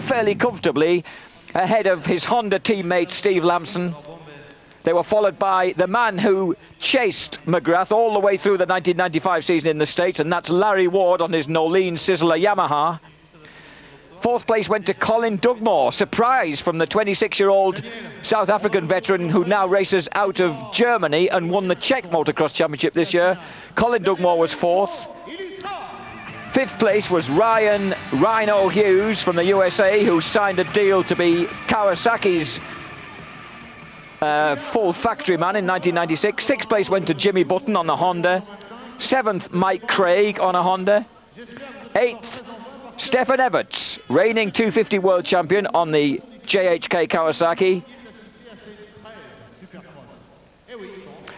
fairly comfortably ahead of his Honda teammate Steve Lamson. They were followed by the man who chased McGrath all the way through the 1995 season in the States, and that's Larry Ward on his Nolene Sizzler Yamaha. Fourth place went to Colin Dugmore, surprise from the 26-year-old South African veteran who now races out of Germany and won the Czech Motocross Championship this year. Colin Dugmore was fourth. Fifth place was Ryan Rhino Hughes from the USA, who signed a deal to be Kawasaki's full factory man in 1996. Sixth place went to Jimmy Button on the Honda. Seventh, Mike Craig on a Honda. Eighth, Stefan Everts, reigning 250 world champion on the JHK Kawasaki.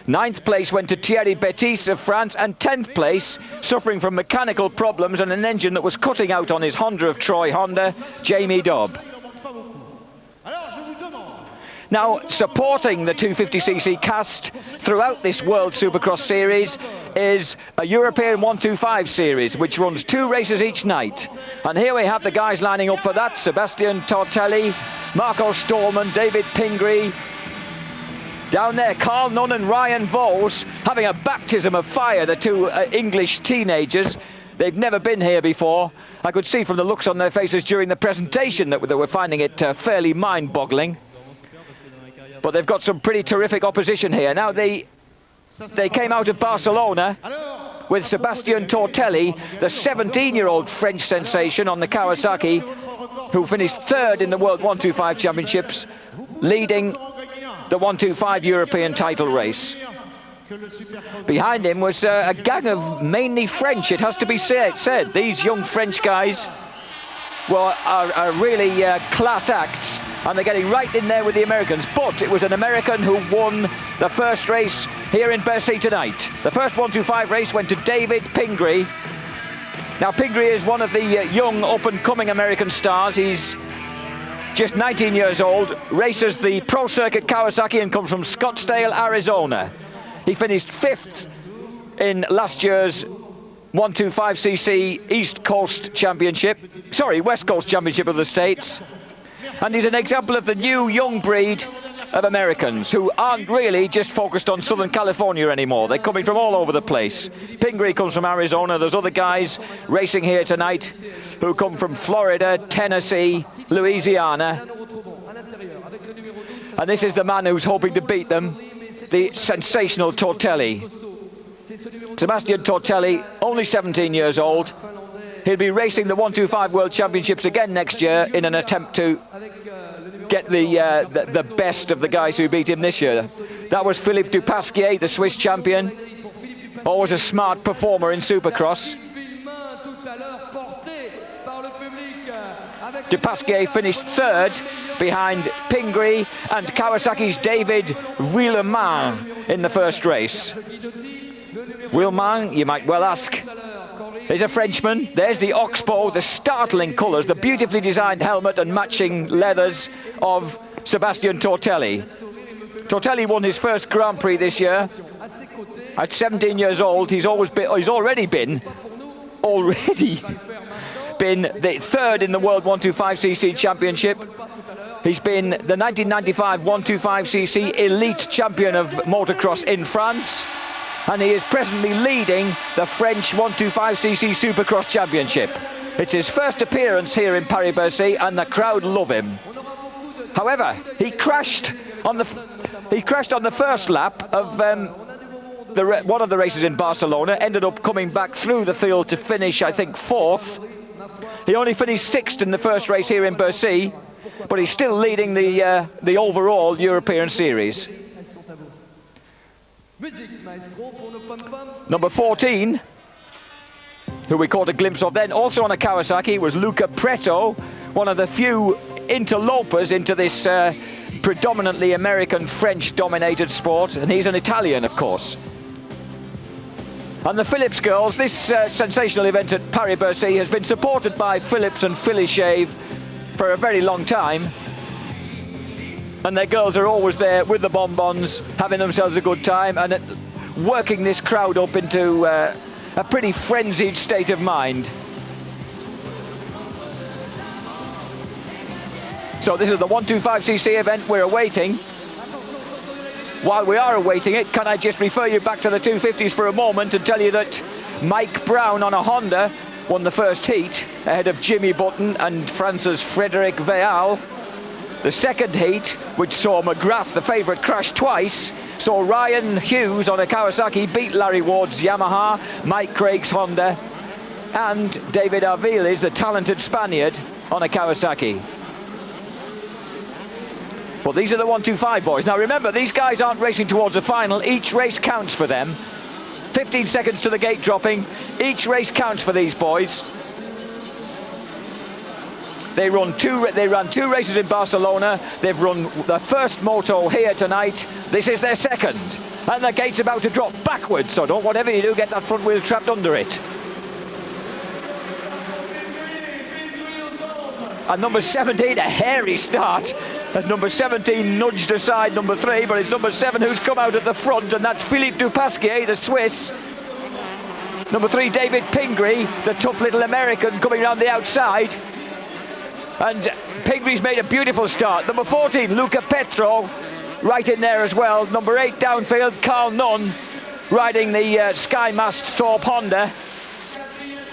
Ninth place went to Thierry Bettis of France, and 10th place, suffering from mechanical problems and an engine that was cutting out on his Honda of Troy Honda, Jamie Dobb. Now, supporting the 250cc cast throughout this World Supercross Series is a European 125 series, which runs 2 races each night. And here we have the guys lining up for that: Sebastian Tortelli, Marco Stallman, David Pingree. Down there, Carl Nunn and Ryan Vos having a baptism of fire, the 2 English teenagers. They've never been here before. I could see from the looks on their faces during the presentation that they were finding it fairly mind-boggling. But they've got some pretty terrific opposition here. Now, they came out of Barcelona with Sebastian Tortelli, the 17-year-old French sensation on the Kawasaki, who finished 3rd in the World 125 Championships, leading the 125 European title race. Behind him was a gang of mainly French, it has to be said. These young French guys are really class acts, and they're getting right in there with the Americans. But it was an American who won the first race here in Bercy tonight. The first 125 race went to David Pingree. Now, Pingree is one of the young up-and-coming American stars. He's just 19 years old, races the Pro Circuit Kawasaki and comes from Scottsdale, Arizona. He finished 5th in last year's 125cc East Coast Championship, sorry, West Coast Championship of the States. And he's an example of the new young breed of Americans who aren't really just focused on Southern California anymore. They're coming from all over the place. Pingree comes from Arizona. There's other guys racing here tonight who come from Florida, Tennessee, Louisiana. And this is the man who's hoping to beat them, the sensational Tortelli. Sebastian Tortelli, only 17 years old. He'll be racing the 125 World Championships again next year in an attempt to get the best of the guys who beat him this year. That was Philippe Dupasquier, the Swiss champion. Always a smart performer in Supercross. Dupasquier finished 3rd behind Pingree and Kawasaki's David Vuillemin in the first race. Vuillemin, you might well ask, is a Frenchman. There's the Oxbow, the startling colours, the beautifully designed helmet and matching leathers of Sebastian Tortelli. Tortelli won his first Grand Prix this year. At 17 years old, he's already been the 3rd in the World 125cc Championship. He's been the 1995 125cc Elite Champion of Motocross in France. And he is presently leading the French 125cc Supercross Championship. It's his first appearance here in Paris Bercy, and the crowd love him. However, he crashed on the first lap of one of the races in Barcelona. Ended up coming back through the field to finish, I think, 4th. He only finished 6th in the first race here in Bercy, but he's still leading the overall European Series. Number 14, who we caught a glimpse of then, also on a Kawasaki, was Luca Preto, one of the few interlopers into this predominantly American, French-dominated sport, and he's an Italian, of course. And the Phillips girls, this sensational event at Paris Bercy has been supported by Phillips and Philly Shave for a very long time. And their girls are always there with the bonbons, having themselves a good time, and working this crowd up into a pretty frenzied state of mind. So this is the 125cc event we're awaiting. While we are awaiting it, can I just refer you back to the 250s for a moment and tell you that Mike Brown on a Honda won the first heat ahead of Jimmy Button and France's Frédéric Véal. The second heat, which saw McGrath, the favourite, crash twice, saw Ryan Hughes on a Kawasaki beat Larry Ward's Yamaha, Mike Craig's Honda, and David Arviles, the talented Spaniard, on a Kawasaki. But these are the 125 boys. Now remember, these guys aren't racing towards the final. Each race counts for them. 15 seconds to the gate dropping. Each race counts for these boys. They ran two races in Barcelona. They've run the first moto here tonight. This is their second. And the gate's about to drop backwards, so don't, whatever you do, get that front wheel trapped under it. And number 17, a hairy start, as number 17 nudged aside number 3, but it's number 7 who's come out at the front, and that's Philippe Dupasquier, the Swiss. Number 3, David Pingree, the tough little American, coming around the outside. And Pingree's made a beautiful start. Number 14, Luca Petro, right in there as well. Number 8, downfield, Carl Nunn, riding the Sky Mast Thorpe Honda.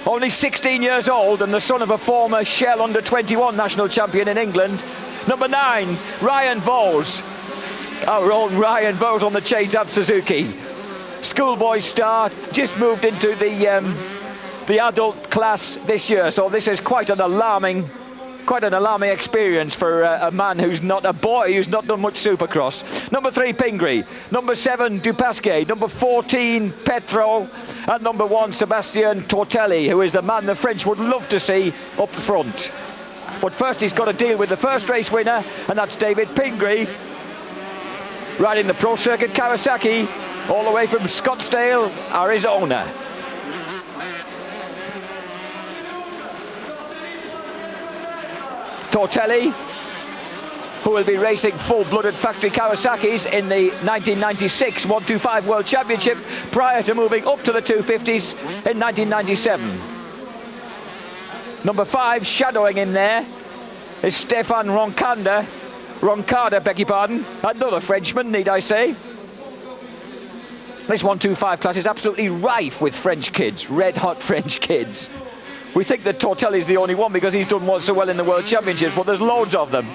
Only 16 years old and the son of a former Shell under-21 national champion in England. Number 9, Ryan Vos. Our own Ryan Vos on the chained-up Suzuki. Schoolboy star, just moved into the adult class this year, so this is quite an alarming experience for a man who's not a boy, who's not done much Supercross. Number 3, Pingree. Number 7, Dupasquier. Number 14, Petro. And number 1, Sébastien Tortelli, who is the man the French would love to see up front. But first he's got to deal with the first race winner, and that's David Pingree, riding the Pro Circuit Kawasaki, all the way from Scottsdale, Arizona. Tortelli, who will be racing full-blooded factory Kawasaki's in the 1996 125 World Championship prior to moving up to the 250s in 1997. Number 5, shadowing in there, is Stefan Roncada, beg your pardon, another Frenchman, need I say. This 125 class is absolutely rife with French kids, red-hot French kids. We think that Tortelli's the only one because he's done so well in the World Championships, but there's loads of them.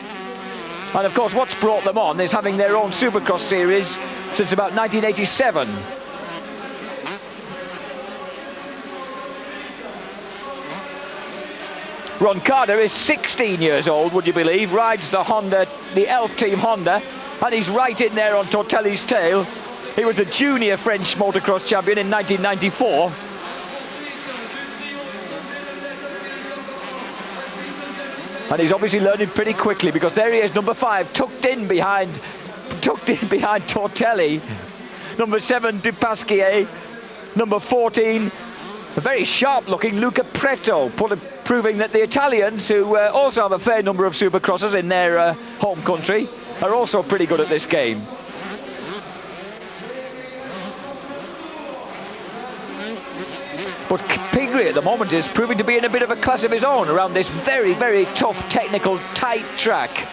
And of course, what's brought them on is having their own Supercross series since about 1987. Roncada is 16 years old, would you believe, rides the Honda, the Elf Team Honda, and he's right in there on Tortelli's tail. He was the junior French motocross champion in 1994. And he's obviously learning pretty quickly, because there he is, number 5, tucked in behind Tortelli. Number 7, Dupasquier. Number 14, a very sharp-looking Luca Preto, proving that the Italians, who also have a fair number of Supercrossers in their home country, are also pretty good at this game. But Pingree at the moment is proving to be in a bit of a class of his own around this very, very tough, technical, tight track.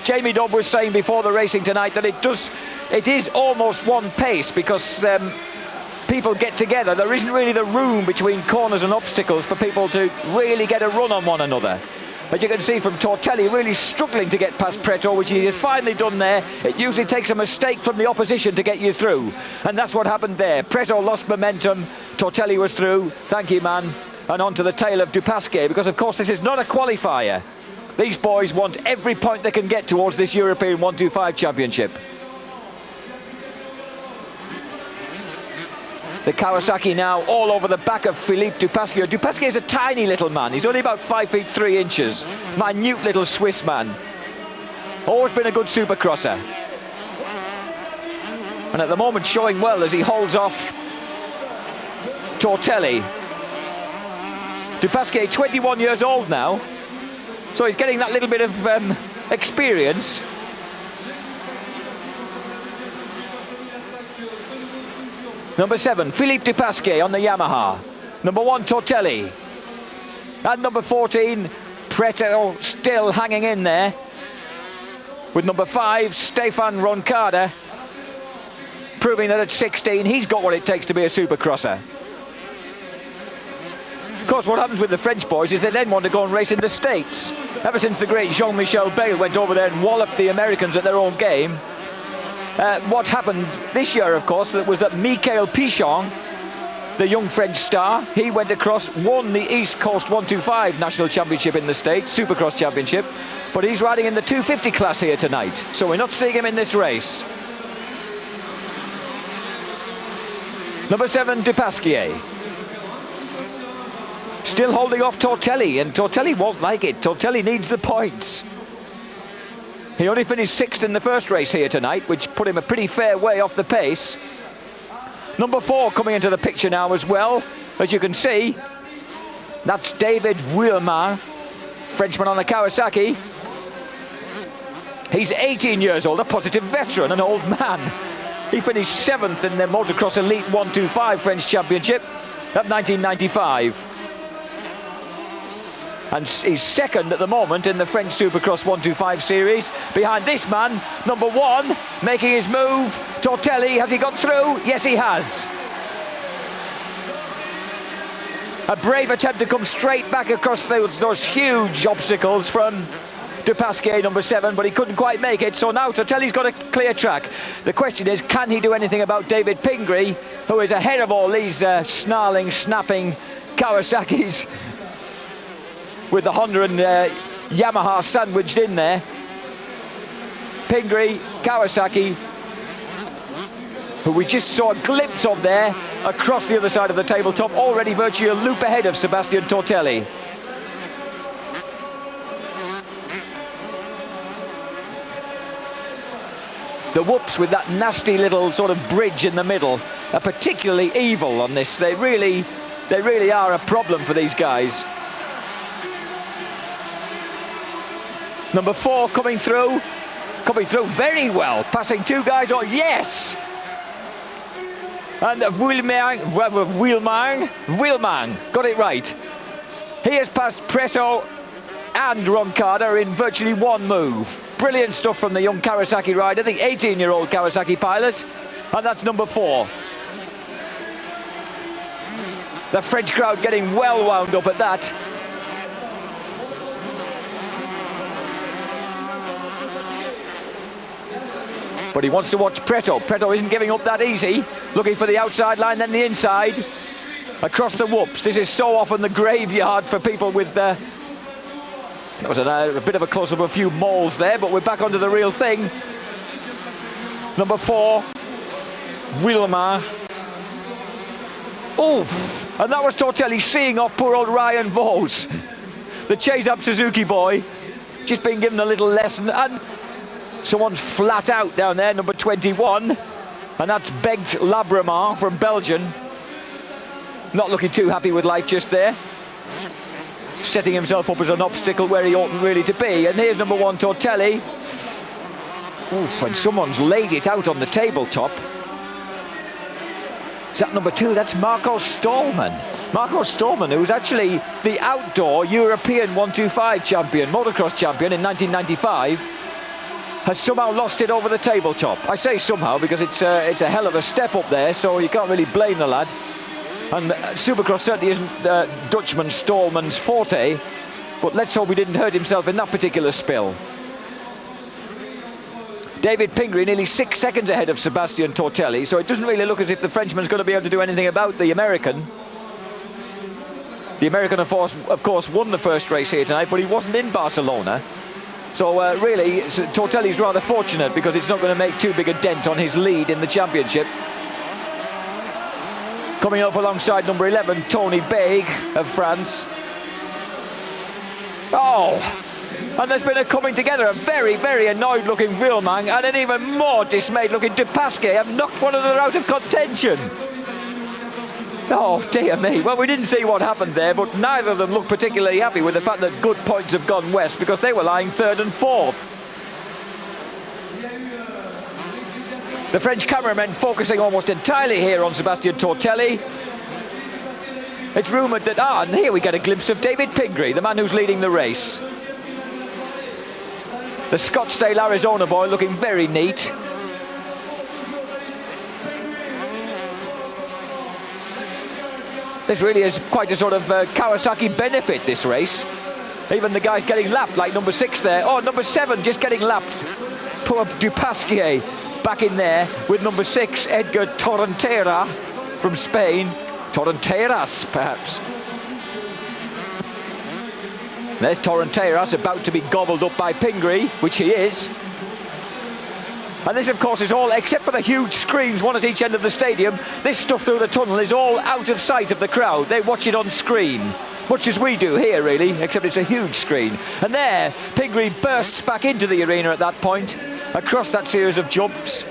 Jamie Dobb was saying before the racing tonight that it is almost one pace, because people get together. There isn't really the room between corners and obstacles for people to really get a run on one another. As you can see from Tortelli, really struggling to get past Preto, which he has finally done there. It usually takes a mistake from the opposition to get you through, and that's what happened there. Preto lost momentum, Tortelli was through, thank you man, and on to the tail of Dupasquier, because of course this is not a qualifier. These boys want every point they can get towards this European 125 Championship. The Kawasaki now all over the back of Philippe Dupasquier. Dupasquier is a tiny little man. He's only about 5 feet 3 inches. Minute little Swiss man. Always been a good Supercrosser. And at the moment showing well as he holds off Tortelli. Dupasquier, 21 years old now. So he's getting that little bit of experience. Number 7, Philippe Dupasquier on the Yamaha. Number 1, Tortelli. And number 14, Preto still hanging in there with number 5, Stefan Roncada, proving that at 16 he's got what it takes to be a supercrosser. Of course, what happens with the French boys is they then want to go and race in the States. Ever since the great Jean-Michel Bayle went over there and walloped the Americans at their own game, what happened this year, of course, was that Michael Pichon, the young French star, he went across, won the East Coast 125 National Championship in the States, Supercross Championship, but he's riding in the 250 class here tonight, so we're not seeing him in this race. Number 7, Dupasquier. Still holding off Tortelli, and Tortelli won't like it. Tortelli needs the points. He only finished 6th in the first race here tonight, which put him a pretty fair way off the pace. Number 4 coming into the picture now as well. As you can see, that's David Vuillemin, Frenchman on a Kawasaki. He's 18 years old, a positive veteran, an old man. He finished 7th in the Motocross Elite 125 French Championship of 1995. And he's 2nd at the moment in the French Supercross 125 series. Behind this man, number 1, making his move, Tortelli. Has he got through? Yes, he has. A brave attempt to come straight back across those huge obstacles from Dupasquier, number 7, but he couldn't quite make it. So now Tortelli's got a clear track. The question is, can he do anything about David Pingree, who is ahead of all these snarling, snapping Kawasaki's, with the Honda and Yamaha sandwiched in there. Pingree, Kawasaki, who we just saw a glimpse of there across the other side of the tabletop, already virtually a loop ahead of Sebastian Tortelli. The whoops with that nasty little sort of bridge in the middle are particularly evil on this. They really are a problem for these guys. Number 4 coming through very well, passing 2 guys on, yes! And Vuillemin, got it right. He has passed Preto and Roncada in virtually one move. Brilliant stuff from the young Kawasaki rider, the 18-year-old Kawasaki pilot, and that's number 4. The French crowd getting well wound up at that. But he wants to watch Preto. Preto isn't giving up that easy. Looking for the outside line, then the inside. Across the whoops. This is so often the graveyard for people with... That was a bit of a close-up of a few moles there, but we're back onto the real thing. Number 4, Vuillemin. Oh, and that was Tortelli seeing off poor old Ryan Vos. The chase-up Suzuki boy. Just been given a little lesson, and... someone's flat out down there, number 21, and that's Beg Labremar from Belgium. Not looking too happy with life just there. Setting himself up as an obstacle where he oughtn't really to be. And here's number 1, Tortelli. Oof, and someone's laid it out on the tabletop. Is that number 2? That's Marco Stallman. Marco Stallman, who's actually the outdoor European 125 champion, motocross champion in 1995. Has somehow lost it over the tabletop. I say somehow because it's a hell of a step up there, so you can't really blame the lad. And Supercross certainly isn't Dutchman Stallman's forte, but let's hope he didn't hurt himself in that particular spill. David Pingree nearly 6 seconds ahead of Sebastian Tortelli, so it doesn't really look as if the Frenchman's going to be able to do anything about the American. The American, of course, won the first race here tonight, but he wasn't in Barcelona. So really, Tortelli's rather fortunate because it's not going to make too big a dent on his lead in the championship. Coming up alongside number 11, Tony Baig of France. Oh, and there's been a coming together. A very, very annoyed looking Vuillemin and an even more dismayed looking Dupasquier have knocked one another out of contention. Oh, dear me. Well, we didn't see what happened there, but neither of them look particularly happy with the fact that good points have gone west because they were lying 3rd and 4th. The French cameramen focusing almost entirely here on Sebastian Tortelli. It's rumoured that, and here we get a glimpse of David Pingree, the man who's leading the race. The Scottsdale, Arizona boy looking very neat. This really is quite a sort of Kawasaki benefit, this race. Even the guys getting lapped, like number 6 there. Oh, number 7 just getting lapped. Poor Dupasquier back in there with number 6, Edgar Torrentera from Spain. Torrenteras, perhaps. There's Torrenteras about to be gobbled up by Pingree, which he is. And this, of course, is all, except for the huge screens, one at each end of the stadium, this stuff through the tunnel is all out of sight of the crowd. They watch it on screen, much as we do here, really, except it's a huge screen. And there, Pingree bursts back into the arena at that point, across that series of jumps,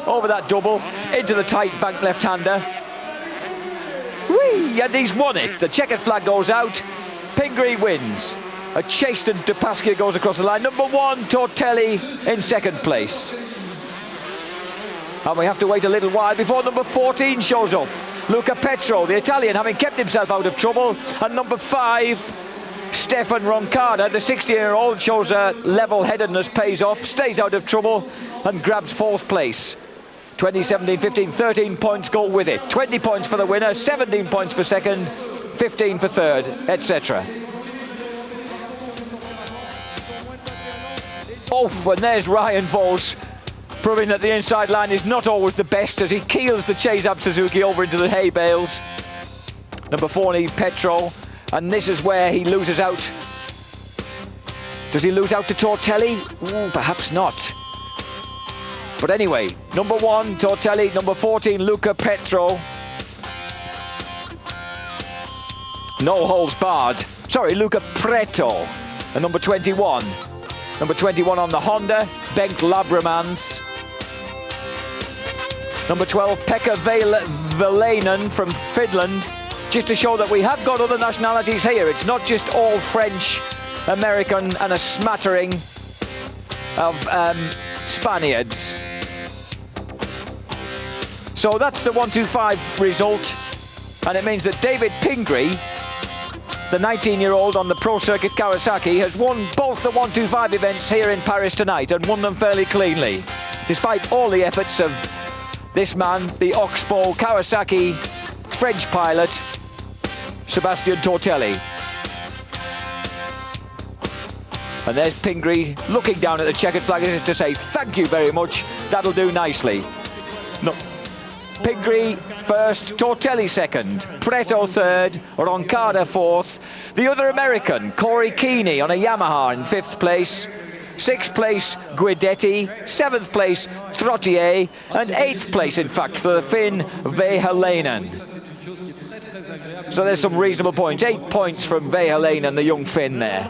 over that double, into the tight bank left-hander. Whee! And he's won it. The checkered flag goes out. Pingree wins. A chastened Dupasquier goes across the line. Number 1, Tortelli in second place. And we have to wait a little while before number 14 shows up. Luca Petro, the Italian, having kept himself out of trouble. And number 5, Stefan Roncada, the 16-year-old, shows a level-headedness, pays off, stays out of trouble and grabs 4th place. 2017-15, 13 points go with it. 20 points for the winner, 17 points for second, 15 for third, etc. Oh, and there's Ryan Vos, proving that the inside line is not always the best as he keels the Chase-Ab Suzuki over into the hay bales. Number 14, Petro, and this is where he loses out. Does he lose out to Tortelli? Ooh, perhaps not. But anyway, number 1, Tortelli, number 14, Luca Petro. No holds barred. Sorry, Luca Preto, and number 21. Number 21 on the Honda, Bengt Labramans. Number 12, Pekka Velainen from Finland. Just to show that we have got other nationalities here. It's not just all French, American, and a smattering of Spaniards. So that's the 125 result. And it means that David Pingree, the 19-year-old on the Pro Circuit Kawasaki, has won both the 125 events here in Paris tonight and won them fairly cleanly, despite all the efforts of this man, the Oxbow Kawasaki French pilot, Sébastien Tortelli. And there's Pingree looking down at the checkered flag as if to say, thank you very much, that'll do nicely. No. Pingree first, Tortelli second, Preto third, Roncada fourth. The other American, Corey Keeney on a Yamaha in 5th place. 6th place, Guidetti. 7th place, Trottier. And 8th place, in fact, for the Finn Vehalainen. So there's some reasonable points. 8 points from Vehalainen, the young Finn there.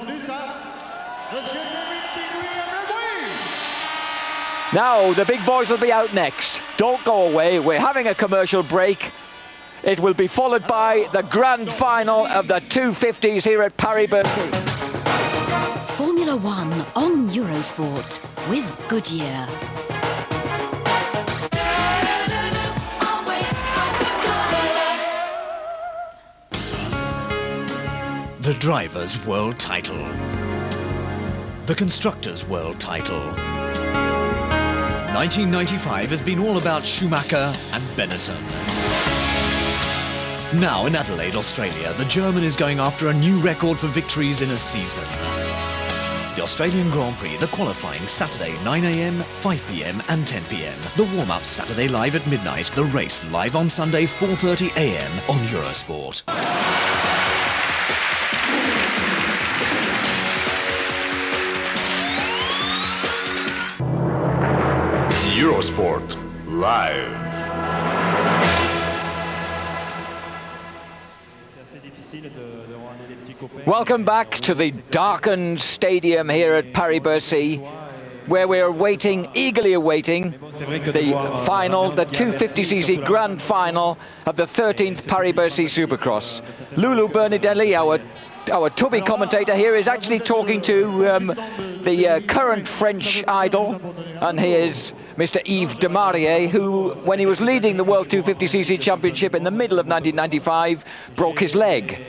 Now, the big boys will be out next. Don't go away, we're having a commercial break. It will be followed by the grand final of the 250s here at Paris Bercy. Formula One on Eurosport with Goodyear. The Drivers' World Title. The Constructors' World Title. 1995 has been all about Schumacher and Benetton. Now in Adelaide, Australia, the German is going after a new record for victories in a season. The Australian Grand Prix, the qualifying Saturday 9 AM, 5 PM and 10 PM. The warm-up Saturday live at midnight. The race live on Sunday 4:30 AM on Eurosport. Eurosport Live. Welcome back to the darkened stadium here at Paris Bercy, where we are waiting, eagerly awaiting the final, the 250cc grand final of the 13th Paris Bercy Supercross. Lulu Bernidelli, our tubby commentator here, is actually talking to the current French idol, and he is Mr. Yves Demarié, who, when he was leading the World 250cc Championship in the middle of 1995, broke his leg.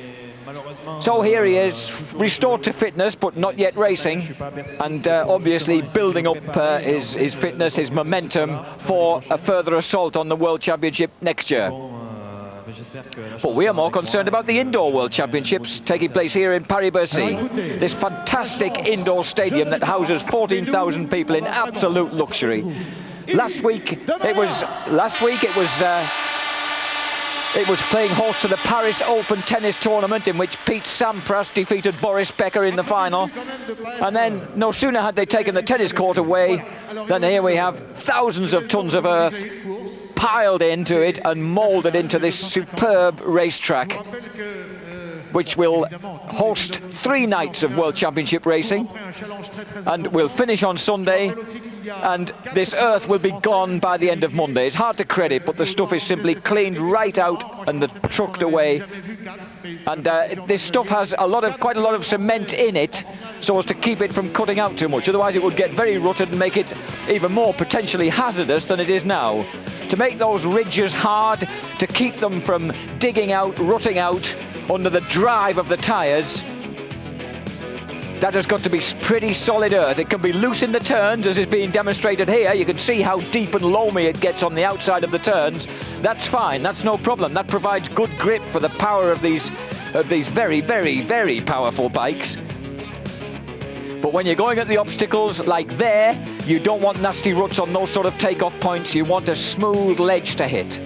So here he is, restored to fitness, but not yet racing, and obviously building up his fitness, his momentum for a further assault on the World Championship next year. But we are more concerned about the Indoor World Championships taking place here in Paris Bercy, this fantastic indoor stadium that houses 14,000 people in absolute luxury. Last week it was playing host to the Paris Open tennis tournament, in which Pete Sampras defeated Boris Becker in the final. And then no sooner had they taken the tennis court away than here we have thousands of tons of earth piled into it and moulded into this superb racetrack, which will host 3 nights of World Championship racing, and will finish on Sunday, and this earth will be gone by the end of Monday. It's hard to credit, but the stuff is simply cleaned right out and trucked away. And this stuff has quite a lot of cement in it, so as to keep it from cutting out too much. Otherwise it would get very rutted and make it even more potentially hazardous than it is now. To make those ridges hard, to keep them from digging out, rutting out under the drive of the tyres, that has got to be pretty solid earth. It can be loose in the turns, as is being demonstrated here. You can see how deep and loamy it gets on the outside of the turns. That's fine, that's no problem. That provides good grip for the power of these very, very, very powerful bikes. But when you're going at the obstacles like there, you don't want nasty ruts on those sort of takeoff points. You want a smooth ledge to hit.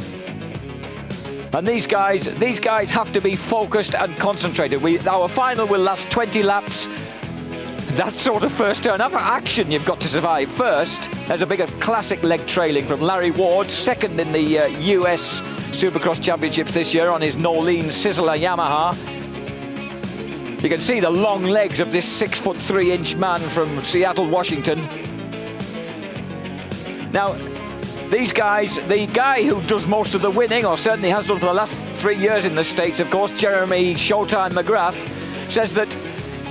And these guys have to be focused and concentrated. Our final will last 20 laps. That sort of first turn of action you've got to survive first. There's a big classic leg trailing from Larry Ward, second in the US Supercross Championships this year on his Nolene Sizzler Yamaha. You can see the long legs of this 6'3" man from Seattle, Washington. Now, these guys, the guy who does most of the winning, or certainly has done for the last 3 years in the States, of course, Jeremy Showtime McGrath, says that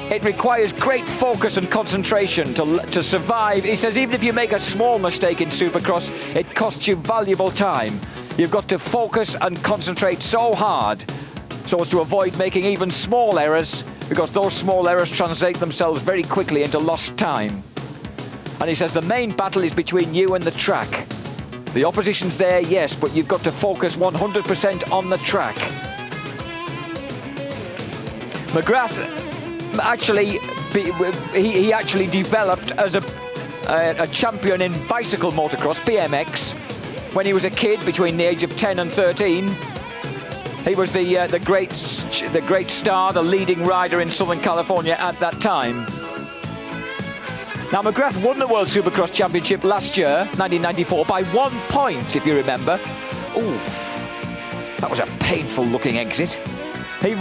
it requires great focus and concentration to survive. He says even if you make a small mistake in Supercross, it costs you valuable time. You've got to focus and concentrate so hard so as to avoid making even small errors, because those small errors translate themselves very quickly into lost time. And he says the main battle is between you and the track. The opposition's there, yes, but you've got to focus 100% on the track. McGrath actually, he actually developed as a champion in bicycle motocross, BMX, when he was a kid between the age of 10 and 13. He was the great star, the leading rider in Southern California at that time. Now, McGrath won the World Supercross Championship last year, 1994, by 1 point, if you remember. Ooh, that was a painful-looking exit. He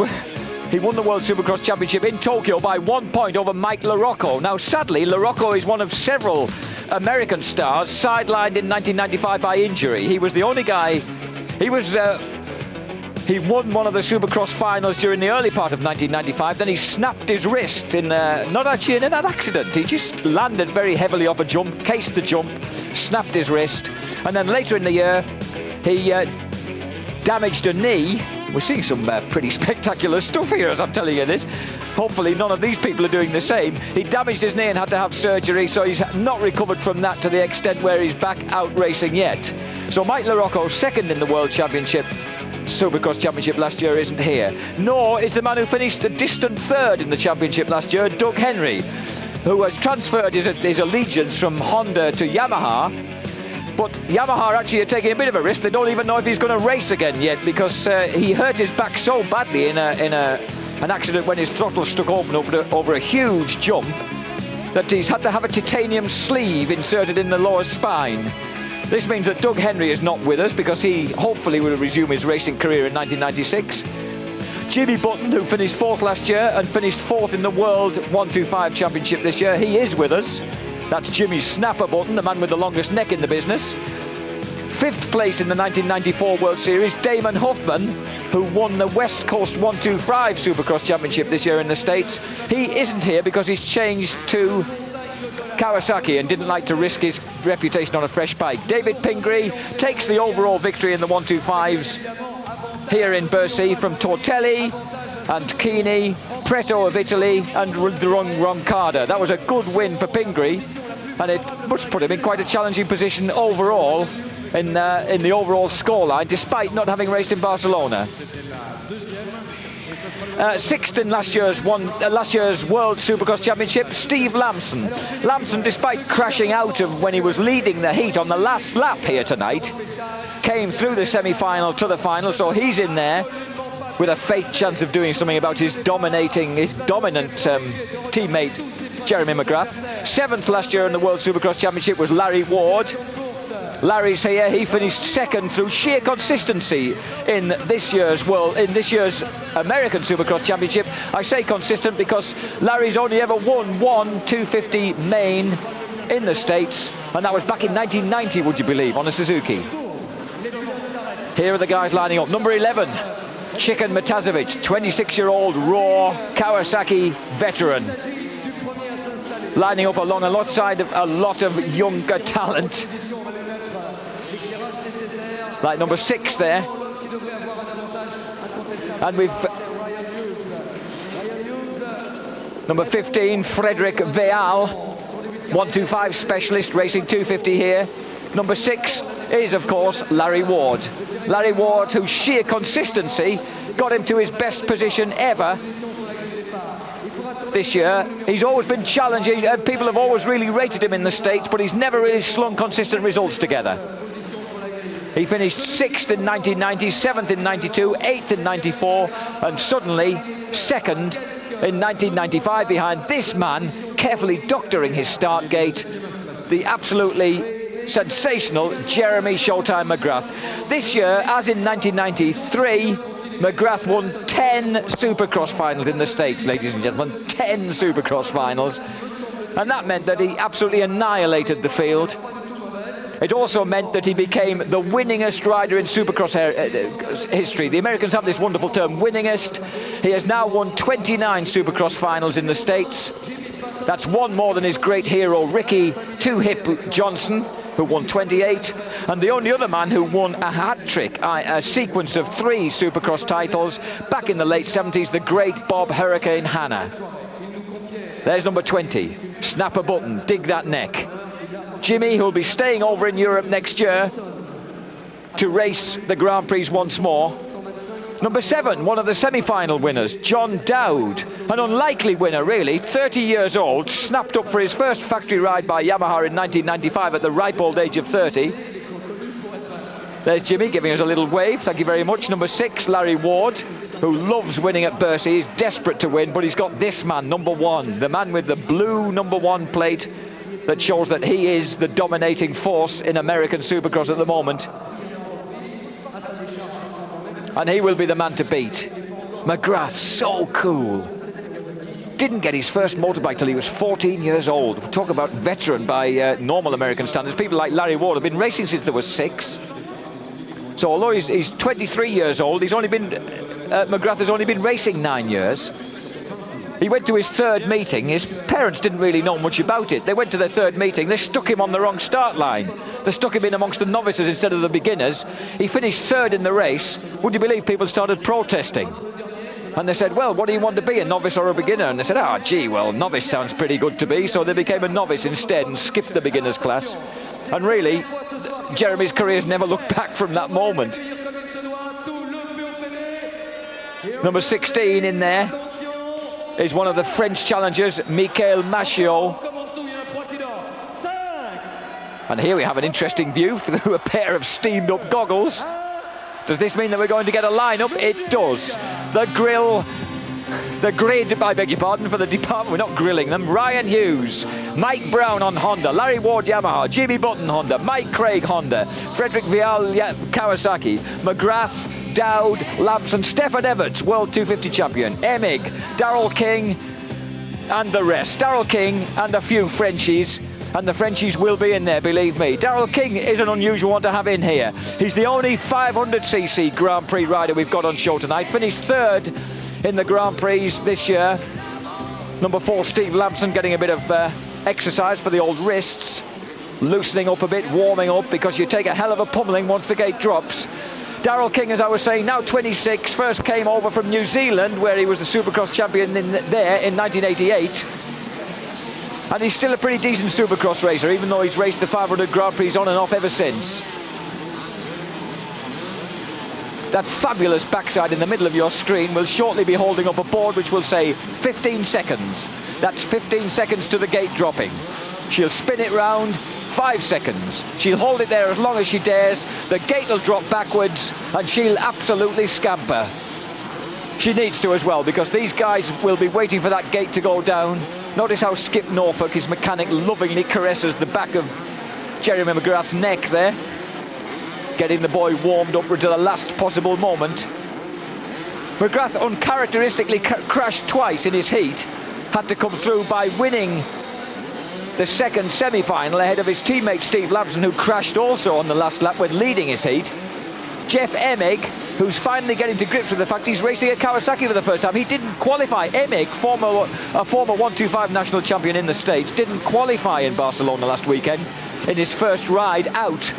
won the World Supercross Championship in Tokyo by 1 point over Mike LaRocco. Now, sadly, LaRocco is one of several American stars sidelined in 1995 by injury. He was the only guy. He won one of the Supercross finals during the early part of 1995. Then he snapped his wrist not actually in an accident. He just landed very heavily off a jump, cased the jump, snapped his wrist, and then later in the year he damaged a knee. We're seeing some pretty spectacular stuff here as I'm telling you this. Hopefully none of these people are doing the same. He damaged his knee and had to have surgery, so he's not recovered from that to the extent where he's back out racing yet. So Mike LaRocco, second in the World Championship, Supercross Championship last year, isn't here. Nor is the man who finished a distant third in the championship last year, Doug Henry, who has transferred his allegiance from Honda to Yamaha. But Yamaha actually are taking a bit of a risk. They don't even know if he's going to race again yet, because he hurt his back so badly in an accident when his throttle stuck open over a huge jump that he's had to have a titanium sleeve inserted in the lower spine. This means that Doug Henry is not with us, because he hopefully will resume his racing career in 1996. Jimmy Button, who finished 4th last year and finished 4th in the World 125 Championship this year, he is with us. That's Jimmy Snapper Button, the man with the longest neck in the business. 5th place in the 1994 World Series, Damon Huffman, who won the West Coast 125 Supercross Championship this year in the States. He isn't here because he's changed to Kawasaki and didn't like to risk his reputation on a fresh bike. David Pingree takes the overall victory in the 125s here in Bercy from Tortelli. and Kini, Preto of Italy, and Roncada. That was a good win for Pingree, and it must put him in quite a challenging position overall in the overall scoreline, despite not having raced in Barcelona. Sixth in last year's World Supercross Championship, Steve Lamson. Lamson, despite crashing out of when he was leading the heat on the last lap here tonight, came through the semi-final to the final, so he's in there with a fake chance of doing something about his dominant teammate Jeremy McGrath. Seventh last year in the World Supercross Championship was Larry Ward. Larry's here. He finished second through sheer consistency in this year's American Supercross Championship. I say consistent because Larry's only ever won one 250 main in the States, and that was back in 1990, would you believe, on a Suzuki. Here are the guys lining up. Number 11, Chicken Matazovic, 26-year-old raw Kawasaki veteran, lining up along alongside of a lot of younger talent. Like number 6 there. And we've number 15, Frederick Veal, 125 specialist, racing 250 here. Number 6 is, of course, Larry Ward. Larry Ward, whose sheer consistency got him to his best position ever this year. He's always been challenging, and people have always really rated him in the States, but he's never really slung consistent results together. He finished 6th in 1990, 7th in 92, 8th in 94, and suddenly 2nd in 1995 behind this man, carefully doctoring his start gate, the absolutely sensational Jeremy Showtime McGrath. This year, as in 1993, McGrath won 10 Supercross finals in the States, ladies and gentlemen, 10 Supercross finals. And that meant that he absolutely annihilated the field. It also meant that he became the winningest rider in Supercross history. The Americans have this wonderful term, winningest. He has now won 29 Supercross finals in the States. That's one more than his great hero, Ricky Two-Hip Johnson, who won 28. And the only other man who won a hat trick, a sequence of 3 Supercross titles, back in the late 70s, the great Bob Hurricane Hanna. There's number 20, snap a button, dig that neck. Jimmy, who'll be staying over in Europe next year to race the Grand Prix once more. Number 7, one of the semi-final winners, John Dowd, an unlikely winner really, 30 years old, snapped up for his first factory ride by Yamaha in 1995 at the ripe old age of 30. There's Jimmy giving us a little wave, thank you very much. Number 6, Larry Ward, who loves winning at Bercy. He's desperate to win, but he's got this man, number 1, the man with the blue number 1 plate, that shows that he is the dominating force in American Supercross at the moment. And he will be the man to beat. McGrath, so cool. Didn't get his first motorbike till he was 14 years old. Talk about veteran by normal American standards. People like Larry Ward have been racing since they were 6. So although he's 23 years old, McGrath has only been racing 9 years. He went to his 3rd meeting. His parents didn't really know much about it. They went to their 3rd meeting. They stuck him on the wrong start line. They stuck him in amongst the novices instead of the beginners. He finished 3rd in the race. Would you believe people started protesting? And they said, well, what do you want to be, a novice or a beginner? And they said, gee, well, novice sounds pretty good to be. So they became a novice instead and skipped the beginners class. And really, Jeremy's career's never looked back from that moment. Number 16 in there is one of the French challengers, Michael Machiot. And here we have an interesting view through a pair of steamed up goggles. Does this mean that we're going to get a lineup? It does. The grid, I beg your pardon, for the department, we're not grilling them. Ryan Hughes, Mike Brown on Honda, Larry Ward Yamaha, Jimmy Button Honda, Mike Craig Honda, Frederick Vial Kawasaki, McGrath, Dowd, Lamson, Stefan Everts, World 250 champion, Emig, Darrell King, and the rest. Darrell King and a few Frenchies, and the Frenchies will be in there, believe me. Darrell King is an unusual one to have in here. He's the only 500cc Grand Prix rider we've got on show tonight. Finished 3rd in the Grand Prix this year. Number 4, Steve Lamson, getting a bit of exercise for the old wrists, loosening up a bit, warming up, because you take a hell of a pummeling once the gate drops. Darrell King, as I was saying, now 26, first came over from New Zealand, where he was the Supercross champion there in 1988. And he's still a pretty decent Supercross racer, even though he's raced the 500 Grand Prix on and off ever since. That fabulous backside in the middle of your screen will shortly be holding up a board which will say 15 seconds. That's 15 seconds to the gate dropping. She'll spin it round, 5 seconds. She'll hold it there as long as she dares. The gate will drop backwards and she'll absolutely scamper. She needs to as well, because these guys will be waiting for that gate to go down. Notice how Skip Norfolk, his mechanic, lovingly caresses the back of Jeremy McGrath's neck there, getting the boy warmed up to the last possible moment. McGrath uncharacteristically crashed twice in his heat, had to come through by winning the second semi-final ahead of his teammate Steve Labson, who crashed also on the last lap when leading his heat. Jeff Emig, who's finally getting to grips with the fact he's racing at Kawasaki for the first time. He didn't qualify. Emig, a former 125 national champion in the States, didn't qualify in Barcelona last weekend in his first ride out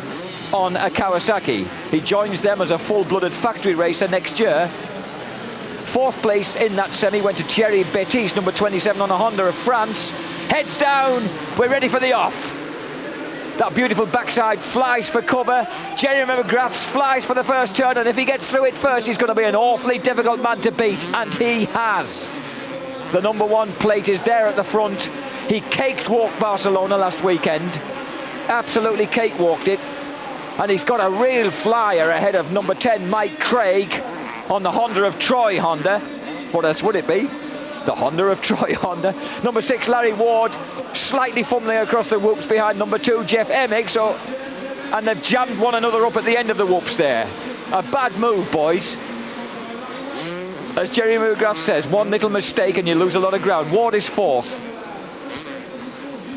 on a Kawasaki. He joins them as a full-blooded factory racer next year. Fourth place in that semi went to Thierry Bettis, number 27 on a Honda of France. Heads down, we're ready for the off. That beautiful backside flies for cover. Jeremy McGrath flies for the first turn, and if he gets through it first, he's going to be an awfully difficult man to beat, and he has. The number 1 plate is there at the front. He cakewalked Barcelona last weekend. Absolutely cakewalked it. And he's got a real flyer ahead of number 10, Mike Craig, on the Honda of Troy Honda. What else would it be? The Honda of Troy Honda. Number 6, Larry Ward, slightly fumbling across the whoops behind number 2, Jeff Emig. And they've jammed one another up at the end of the whoops there. A bad move, boys. As Jerry McGrath says, one little mistake and you lose a lot of ground. Ward is 4th.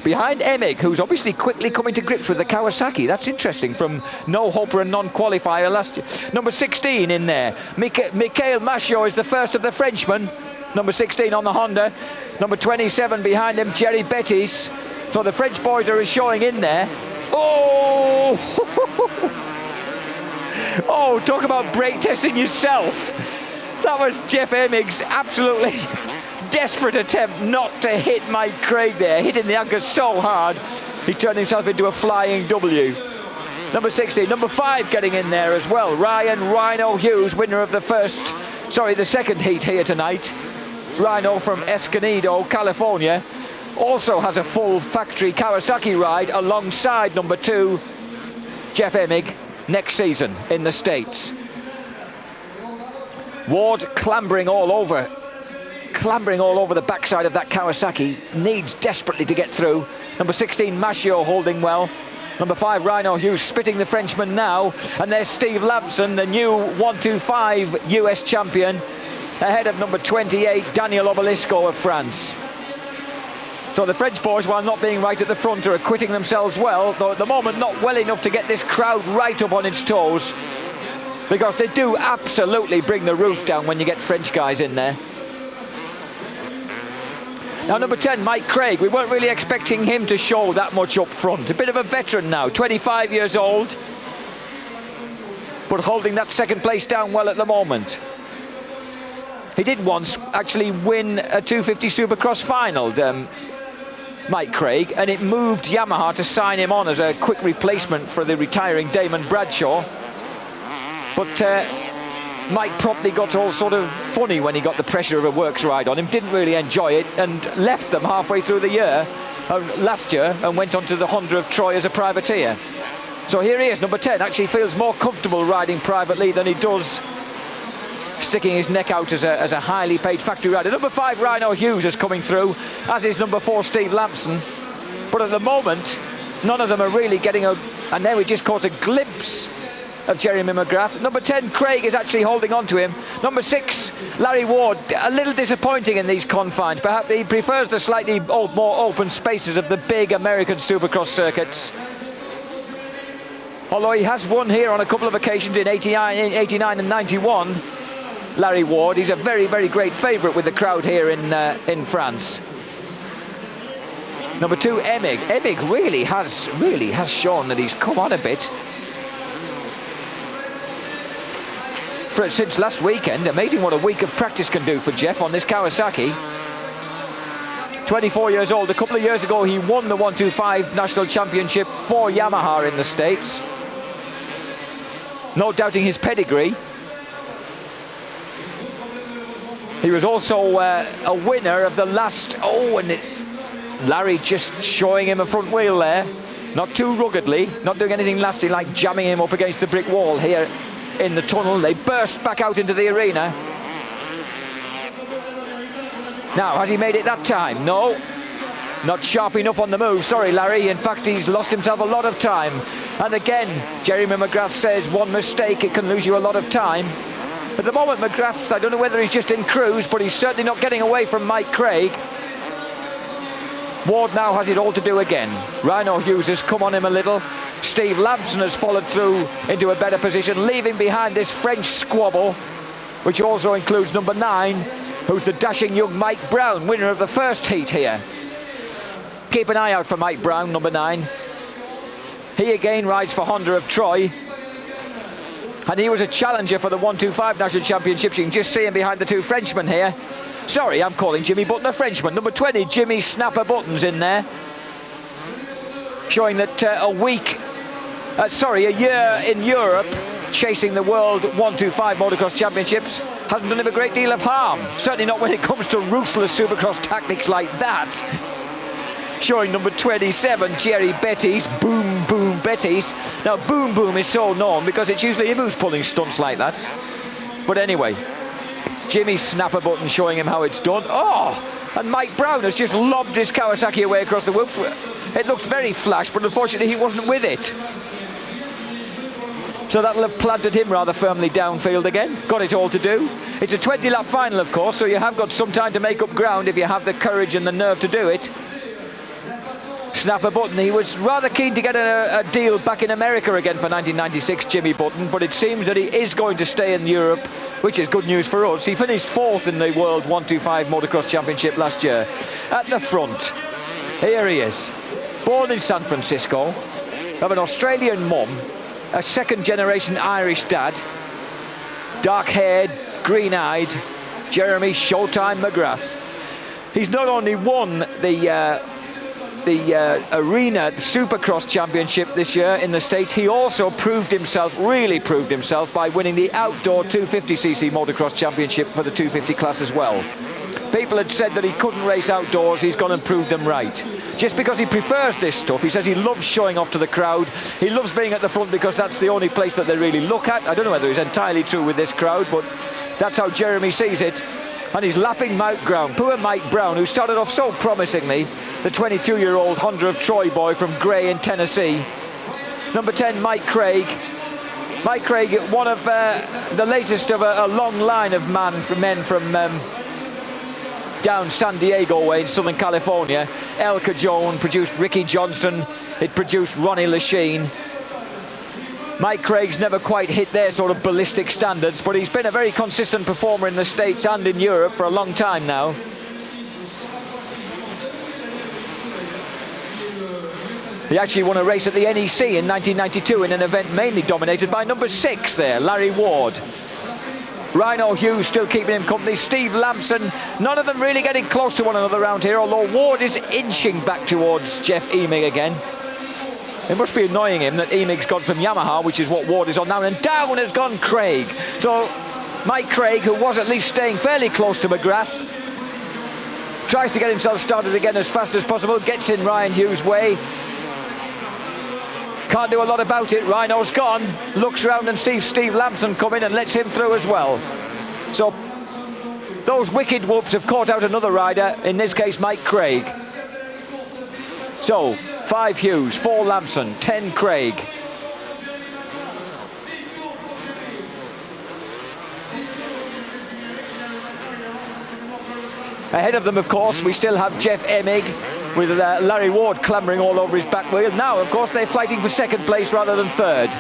Behind Emig, who's obviously quickly coming to grips with the Kawasaki. That's interesting, from no-hoper and non-qualifier last year. Number 16 in there. Michael Machiot is the first of the Frenchmen. Number 16 on the Honda. Number 27 behind him, Thierry Bettis. So the French boys are showing in there. Oh! Oh, talk about brake testing yourself. That was Jeff Emig's absolutely desperate attempt not to hit Mike Craig there, hitting the anchor so hard he turned himself into a flying W. Number 16, number 5 getting in there as well. Ryan Rhino Hughes, winner of the second heat here tonight. Rhino from Escondido, California, also has a full factory Kawasaki ride alongside number 2, Jeff Emig, next season in the States. Ward clambering all over the backside of that Kawasaki, needs desperately to get through. Number 16, Machiot, holding well. Number 5, Rhino Hughes, spitting the Frenchman now. And there's Steve Labson, the new 125 US champion, ahead of number 28, Daniel Obelisco of France. So the French boys, while not being right at the front, are acquitting themselves well, though at the moment not well enough to get this crowd right up on its toes, because they do absolutely bring the roof down when you get French guys in there. Now number 10, Mike Craig, we weren't really expecting him to show that much up front. A bit of a veteran now, 25 years old, but holding that second place down well at the moment. He did once actually win a 250 Supercross final, Mike Craig, and it moved Yamaha to sign him on as a quick replacement for the retiring Damon Bradshaw. But Mike promptly got all sort of funny when he got the pressure of a works ride on him, didn't really enjoy it, and left them halfway through the year, last year, and went on to the Honda of Troy as a privateer. So here he is, number 10, actually feels more comfortable riding privately than he does sticking his neck out as a highly paid factory rider. Number 5, Rhino Hughes, is coming through, as is number 4, Steve Lampson. But at the moment, none of them are really getting and there we just caught a glimpse of Jeremy McGrath. Number 10, Craig, is actually holding on to him. Number 6, Larry Ward, a little disappointing in these confines. Perhaps he prefers the slightly more open spaces of the big American Supercross circuits. Although he has won here on a couple of occasions in 89 and 91. Larry Ward, he's a very, very great favourite with the crowd here in France. Number 2, Emig. Emig really has shown that he's come on a bit. since last weekend. Amazing what a week of practice can do for Jeff on this Kawasaki. 24 years old. A couple of years ago, he won the 125 National Championship for Yamaha in the States. No doubting his pedigree. He was also a winner of the last... Larry just showing him a front wheel there. Not too ruggedly, not doing anything nasty like jamming him up against the brick wall here in the tunnel. They burst back out into the arena. Now, has he made it that time? No. Not sharp enough on the move. Sorry, Larry. In fact, he's lost himself a lot of time. And again, Jeremy McGrath says one mistake, it can lose you a lot of time. At the moment, McGrath, I don't know whether he's just in cruise, but he's certainly not getting away from Mike Craig. Ward now has it all to do again. Rhino Hughes has come on him a little. Steve Lampson has followed through into a better position, leaving behind this French squabble, which also includes number 9, who's the dashing young Mike Brown, winner of the first heat here. Keep an eye out for Mike Brown, number 9. He again rides for Honda of Troy. And he was a challenger for the 125 National Championships. You can just see him behind the 2 Frenchmen here. Sorry, I'm calling Jimmy Button a Frenchman. Number 20, Jimmy Snapper Button's in there. Showing that a year in Europe, chasing the World 125 Motocross Championships, hasn't done him a great deal of harm. Certainly not when it comes to ruthless Supercross tactics like that. Showing number 27, Jerry Betty's, Boom Boom Betty's. Now, Boom Boom is so known because it's usually him who's pulling stunts like that. But anyway, Jimmy Snapper Button showing him how it's done. Oh, and Mike Brown has just lobbed his Kawasaki away across the whoop. It looked very flash, but unfortunately he wasn't with it. So that'll have planted him rather firmly downfield again. Got it all to do. It's a 20-lap final, of course, so you have got some time to make up ground if you have the courage and the nerve to do it. Snapper Button, he was rather keen to get a deal back in America again for 1996, Jimmy Button, but it seems that he is going to stay in Europe, which is good news for us. He finished 4th in the World 125 Motocross Championship last year. At the front, here he is. Born in San Francisco, of an Australian mum, a second-generation Irish dad, dark-haired, green-eyed, Jeremy Showtime McGrath. He's not only won the Arena Supercross Championship this year in the States, he also really proved himself by winning the outdoor 250cc motocross championship for the 250 class as well. People had said that he couldn't race outdoors. He's gone and proved them right. Just because he prefers this stuff. He says he loves showing off to the crowd. He loves being at the front because that's the only place that they really look at. I don't know whether he's entirely true with this crowd, but that's how Jeremy sees it. And he's lapping Mike Brown. Poor Mike Brown, who started off so promisingly, the 22-year-old Honda of Troy boy from Gray in Tennessee. Number 10, Mike Craig. Mike Craig, one of the latest of a long line of men from down San Diego way in Southern California. El Cajon produced Ricky Johnson. It produced Ronnie Lachine. Mike Craig's never quite hit their sort of ballistic standards, but he's been a very consistent performer in the States and in Europe for a long time now. He actually won a race at the NEC in 1992 in an event mainly dominated by number 6 there, Larry Ward. Rhino Hughes still keeping him company. Steve Lampson, none of them really getting close to one another around here, although Ward is inching back towards Jeff Emig again. It must be annoying him that Emig's gone from Yamaha, which is what Ward is on now, and down has gone Craig. So Mike Craig, who was at least staying fairly close to McGrath, tries to get himself started again as fast as possible, gets in Ryan Hughes' way. Can't do a lot about it. Rhino's gone. Looks round and sees Steve Lampson come in and lets him through as well. So those wicked whoops have caught out another rider, in this case Mike Craig. So 5 Hughes, 4 Lampson, 10 Craig. Ahead of them, of course, we still have Jeff Emig with Larry Ward clambering all over his back wheel. Now, of course, they're fighting for second place rather than third.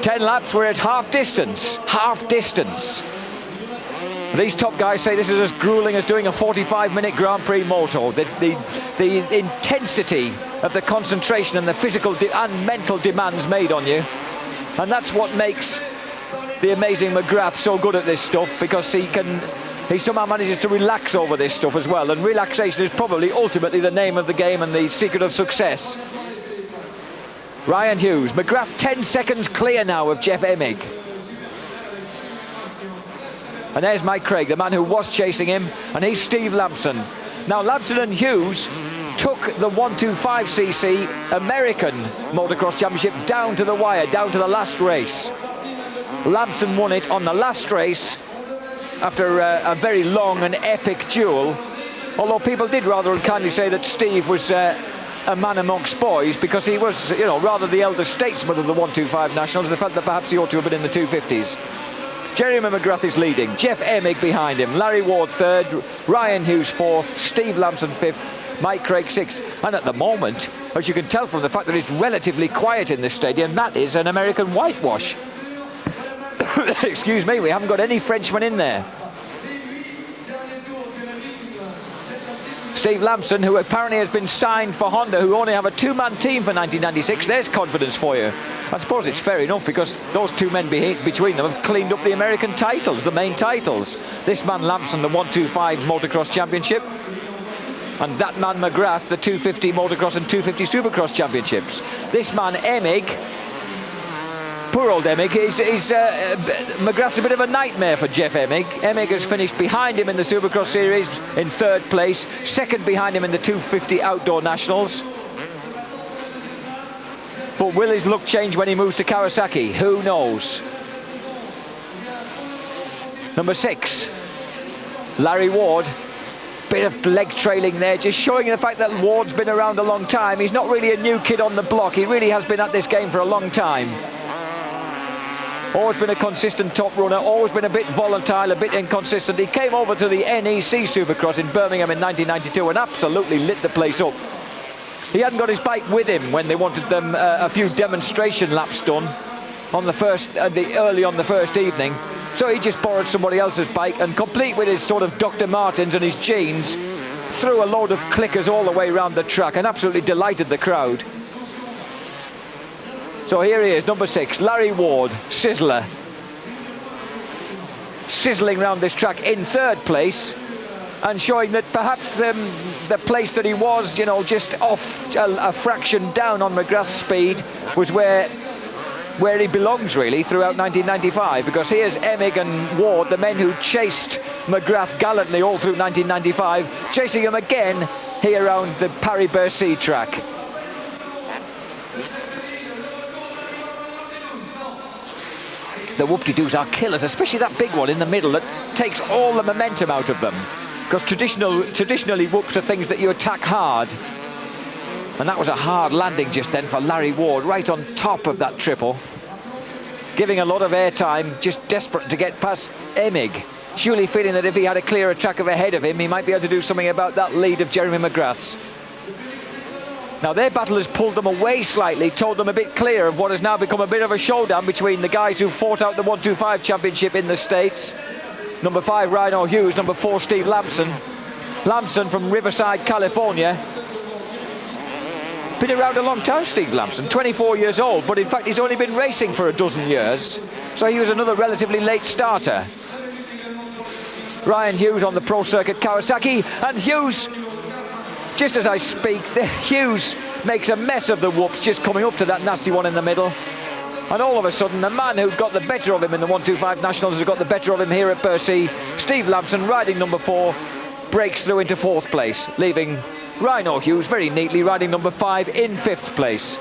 10 laps, we're at half distance. Half distance. These top guys say this is as grueling as doing a 45-minute Grand Prix moto. The intensity of the concentration and the physical and mental demands made on you. And that's what makes the amazing McGrath so good at this stuff, because he somehow manages to relax over this stuff as well, and relaxation is probably ultimately the name of the game and the secret of success. Ryan Hughes, McGrath 10 seconds clear now of Jeff Emig. And there's Mike Craig, the man who was chasing him, and he's Steve Lampson. Now Lampson and Hughes took the 125cc American Motocross Championship down to the wire, down to the last race. Lampson won it on the last race after a very long and epic duel, although people did rather unkindly say that Steve was a man amongst boys, because he was, you know, rather the elder statesman of the 125 Nationals. They felt that perhaps he ought to have been in the 250s. Jeremy McGrath is leading, Jeff Emig behind him, Larry Ward third, Ryan Hughes fourth, Steve Lampson fifth, Mike Craig sixth. And at the moment, as you can tell from the fact that it's relatively quiet in this stadium, that is an American whitewash. Excuse me, we haven't got any Frenchmen in there. Steve Lampson, who apparently has been signed for Honda, who only have a two-man team for 1996. There's confidence for you. I suppose it's fair enough, because those two men between them have cleaned up the American titles, the main titles. This man Lampson, the 125 Motocross Championship, and that man McGrath, the 250 Motocross and 250 Supercross Championships. This man Emig, poor old Emig, McGrath's a bit of a nightmare for Jeff Emig. Emig has finished behind him in the Supercross Series in third place, second behind him in the 250 Outdoor Nationals. But will his luck change when he moves to Kawasaki? Who knows? Number 6, Larry Ward. Bit of leg trailing there, just showing the fact that Ward's been around a long time. He's not really a new kid on the block. He really has been at this game for a long time. Always been a consistent top runner, always been a bit volatile, a bit inconsistent. He came over to the NEC Supercross in Birmingham in 1992 and absolutely lit the place up. He hadn't got his bike with him when they wanted them a few demonstration laps done on the early on the first evening. So he just borrowed somebody else's bike, and complete with his sort of Dr. Martens and his jeans, threw a load of clickers all the way around the track and absolutely delighted the crowd. So here he is, number 6, Larry Ward, Sizzler. Sizzling around this track in third place, and showing that perhaps the place that he was, you know, just off a fraction down on McGrath's speed was where he belongs really throughout 1995, because here's Emig and Ward, the men who chased McGrath gallantly all through 1995, chasing him again here around the Paris Bercy track. The whoop-de-doos are killers, especially that big one in the middle that takes all the momentum out of them. Because traditionally whoops are things that you attack hard. And that was a hard landing just then for Larry Ward, right on top of that triple. Giving a lot of airtime, just desperate to get past Emig. Surely feeling that if he had a clearer track ahead of him, he might be able to do something about that lead of Jeremy McGrath's. Now their battle has pulled them away slightly, told them a bit clear of what has now become a bit of a showdown between the guys who fought out the 125 championship in the States. Number 5, Rhino Hughes. Number 4, Steve Lampson. Lampson from Riverside, California. Been around a long time, Steve Lampson, 24 years old, but in fact he's only been racing for a dozen years, so he was another relatively late starter. Ryan Hughes on the pro circuit, Kawasaki, and Hughes, just as I speak, Hughes makes a mess of the whoops just coming up to that nasty one in the middle. And all of a sudden, the man who got the better of him in the 125 Nationals has got the better of him here at Bercy. Steve Lampson, riding number 4, breaks through into 4th place, leaving Rhino Hughes very neatly riding number 5 in 5th place.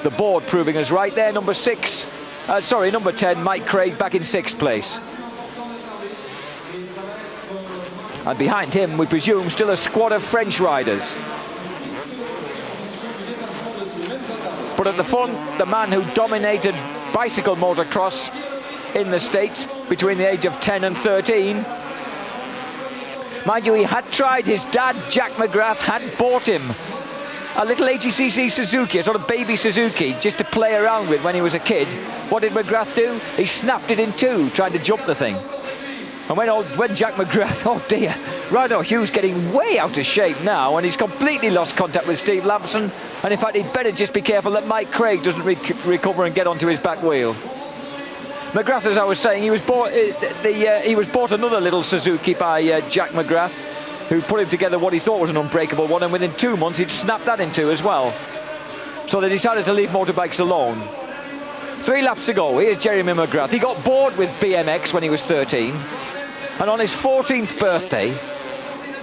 The board proving us right there. Number 10, Mike Craig back in 6th place. And behind him, we presume, still a squad of French riders. But at the front, the man who dominated bicycle motocross in the States between the age of 10 and 13. Mind you, he had tried, his dad, Jack McGrath, had bought him a little 80cc Suzuki, a sort of baby Suzuki, just to play around with when he was a kid. What did McGrath do? He snapped it in two, trying to jump the thing. And when Jack McGrath, oh dear, Rhino Hughes getting way out of shape now, and he's completely lost contact with Steve Lampson. And in fact, he'd better just be careful that Mike Craig doesn't recover and get onto his back wheel. McGrath, as I was saying, he was bought another little Suzuki by Jack McGrath, who put him together what he thought was an unbreakable one, and within 2 months he'd snapped that in two as well. So they decided to leave motorbikes alone. 3 laps to go. Here's Jeremy McGrath. He got bored with BMX when he was 13, and on his 14th birthday,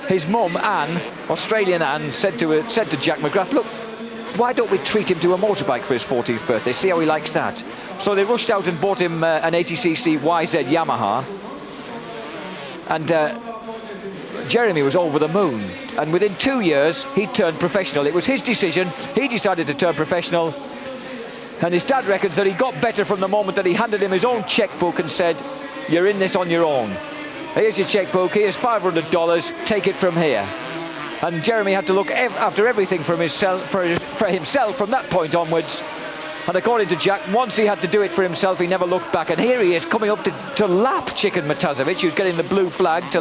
his mum, Anne, Australian Anne, said to Jack McGrath, look, why don't we treat him to a motorbike for his 14th birthday, see how he likes that. So they rushed out and bought him an 80cc YZ Yamaha, and Jeremy was over the moon. And within 2 years, he turned professional. It was his decision. He decided to turn professional. And his dad reckons that he got better from the moment that he handed him his own checkbook and said, you're in this on your own. Here's your checkbook, here's $500, take it from here. And Jeremy had to look after everything for himself from that point onwards. And according to Jack, once he had to do it for himself, he never looked back. And here he is coming up to lap Chicken Matazovic, who's getting the blue flag to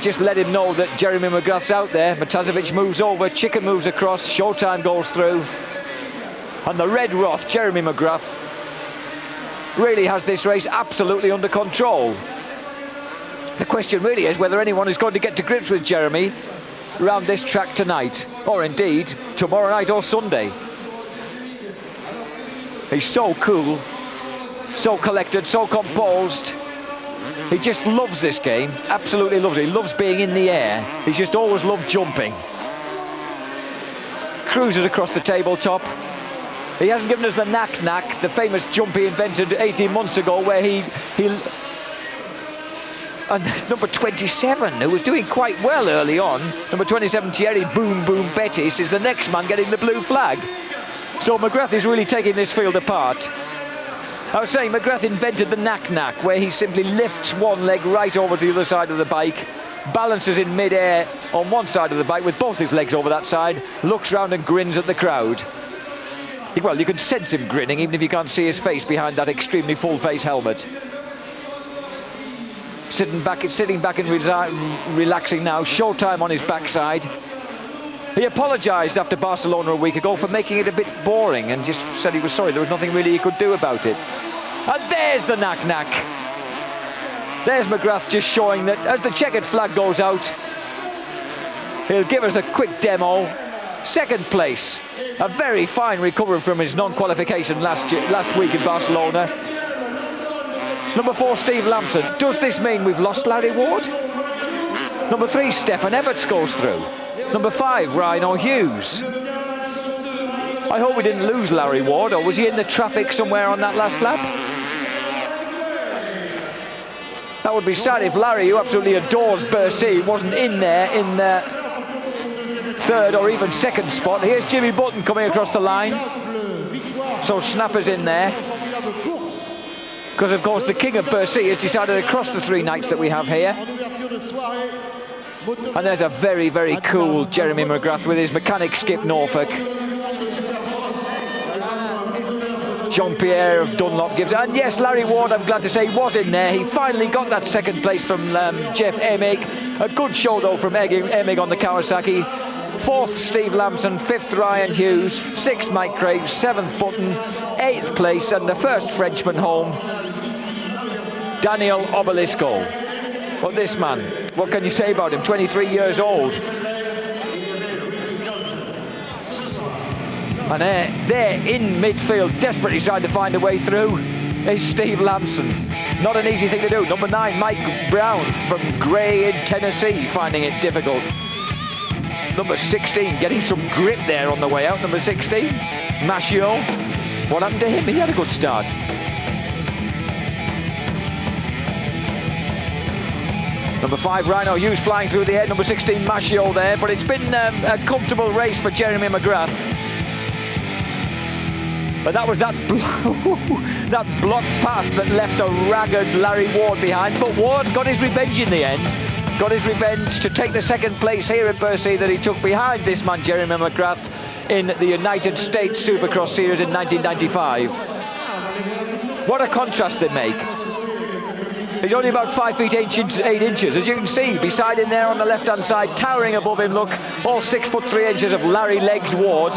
just let him know that Jeremy McGrath's out there. Matazovic moves over, Chicken moves across, Showtime goes through. And the Red Roth, Jeremy McGrath, really has this race absolutely under control. The question really is whether anyone is going to get to grips with Jeremy around this track tonight, or indeed tomorrow night or Sunday. He's so cool, so collected, so composed. He just loves this game, absolutely loves it. He loves being in the air. He's just always loved jumping. Cruises across the tabletop. He hasn't given us the knack, the famous jump he invented 18 months ago, where and number 27, who was doing quite well early on, number 27, Thierry Boom Boom Bettis, is the next man getting the blue flag. So McGrath is really taking this field apart. I was saying McGrath invented the knack, where he simply lifts one leg right over to the other side of the bike, balances in mid-air on one side of the bike with both his legs over that side, looks round and grins at the crowd. Well, you can sense him grinning, even if you can't see his face behind that extremely full-face helmet. Sitting back and relaxing now. Showtime on his backside. He apologised after Barcelona a week ago for making it a bit boring and just said he was sorry. There was nothing really he could do about it. And there's the knack. There's McGrath just showing that as the checkered flag goes out, he'll give us a quick demo. Second place. A very fine recovery from his non-qualification last week in Barcelona. Number 4, Steve Lamson. Does this mean we've lost Larry Ward? Number 3, Stefan Everts goes through. Number 5, Rhino Hughes. I hope we didn't lose Larry Ward, or was he in the traffic somewhere on that last lap? That would be sad if Larry, who absolutely adores Bercy, wasn't in there in the 3rd or even 2nd spot. Here's Jimmy Button coming across the line. So Snapper's in there. Because, of course, the king of Bercy has decided across the 3 nights that we have here. And there's a very, very cool Jeremy McGrath with his mechanic Skip Norfolk. Jean-Pierre of Dunlop gives... And yes, Larry Ward, I'm glad to say, was in there. He finally got that 2nd place from Jeff Emig. A good show, though, from Emig on the Kawasaki. 4th, Steve Lamson. 5th, Ryan Hughes. 6th, Mike Graves. 7th, Button. 8th place, and the first Frenchman home, Daniel Obelisco. Well, this man, what can you say about him? 23 years old. And there in midfield, desperately trying to find a way through, is Steve Lamson. Not an easy thing to do. Number 9, Mike Brown from Gray in Tennessee, finding it difficult. Number 16, getting some grip there on the way out. Number 16, Machio. What happened to him? He had a good start. Number 5, Rhino Hughes flying through the air. Number 16, Machio there. But it's been a comfortable race for Jeremy McGrath. But that was that block pass that left a ragged Larry Ward behind. But Ward got his revenge in the end. Got his revenge to take the 2nd place here at Bercy that he took behind this man, Jeremy McGrath, in the United States Supercross Series in 1995. What a contrast they make. He's only about 5 feet 8 inches, as you can see, beside him there on the left-hand side, towering above him, look, all 6 foot 3 inches of Larry Legs Ward.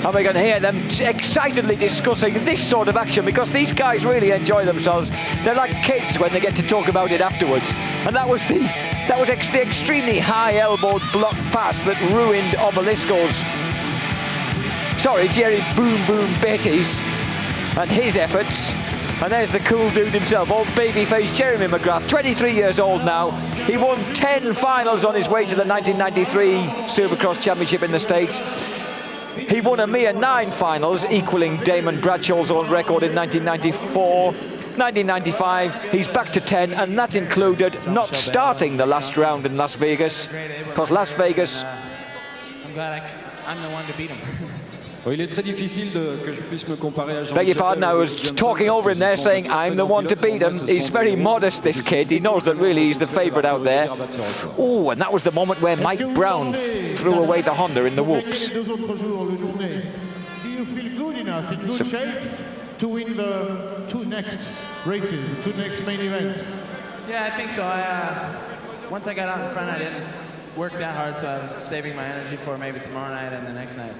And we're going to hear them excitedly discussing this sort of action, because these guys really enjoy themselves. They're like kids when they get to talk about it afterwards. And that was the extremely high-elbowed block pass that ruined Jerry Boom Boom Beatty's and his efforts. And there's the cool dude himself, old babyface Jeremy McGrath, 23 years old now. He won 10 finals on his way to the 1993 Supercross Championship in the States. He won a mere 9 finals, equaling Damon Bradshaw's own record in 1994. 1995, he's back to 10, and that included not starting the last round in Las Vegas, because Las Vegas... I'm glad I'm the one to beat him. Beg your pardon, I was talking over him there, saying I'm the one to beat him. He's very modest, this kid. He knows that really he's the favourite out there. Oh, and that was the moment where Mike Brown threw away the Honda in the whoops. Do you feel good enough, in good shape, to win the 2 next races, the 2 next main events? Yeah, I think so. Once I got out in front, I didn't work that hard, so I was saving my energy for maybe tomorrow night and the next night.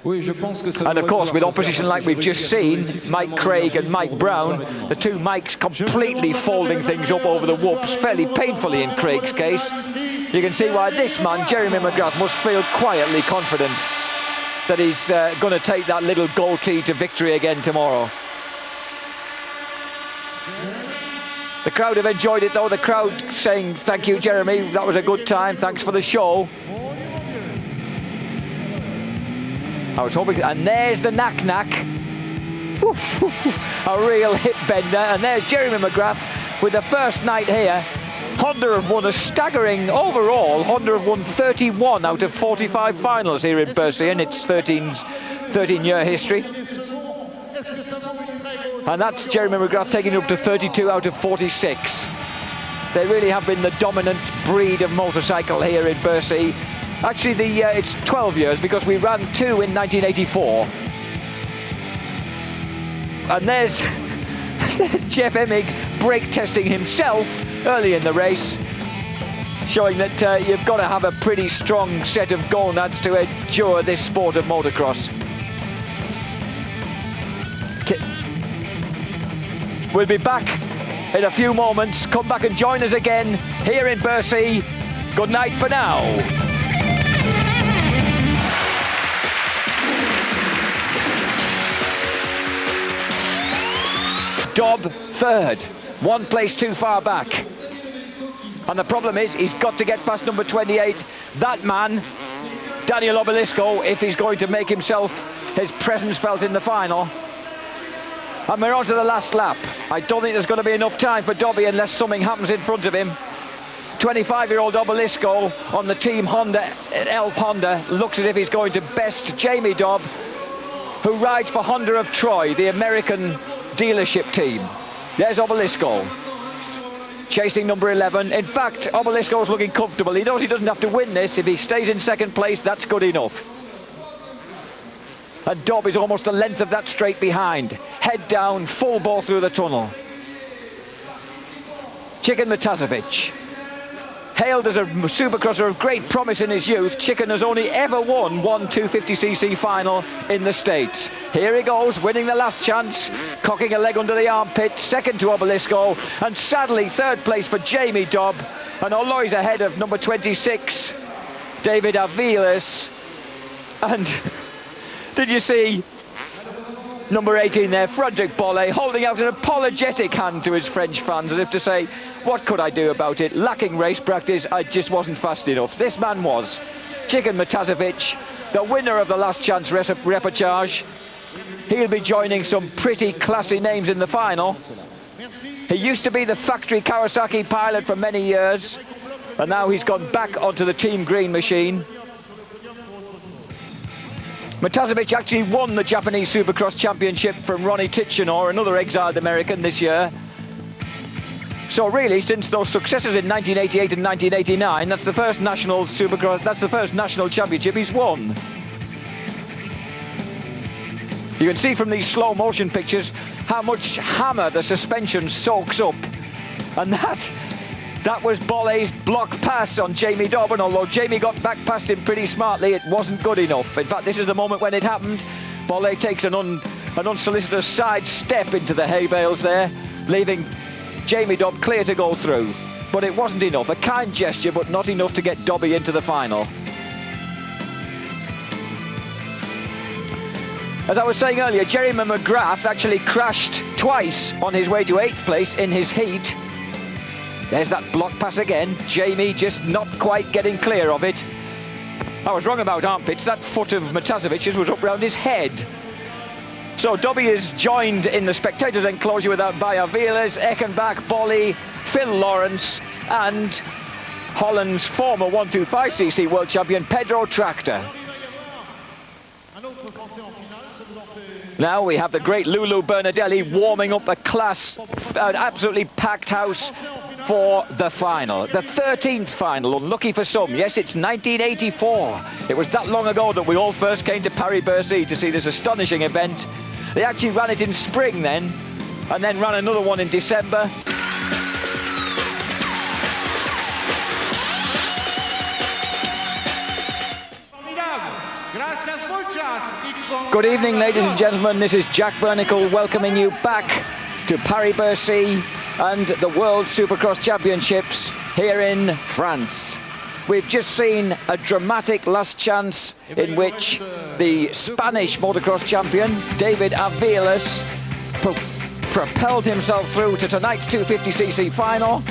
And of course, with opposition like we've just seen, Mike Craig and Mike Brown, the two Mikes completely folding things up over the whoops, fairly painfully in Craig's case. You can see why this man, Jeremy McGrath, must feel quietly confident that he's going to take that little goatee to victory again tomorrow. The crowd have enjoyed it though, the crowd saying, thank you Jeremy, that was a good time, thanks for the show. I was hoping, and there's the knack-knack. A real hip bender, and there's Jeremy McGrath with the first night here. Honda have won a staggering, overall, Honda have won 31 out of 45 finals here in Bercy in its 13-year history. And that's Jeremy McGrath taking it up to 32 out of 46. They really have been the dominant breed of motorcycle here in Bercy. Actually, it's 12 years, because we ran 2 in 1984. And there's Jeff Emig brake testing himself early in the race, showing that you've got to have a pretty strong set of gonads to endure this sport of motocross. We'll be back in a few moments. Come back and join us again here in Bercy. Good night for now. Dobb third, 1 place too far back. And the problem is, he's got to get past number 28. That man, Daniel Obelisco, if he's going to make himself his presence felt in the final. And we're on to the last lap. I don't think there's going to be enough time for Dobby unless something happens in front of him. 25-year-old Obelisco on the Team Honda, Elf Honda, looks as if he's going to best Jamie Dobb, who rides for Honda of Troy, the American dealership team. There's Obelisco chasing number 11. In fact, Obelisco's looking comfortable. He knows he doesn't have to win this. If he stays in second place, that's good enough. And Dobb is almost the length of that straight behind. Head down, full ball through the tunnel. Chicken Matazovic, hailed as a supercrosser of great promise in his youth, Chicken has only ever won one 250cc final in the States. Here he goes, winning the last chance, cocking a leg under the armpit, second to Obelisco, and sadly third place for Jamie Dobb. And although he's ahead of number 26, David Aviles, and did you see number 18 there, Frederic Bolle, holding out an apologetic hand to his French fans as if to say, what could I do about it? Lacking race practice, I just wasn't fast enough. This man was. Chicken Matazovic, the winner of the last chance repechage. He'll be joining some pretty classy names in the final. He used to be the factory Kawasaki pilot for many years, and now he's gone back onto the Team Green machine. Matazovic actually won the Japanese Supercross Championship from Ronnie Tichenor, another exiled American, this year. So really, since those successes in 1988 and 1989, that's the first national Supercross, that's the first national championship he's won. You can see from these slow motion pictures how much hammer the suspension soaks up. And that That was Bolle's block pass on Jamie Dobbin. Although Jamie got back past him pretty smartly, it wasn't good enough. In fact, this is the moment when it happened. Bolle takes an unsolicited side step into the hay bales there, leaving Jamie Dobb clear to go through. But it wasn't enough. A kind gesture, but not enough to get Dobby into the final. As I was saying earlier, Jeremy McGrath actually crashed twice on his way to 8th place in his heat. There's that block pass again. Jamie just not quite getting clear of it. I was wrong about armpits. That foot of Matazovic's was up round his head. So Dobby is joined in the spectators' enclosure with Bayavilas, Eckenbach, Bolle, Phil Lawrence and Holland's former 125cc world champion Pedro Tractor. Now we have the great Lulu Bernadelli warming up an absolutely packed house for the final. The 13th final, unlucky for some. Yes, it's 1984. It was that long ago that we all first came to Paris Bercy to see this astonishing event. They actually ran it in spring then, and then ran another one in December. Good evening, ladies and gentlemen. This is Jack Bernicle welcoming you back to Paris Bercy and the World Supercross Championships here in France. We've just seen a dramatic last chance in which the Spanish motocross champion, David Aviles, propelled himself through to tonight's 250cc final.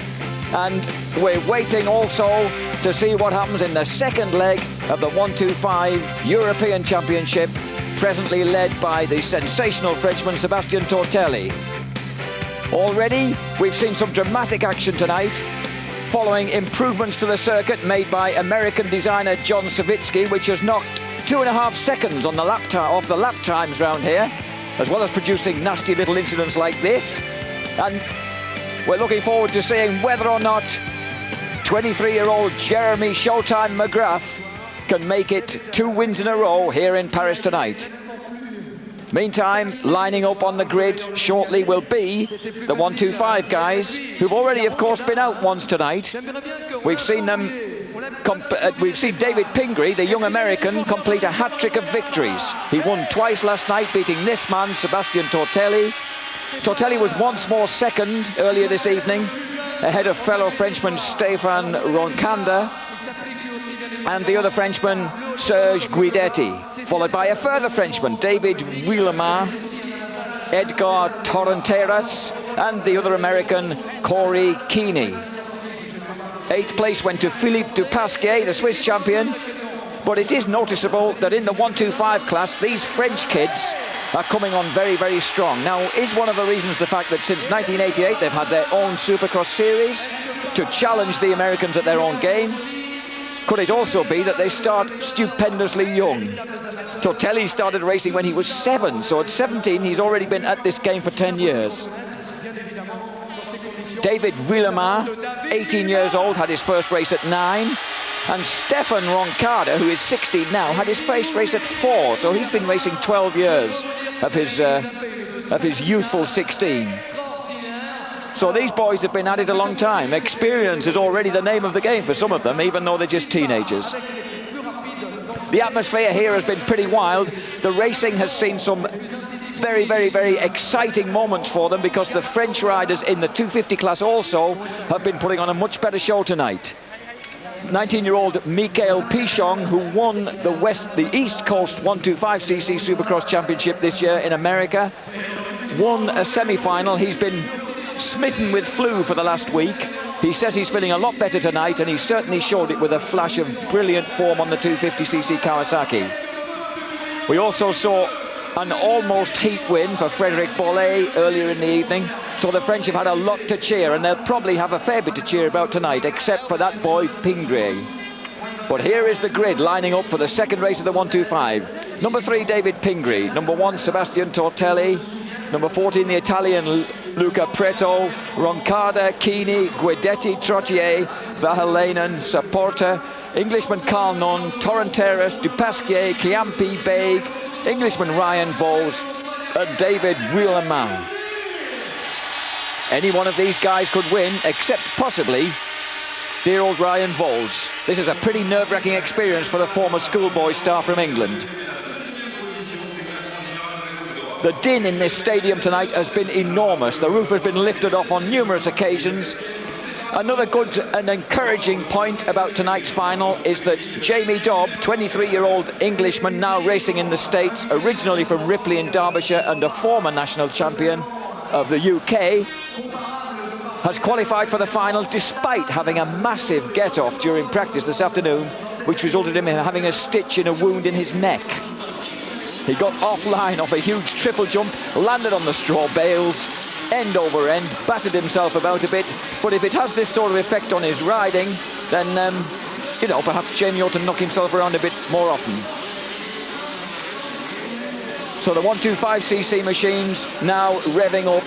And we're waiting also to see what happens in the second leg of the 125 European Championship, presently led by the sensational Frenchman Sébastien Tortelli. Already, we've seen some dramatic action tonight, following improvements to the circuit made by American designer John Savitsky, which has knocked 2.5 seconds on the off the lap times round here, as well as producing nasty little incidents like this. And we're looking forward to seeing whether or not 23-year-old Jeremy Showtime McGrath can make it 2 wins in a row here in Paris tonight. Meantime, lining up on the grid shortly will be the 125 guys, who've already, of course, been out once tonight. We've seen them. We've seen David Pingree, the young American, complete a hat-trick of victories. He won twice last night, beating this man, Sébastien Tortelli. Tortelli was once more second earlier this evening, ahead of fellow Frenchman Stéphane Roncanda and the other Frenchman, Serge Guidetti, followed by a further Frenchman, David Willemin, Edgar Torrenteras, and the other American, Corey Keeney. 8th place went to Philippe Dupasquier, the Swiss champion, but it is noticeable that in the 125 class, these French kids are coming on very, very strong. Now, is one of the reasons the fact that since 1988 they've had their own Supercross series to challenge the Americans at their own game? Could it also be that they start stupendously young? Tortelli started racing when he was 7, so at 17 he's already been at this game for 10 years. David Willemin, 18 years old, had his first race at 9. And Stéphane Roncada, who is 16 now, had his first race at 4. So he's been racing 12 years of his youthful 16. So these boys have been at it a long time. Experience is already the name of the game for some of them, even though they're just teenagers. The atmosphere here has been pretty wild. The racing has seen some very, very, very exciting moments for them, because the French riders in the 250 class also have been putting on a much better show tonight. 19-year-old Michael Pichon, who won the East Coast 125cc Supercross Championship this year in America, won a semi-final. He's been smitten with flu for the last week. He says he's feeling a lot better tonight, and he certainly showed it with a flash of brilliant form on the 250cc Kawasaki. We also saw an almost heat win for Frédéric Bolle earlier in the evening. So the French have had a lot to cheer, and they'll probably have a fair bit to cheer about tonight, except for that boy Pingree. But here is the grid lining up for the second race of the 125. Number 3, David Pingree. Number 1, Sébastien Tortelli. Number 14, the Italian Luca Preto. Roncada, Keeney, Guidetti, Trottier, Vahalainen, Saporta. Englishman Carl Nunn, Torrenteras, Dupasquier, Chiampi, Baig, Englishman Ryan Vols, and David Willemin. Any one of these guys could win, except possibly dear old Ryan Voles. This is a pretty nerve-wracking experience for the former schoolboy star from England. The din in this stadium tonight has been enormous. The roof has been lifted off on numerous occasions. Another good and encouraging point about tonight's final is that Jamie Dobb, 23-year-old Englishman now racing in the States, originally from Ripley in Derbyshire and a former national champion of the UK, has qualified for the final despite having a massive get-off during practice this afternoon, which resulted in him having a stitch in a wound in his neck. He got offline off a huge triple jump, landed on the straw bales, end over end, battered himself about a bit, but if it has this sort of effect on his riding, then, you know, perhaps Jamie ought to knock himself around a bit more often. So the 125cc machines now revving up.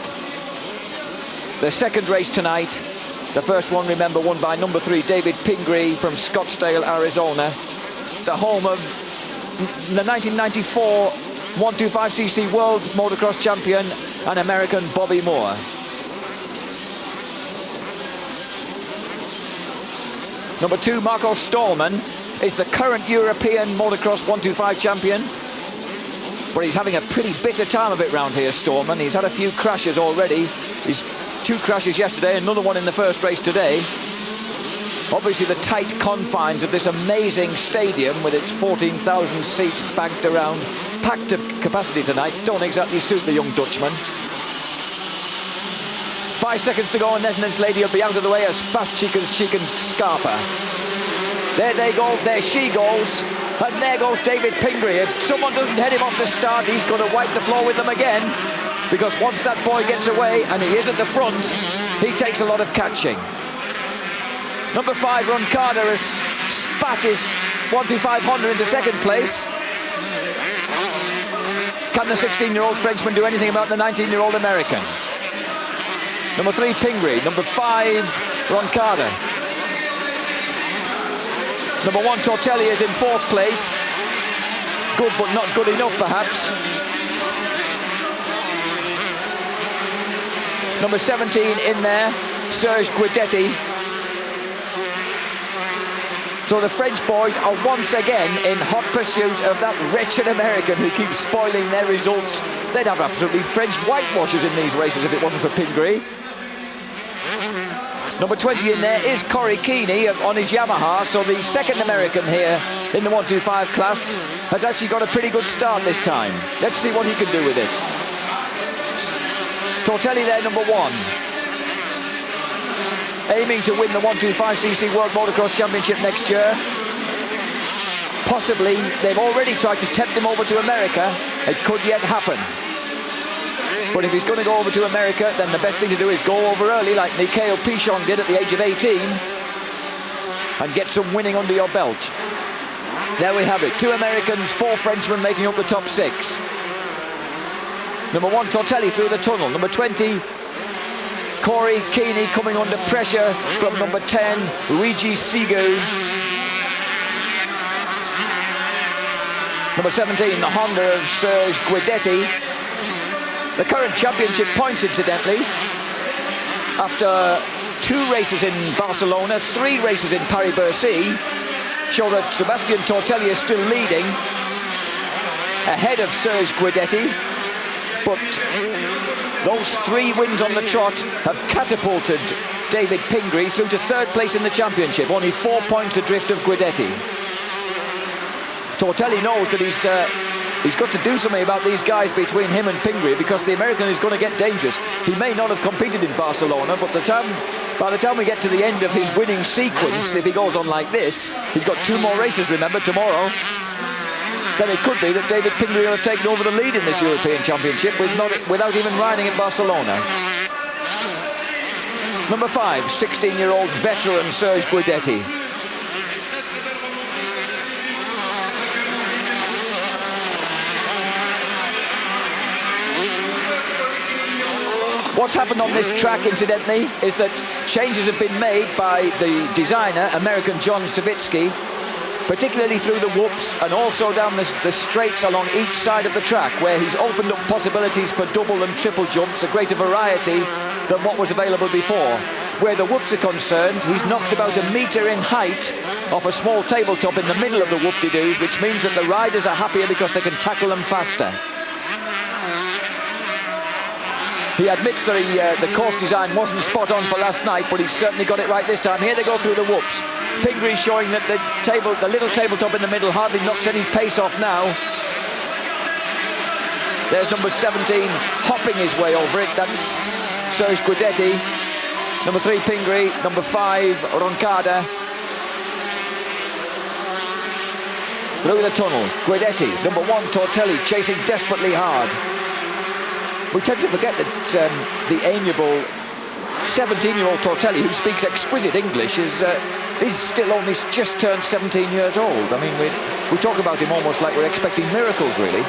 The second race tonight. The first one, remember, won by number 3, David Pingree from Scottsdale, Arizona. The home of the 1994 125cc World Motocross Champion and American Bobby Moore. Number 2, Marco Stallman, is the current European Motocross 125 champion, but he's having a pretty bitter time of it round here, Stallman. He's had a few crashes already. He's 2 crashes yesterday, another one in the first race today. Obviously the tight confines of this amazing stadium with its 14,000 seats banked around, packed to capacity tonight, don't exactly suit the young Dutchman. 5 seconds to go and Nesnet's Lady will be out of the way as fast she can scarper. There they go, there she goes, and there goes David Pingree. If someone doesn't head him off the start, he's going to wipe the floor with them again, because once that boy gets away, and he is at the front, he takes a lot of catching. Number 5, Roncada, has spat his 125 Honda into second place. Can the 16-year-old Frenchman do anything about the 19-year-old American? Number 3, Pingree. Number 5, Roncada. Number 1, Tortelli, is in 4th place. Good, but not good enough, perhaps. Number 17 in there, Serge Guidetti. So the French boys are once again in hot pursuit of that wretched American who keeps spoiling their results. They'd have absolutely French whitewashers in these races if it wasn't for Pingree. Number 20 in there is Corey Keeney on his Yamaha, so the second American here in the 125 class has actually got a pretty good start this time. Let's see what he can do with it. Tortelli there, number 1. Aiming to win the 125cc World Motocross Championship next year. Possibly, they've already tried to tempt him over to America. It could yet happen. But if he's going to go over to America, then the best thing to do is go over early, like Mikhail Pichon did at the age of 18, and get some winning under your belt. There we have it. 2 Americans, 4 Frenchmen making up the top 6. Number 1, Tortelli through the tunnel. Number 20, Corey Keeney coming under pressure from number 10, Luigi Sigu. Number 17, the Honda of Serge Guidetti. The current championship points, incidentally, after 2 races in Barcelona, 3 races in Paris Bercy, show that Sebastian Tortelli is still leading, ahead of Serge Guidetti, but those 3 wins on the trot have catapulted David Pingree through to 3rd place in the championship, only 4 points adrift of Guidetti. Tortelli knows that he's got to do something about these guys between him and Pingree, because the American is going to get dangerous. He may not have competed in Barcelona, but by the time we get to the end of his winning sequence, if he goes on like this, he's got 2 more races, remember, tomorrow. Then it could be that David Pingree will have taken over the lead in this European Championship without even riding in Barcelona. Number 5, 16-year-old veteran Serge Guidetti. What's happened on this track, incidentally, is that changes have been made by the designer, American John Savitsky, particularly through the whoops and also down the straights along each side of the track, where he's opened up possibilities for double and triple jumps, a greater variety than what was available before. where the whoops are concerned, he's knocked about 1 metre in height off a small tabletop in the middle of the whoop-de-doos, which means that the riders are happier because they can tackle them faster. He admits that the course design wasn't spot on for last night, but he's certainly got it right this time. Here they go through the whoops. Pingree showing that the little tabletop in the middle hardly knocks any pace off now. There's number 17 hopping his way over it. That's Serge Guidetti. Number 3 Pingree. Number 5 Roncada. Through the tunnel, Guidetti. Number 1 Tortelli chasing desperately hard. We tend to forget that the amiable 17-year-old Tortelli, who speaks exquisite English, is still only just turned 17 years old. I mean, we talk about him almost like we're expecting miracles, really.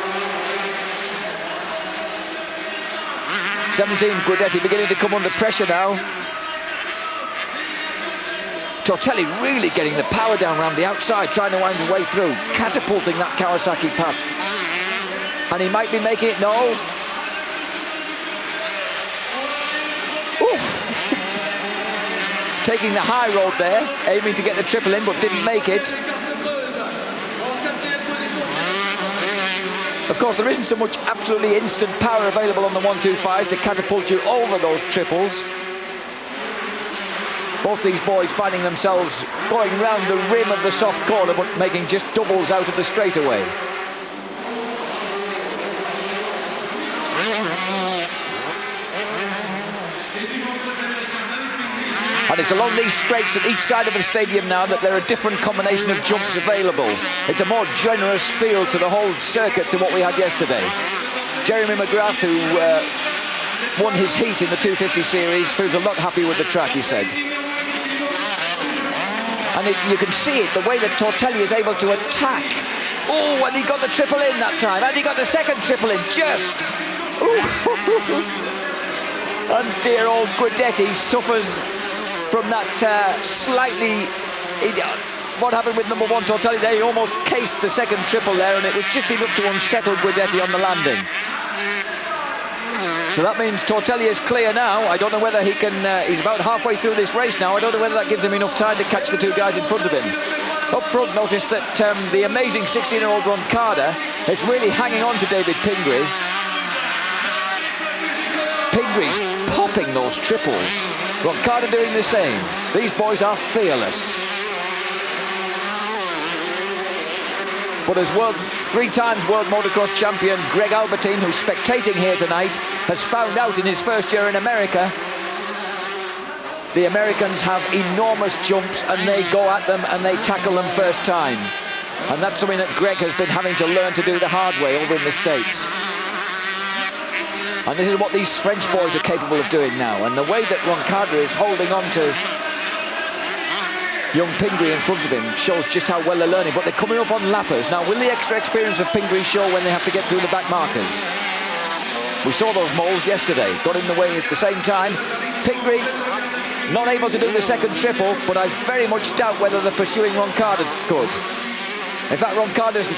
17, Guidetti beginning to come under pressure now. Tortelli really getting the power down around the outside, trying to wind his way through, catapulting that Kawasaki past. And he might be making it, no. Taking the high road there, aiming to get the triple in, but didn't make it. Of course, there isn't so much absolutely instant power available on the 125s to catapult you over those triples. Both these boys finding themselves going round the rim of the soft corner, but making just doubles out of the straightaway. And it's along these straights at each side of the stadium now that there are different combination of jumps available. It's a more generous feel to the whole circuit to what we had yesterday. Jeremy McGrath, who won his heat in the 250 series, feels a lot happy with the track, he said. And you can see it, the way that Tortelli is able to attack. Oh, and he got the triple in that time, and he got the second triple in, just. And dear old Guidetti suffers from that what happened with number 1 Tortelli there, he almost cased the second triple there, and it was just enough to unsettle Guidetti on the landing. So that means Tortelli is clear now. I don't know whether he can, he's about halfway through this race now. I don't know whether that gives him enough time to catch the 2 guys in front of him. Up front, notice that the amazing 16-year-old Roncada is really hanging on to David Pingree. Pingree popping those triples. Roncada doing the same. These boys are fearless. But as 3 times world motocross champion Greg Albertine, who's spectating here tonight, has found out in his first year in America, the Americans have enormous jumps and they go at them and they tackle them first time. And that's something that Greg has been having to learn to do the hard way over in the States. And this is what these French boys are capable of doing now. And the way that Roncada is holding on to young Pingree in front of him shows just how well they're learning. But they're coming up on lappers. Now, will the extra experience of Pingree show when they have to get through the back markers? We saw those moles yesterday. Got in the way at the same time. Pingree not able to do the second triple, but I very much doubt whether the pursuing Roncada could. In fact, Roncada's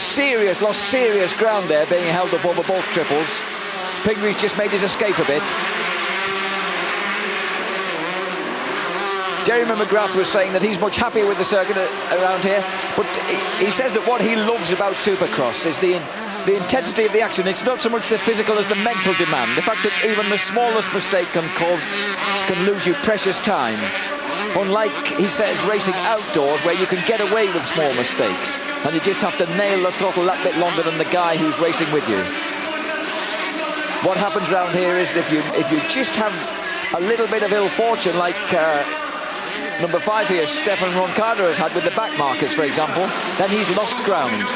lost serious ground there, being held up over both triples. Pingree's just made his escape a bit. Jeremy McGrath was saying that he's much happier with the circuit around here, but he says that what he loves about Supercross is the intensity of the action. It's not so much the physical as the mental demand. The fact that even the smallest mistake can lose you precious time. Unlike, he says, racing outdoors where you can get away with small mistakes and you just have to nail the throttle that bit longer than the guy who's racing with you. What happens around here is if you just have a little bit of ill fortune, like number 5 here, Stefan Roncada has had with the back markers, for example, then he's lost ground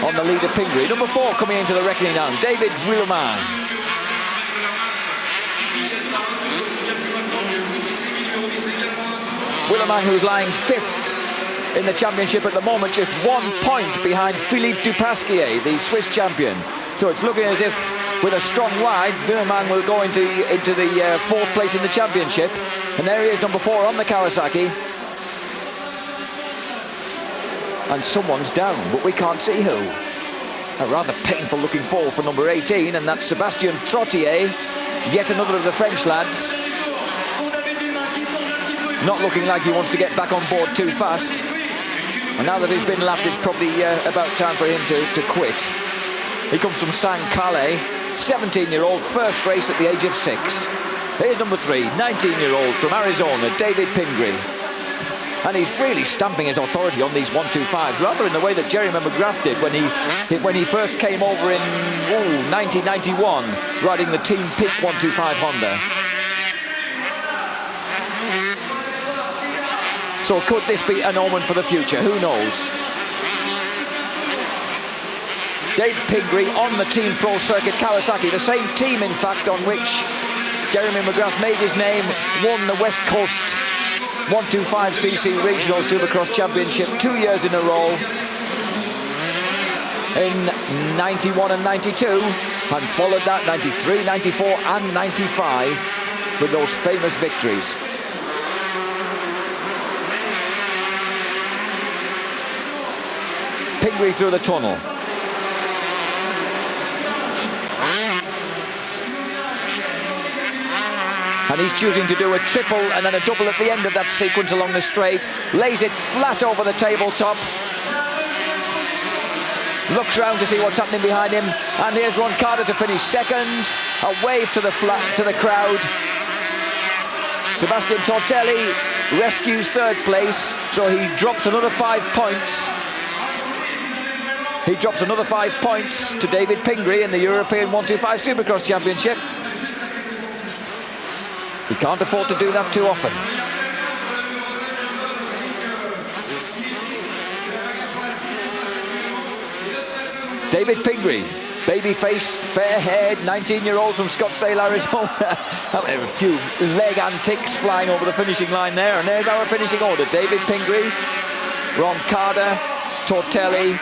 on the lead of Pingree. Number 4 coming into the reckoning now, David Willemin. Willemin, who's lying 5th in the championship at the moment, just 1 point behind Philippe Dupasquier, the Swiss champion. So it's looking as if, with a strong ride, Willemin will go into the 4th place in the championship. And there he is, number 4 on the Kawasaki. And someone's down, but we can't see who. A rather painful looking fall for number 18, and that's Sébastien Trottier, yet another of the French lads. not looking like he wants to get back on board too fast. And now that he's been lapped, it's probably about time for him to quit. He comes from San Calais, 17-year-old, first race at the age of 6. Here's number 3, 19-year-old from Arizona, David Pingree. And he's really stamping his authority on these 125s, rather in the way that Jeremy McGrath did when he first came over in 1991, riding the Team Peak 125 Honda. So could this be an omen for the future? Who knows? Dave Pingree on the Team Pro Circuit Kawasaki, the same team, in fact, on which Jeremy McGrath made his name, won the West Coast 125cc Regional Supercross Championship 2 years in a row, in 91 and 92, and followed that 93, 94 and 95 with those famous victories. Pingree through the tunnel. And he's choosing to do a triple and then a double at the end of that sequence along the straight. Lays it flat over the tabletop. Looks round to see what's happening behind him. And here's Ron Carter to finish second. A wave to the crowd. Sebastian Tortelli rescues third place, so he drops another 5 points. He drops another 5 points to David Pingree in the European 125 Supercross Championship. He can't afford to do that too often. David Pingree, baby-faced, fair-haired, 19-year-old from Scottsdale, Arizona. A few leg antics flying over the finishing line there. And there's our finishing order. David Pingree, Ron Carter, Tortelli,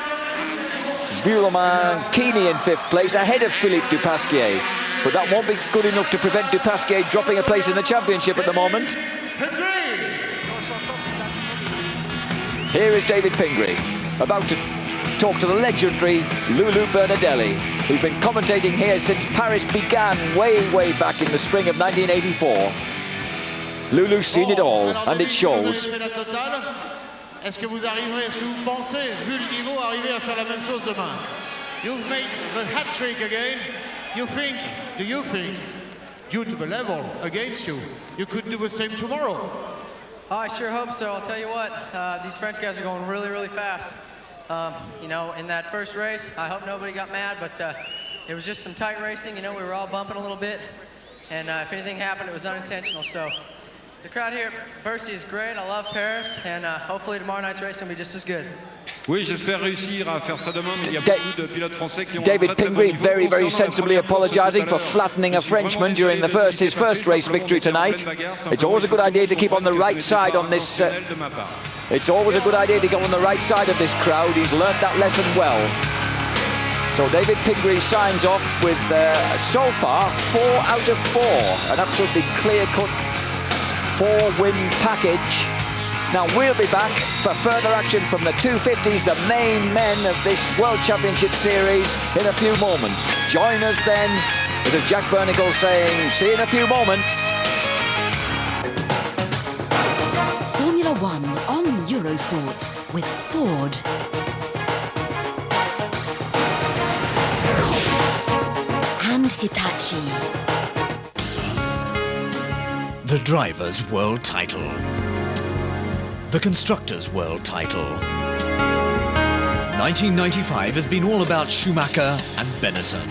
Vuillemin, Keeney in 5th place, ahead of Philippe Dupasquier. But that won't be good enough to prevent Dupasquier dropping a place in the championship at the moment. Here is David Pingree, about to talk to the legendary Lulu Bernadelli, who's been commentating here since Paris began way back in the spring of 1984. Lulu's seen it all, and it shows. Est-ce que vous pensez, vu le niveau, arriver à faire la même chose demain? You've made the hat-trick again. Do you think, due to the level against you, you could do the same tomorrow? Oh, I sure hope so. I'll tell you what, these French guys are going really fast. You know, in that first race, I hope nobody got mad, but it was just some tight racing. You know, we were all bumping a little bit, and if anything happened, it was unintentional. So the crowd here at Bercy is great. I love Paris, and hopefully tomorrow night's racing will be just as good. Oui, j'espère réussir à faire ça demain. Il y a beaucoup de pilotes français qui ont David Pingree very sensibly apologising for flattening a Frenchman during his first race victory tonight. It's always a good idea to keep on the right side on this. It's always a good idea to go on the right side of this crowd. He's learnt that lesson well. So David Pingree signs off with, so far, 4 out of 4. An absolutely clear-cut 4-win package. Now we'll be back for further action from the 250s, the main men of this World Championship Series, in a few moments. Join us then, as of Jack Bernicle saying, see you in a few moments. Formula One on Eurosport with Ford. And Hitachi. The Drivers' World Title. The Constructors' World Title. 1995 has been all about Schumacher and Benetton.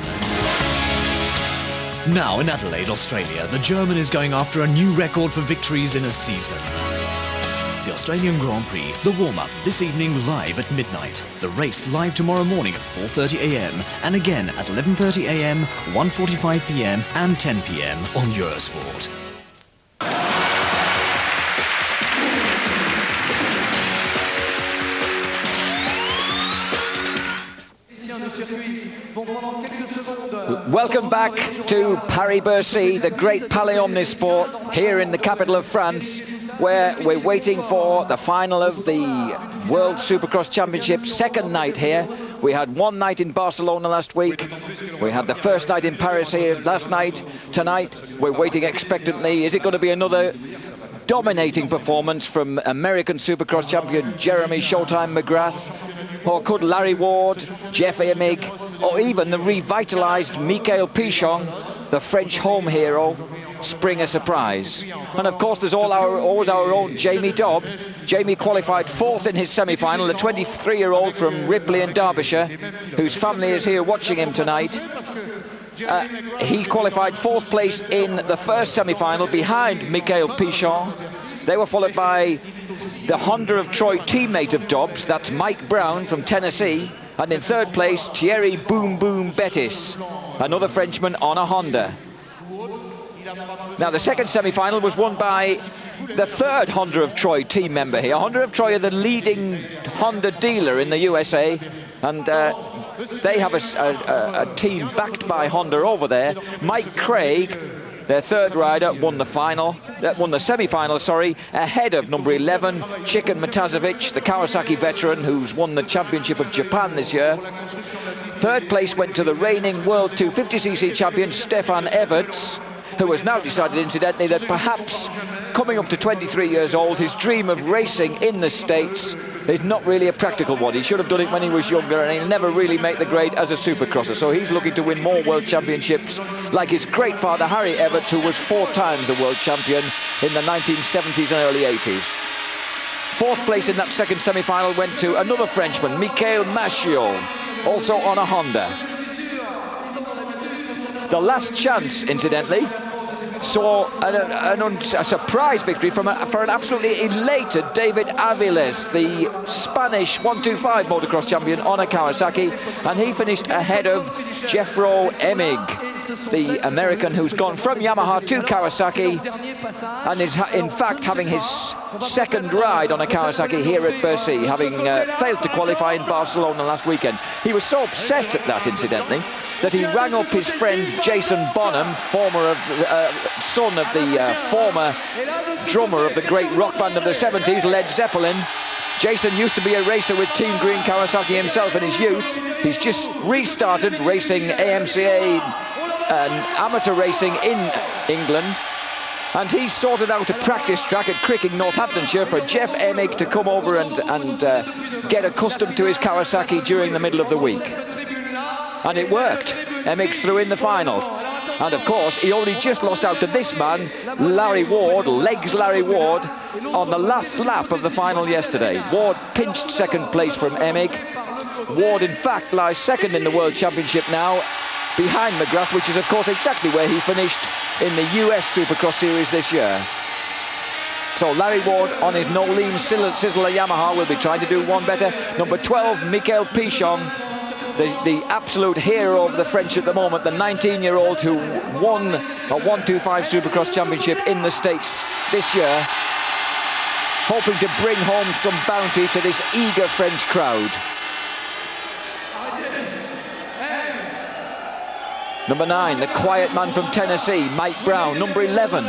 Now in Adelaide, Australia, the German is going after a new record for victories in a season. The Australian Grand Prix, the warm-up this evening live at midnight. The race live tomorrow morning at 4:30 a.m. and again at 11:30 a.m., 1:45 p.m. and 10 p.m. on Eurosport. Welcome back to Paris Bercy, the great Palais Omnisport, here in the capital of France, where we're waiting for the final of the World Supercross Championship, second night here. We had one night in Barcelona last week. We had the first night in Paris here last night. Tonight, we're waiting expectantly. Is it going to be another dominating performance from American Supercross champion Jeremy Showtime McGrath? Or could Larry Ward, Jeff Emig, or even the revitalised Michael Pichon, the French home hero, spring a surprise? And of course there's always our own Jamie Dobb. Jamie qualified 4th in his semi-final, the 23-year-old from Ripley in Derbyshire, whose family is here watching him tonight. He qualified 4th place in the first semi-final behind Michael Pichon. They were followed by the Honda of Troy teammate of Dobbs, that's Mike Brown from Tennessee, and in 3rd place Thierry Boom Boom Bettis, another Frenchman on a Honda. Now the second semi-final was won by the 3rd Honda of Troy team member here. Honda of Troy are the leading Honda dealer in the USA, and they have a team backed by Honda over there. Mike Craig, their 3rd rider, won the semi-final, ahead of number 11, Chicken Matazovic, the Kawasaki veteran who's won the Championship of Japan this year. 3rd place went to the reigning World 250cc champion, Stefan Everts, who has now decided, incidentally, that perhaps coming up to 23 years old, his dream of racing in the States is not really a practical one. He should have done it when he was younger, and he'll never really make the grade as a supercrosser. So he's looking to win more world championships, like his great father, Harry Everts, who was 4 times the world champion in the 1970s and early 80s. 4th place in that second semi-final went to another Frenchman, Michael Machiot, also on a Honda. The last chance, incidentally, saw a surprise victory for an absolutely elated David Aviles, the Spanish 125 motocross champion on a Kawasaki, and he finished ahead of Jeffro Emig, the American who's gone from Yamaha to Kawasaki and is in fact having his 2nd ride on a Kawasaki here at Bercy, having failed to qualify in Barcelona last weekend. He was so upset at that, incidentally, that he rang up his friend Jason Bonham, son of the former drummer of the great rock band of the 70s, Led Zeppelin. Jason used to be a racer with Team Green Kawasaki himself in his youth. He's just restarted racing AMCA and amateur racing in England. And he's sorted out a practice track at Cricking, Northamptonshire, for Jeff Emig to come over and get accustomed to his Kawasaki during the middle of the week. And it worked. Emig's through in the final. And of course, he only just lost out to this man, Larry Ward, Legs Larry Ward, on the last lap of the final yesterday. Ward pinched 2nd place from Emig. Ward, in fact, lies 2nd in the World Championship now, behind McGrath, which is, of course, exactly where he finished in the US Supercross Series this year. So Larry Ward on his Nolene Sizzler Yamaha will be trying to do one better. Number 12, Michael Pichon, the absolute hero of the French at the moment, the 19-year-old who won a 125 Supercross championship in the States this year, hoping to bring home some bounty to this eager French crowd. Number 9, the quiet man from Tennessee, Mike Brown. Number 11,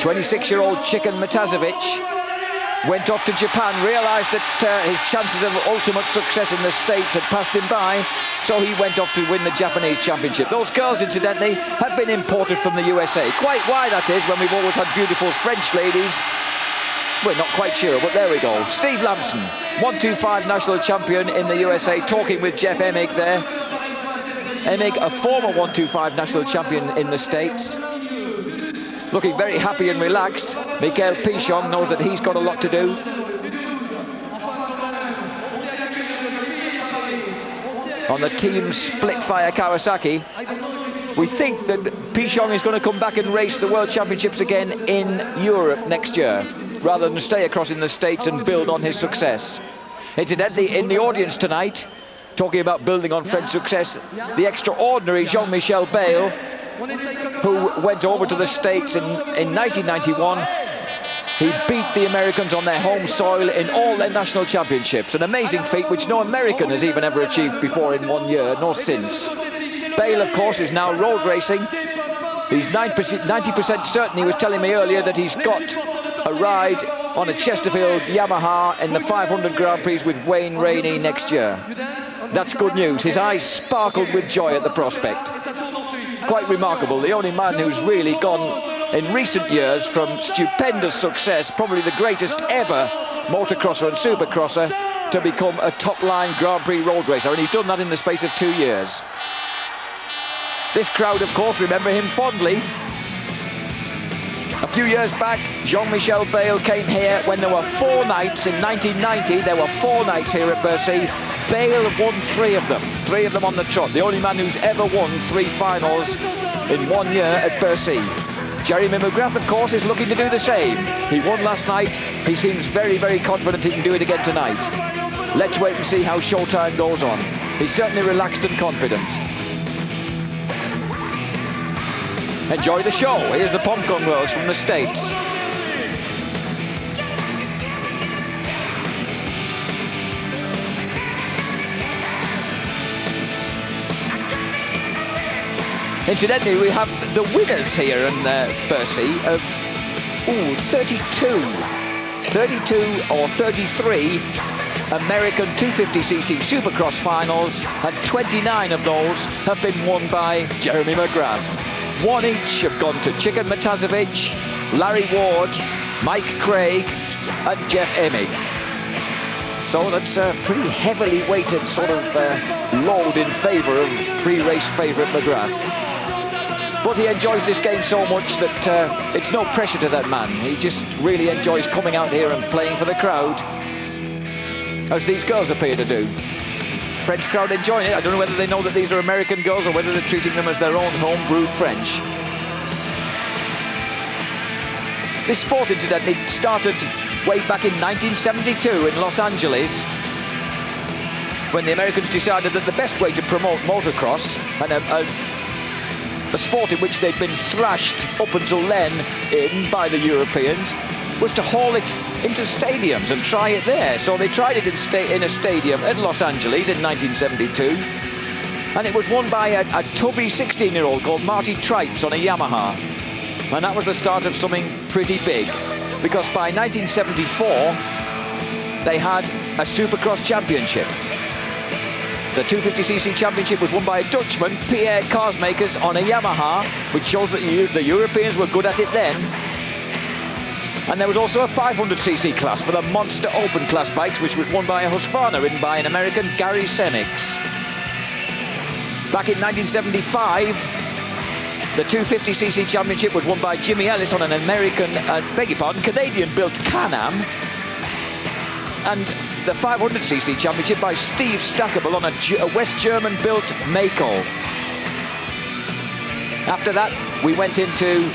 26-year-old Chicken Matazovic, went off to Japan, realised that his chances of ultimate success in the States had passed him by, so he went off to win the Japanese championship. Those girls, incidentally, have been imported from the USA. Quite why that is, when we've always had beautiful French ladies, we're not quite sure, but there we go. Steve Lamson, 125 national champion in the USA, talking with Jeff Emig there. Emig, a former 125 national champion in the States, looking very happy and relaxed. Michael Pichon knows that he's got a lot to do. On the team Splitfire Kawasaki, we think that Pichon is going to come back and race the World Championships again in Europe next year, rather than stay across in the States and build on his success. Incidentally, in the audience tonight, talking about building on French success, the extraordinary Jean-Michel Bayle, who went over to the States in 1991. He beat the Americans on their home soil in all their national championships, an amazing feat which no American has even ever achieved before in 1 year, nor since. Bayle, of course, is now road racing. He's 90% certain, he was telling me earlier, that he's got a ride on a Chesterfield Yamaha in the 500 Grand Prix with Wayne Rainey next year. That's good news. His eyes sparkled with joy at the prospect. Quite remarkable. The only man who's really gone in recent years from stupendous success, probably the greatest ever motocrosser and supercrosser to become a top-line Grand Prix road racer, and he's done that in the space of 2 years. This crowd, of course, remember him fondly. A few years back, Jean-Michel Bayle came here when there were 4 nights. In 1990, there were 4 nights here at Bercy. Bayle won 3 of them on the trot. The only man who's ever won 3 finals in 1 year at Bercy. Jeremy McGrath, of course, is looking to do the same. He won last night. He seems very, very confident he can do it again tonight. Let's wait and see how showtime goes on. He's certainly relaxed and confident. Enjoy the show. Here's the Popcorn Girls from the States. Incidentally, we have the winners here in Bercy of 32 or 33 American 250cc Supercross finals, and 29 of those have been won by Jeremy McGrath. 1 each have gone to Chicken Matazovic, Larry Ward, Mike Craig and Jeff Emig. So that's a pretty heavily weighted sort of load in favour of pre-race favourite McGrath. But he enjoys this game so much that it's no pressure to that man. He just really enjoys coming out here and playing for the crowd, as these girls appear to do. French crowd enjoying it. I don't know whether they know that these are American girls or whether they're treating them as their own home-brewed French. This sport, incidentally, started way back in 1972 in Los Angeles, when the Americans decided that the best way to promote motocross, and a sport in which they'd been thrashed up until then by the Europeans, was to haul it into stadiums and try it there. So they tried it in a stadium at Los Angeles in 1972, and it was won by a tubby 16-year-old called Marty Tripes on a Yamaha. And that was the start of something pretty big, because by 1974 they had a Supercross championship. The 250cc championship was won by a Dutchman, Pierre Karsmakers, on a Yamaha, which shows that the Europeans were good at it then. And there was also a 500cc class for the Monster Open class bikes, which was won by a Husqvarna, ridden by an American, Gary Semix. Back in 1975, the 250cc championship was won by Jimmy Ellis on an American, Canadian-built Can-Am. And the 500cc championship by Steve Stackable on a West German-built Mako. After that, we went into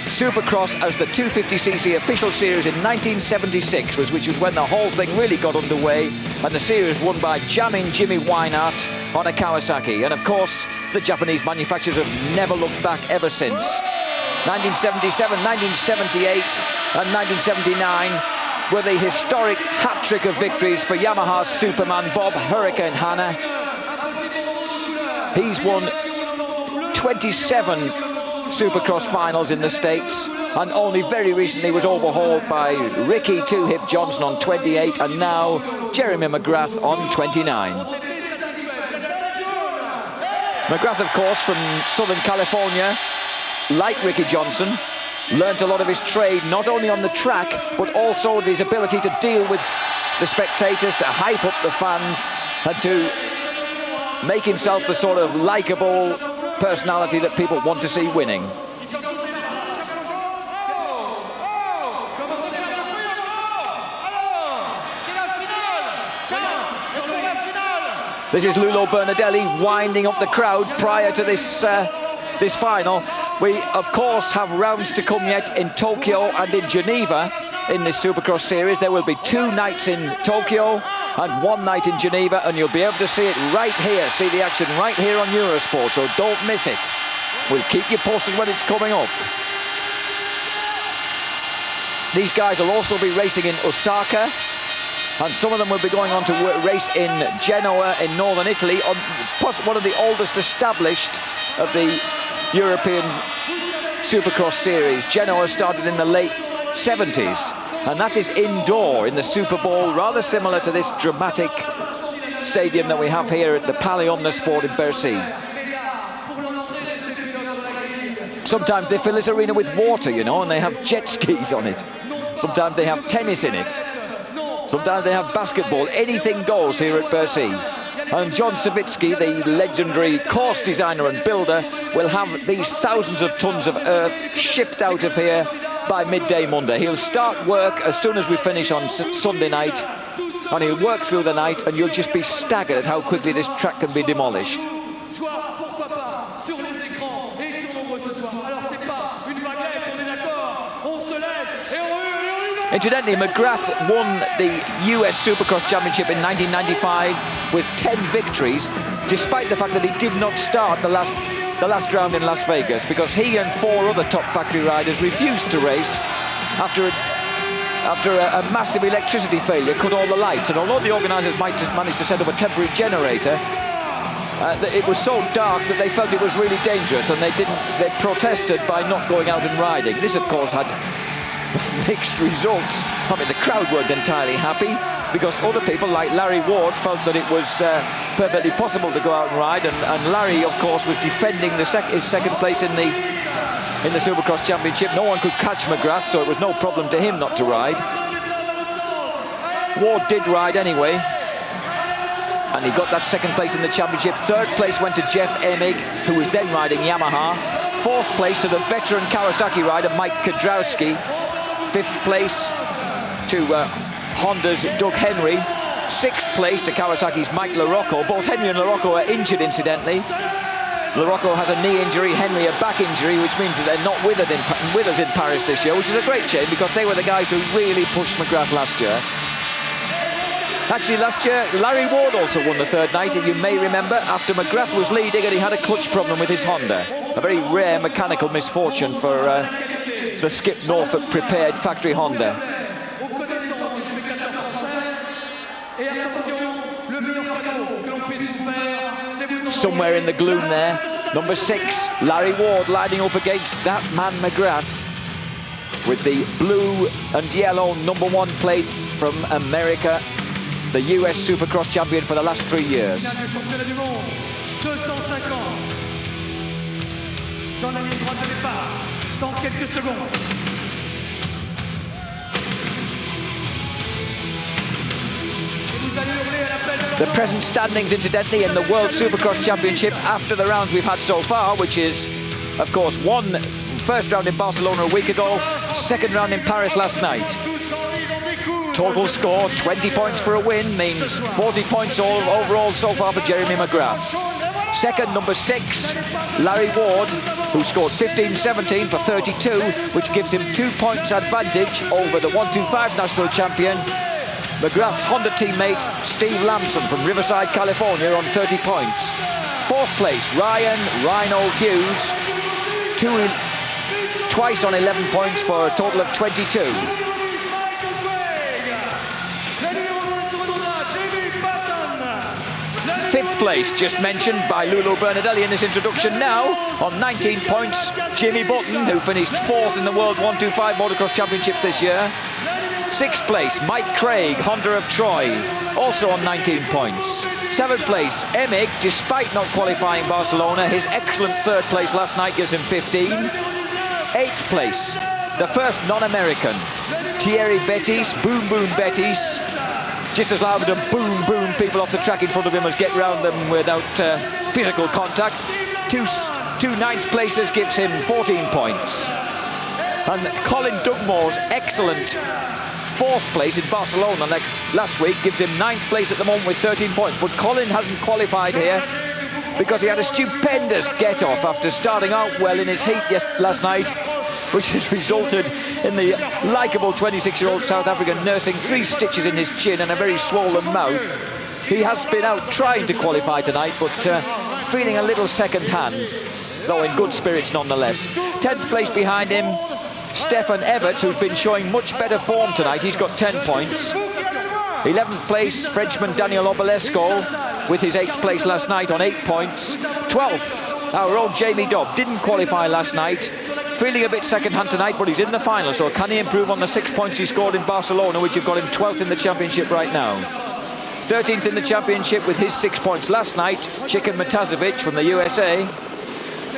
Supercross as the 250cc official series in 1976, which was when the whole thing really got underway, and the series won by Jamming Jimmy Weinhardt on a Kawasaki. And of course, the Japanese manufacturers have never looked back ever since. 1977, 1978 and 1979 were the historic hat-trick of victories for Yamaha's Superman Bob Hurricane Hanna. He's won 27 Supercross finals in the States, and only very recently was overhauled by Ricky Two-Hip Johnson on 28, and now Jeremy McGrath on 29. McGrath, of course, from Southern California, like Ricky Johnson, learnt a lot of his trade not only on the track, but also his ability to deal with the spectators, to hype up the fans, and to make himself the sort of likeable personality that people want to see winning. This is Lulo Bernardelli winding up the crowd prior to this this final. We, of course, have rounds to come yet in Tokyo and in Geneva in this Supercross series. There will be 2 nights in Tokyo and 1 night in Geneva, and you'll be able to see it right here, see the action right here on Eurosport, so don't miss it. We'll keep you posted when it's coming up. These guys will also be racing in Osaka, and some of them will be going on to race in Genoa in northern Italy, on one of the oldest established of the European Supercross series. Genoa started in the late 70s, and that is indoor in the Super Bowl, rather similar to this dramatic stadium that we have here at the Palais Omnisport in Bercy. Sometimes they fill this arena with water, you know, and they have jet skis on it. Sometimes they have tennis in it. Sometimes they have basketball. Anything goes here at Bercy. And John Savitsky, the legendary course designer and builder, will have these thousands of tons of earth shipped out of here by midday Monday. He'll start work as soon as we finish on Sunday night, and he'll work through the night, and you'll just be staggered at how quickly this track can be demolished. Incidentally, McGrath won the US Supercross Championship in 1995 with 10 victories, despite the fact that he did not start the last round in Las Vegas, because he and 4 other top factory riders refused to race after a massive electricity failure cut all the lights. And although the organisers might just manage to set up a temporary generator, it was so dark that they felt it was really dangerous, and they protested by not going out and riding. This, of course, had mixed results. I mean, the crowd weren't entirely happy, because other people like Larry Ward felt that it was perfectly possible to go out and ride, and Larry, of course, was defending his second place in the Supercross Championship. No one could catch McGrath, so it was no problem to him not to ride. Ward did ride anyway, and he got that second place in the championship. Third place went to Jeff Emig, who was then riding Yamaha. Fourth place to the veteran Kawasaki rider Mike Kudrowski. Fifth place to Honda's Doug Henry. Sixth place to Kawasaki's Mike LaRocco. Both Henry and LaRocco are injured, incidentally. LaRocco has a knee injury, Henry a back injury, which means that they're not with us in Paris this year, which is a great shame, because they were the guys who really pushed McGrath last year. Actually, last year, Larry Ward also won the third night, you may remember, after McGrath was leading and he had a clutch problem with his Honda. A very rare mechanical misfortune for the Skip Norfolk prepared factory Honda. Somewhere in the gloom there, number 6, Larry Ward lining up against that man McGrath with the blue and yellow number 1 plate from America, the US Supercross champion for the last 3 years. The present standings, incidentally, in the World Supercross Championship after the rounds we've had so far, which is, of course, first round in Barcelona a week ago, second round in Paris last night. Total score, 20 points for a win, means 40 points overall so far for Jeremy McGrath. Second, number 6, Larry Ward, who scored 15-17 for 32, which gives him 2 points advantage over the 125 national champion, McGrath's Honda teammate Steve Lamson from Riverside, California, on 30 points. Fourth place, Ryan Rhino Hughes, twice on 11 points for a total of 22. Fifth place, just mentioned by Lulu Bernadelli in this introduction now, on 19 points, Jimmy Button, who finished 4th in the World 125 Motocross Championships this year. Sixth place, Mike Craig, Honda of Troy, also on 19 points. Seventh place, Emig, despite not qualifying Barcelona, his excellent third place last night gives him 15. Eighth place, the first non-American, Thierry Bettis, Boom Boom Bettis, just as loud to boom boom people off the track in front of him as get round them without physical contact. Two ninth places gives him 14 points. And Colin Dugmore's excellent 4th place in Barcelona last week gives him 9th place at the moment with 13 points. But Colin hasn't qualified here because he had a stupendous get-off after starting out well in his heat last night, which has resulted in the likeable 26-year-old South African nursing 3 stitches in his chin and a very swollen mouth. He has been out trying to qualify tonight, but feeling a little second-hand, though in good spirits nonetheless. 10th place behind him, Stefan Everts, who's been showing much better form tonight. He's got 10 points. 11th place, Frenchman Daniel Obalesco, with his 8th place last night on 8 points. 12th, our old Jamie Dobb, didn't qualify last night. Feeling a bit second-hand tonight, but he's in the final, so can he improve on the 6 points he scored in Barcelona, which have got him 12th in the championship right now. 13th in the championship with his 6 points last night, Chicken Matazovic from the USA.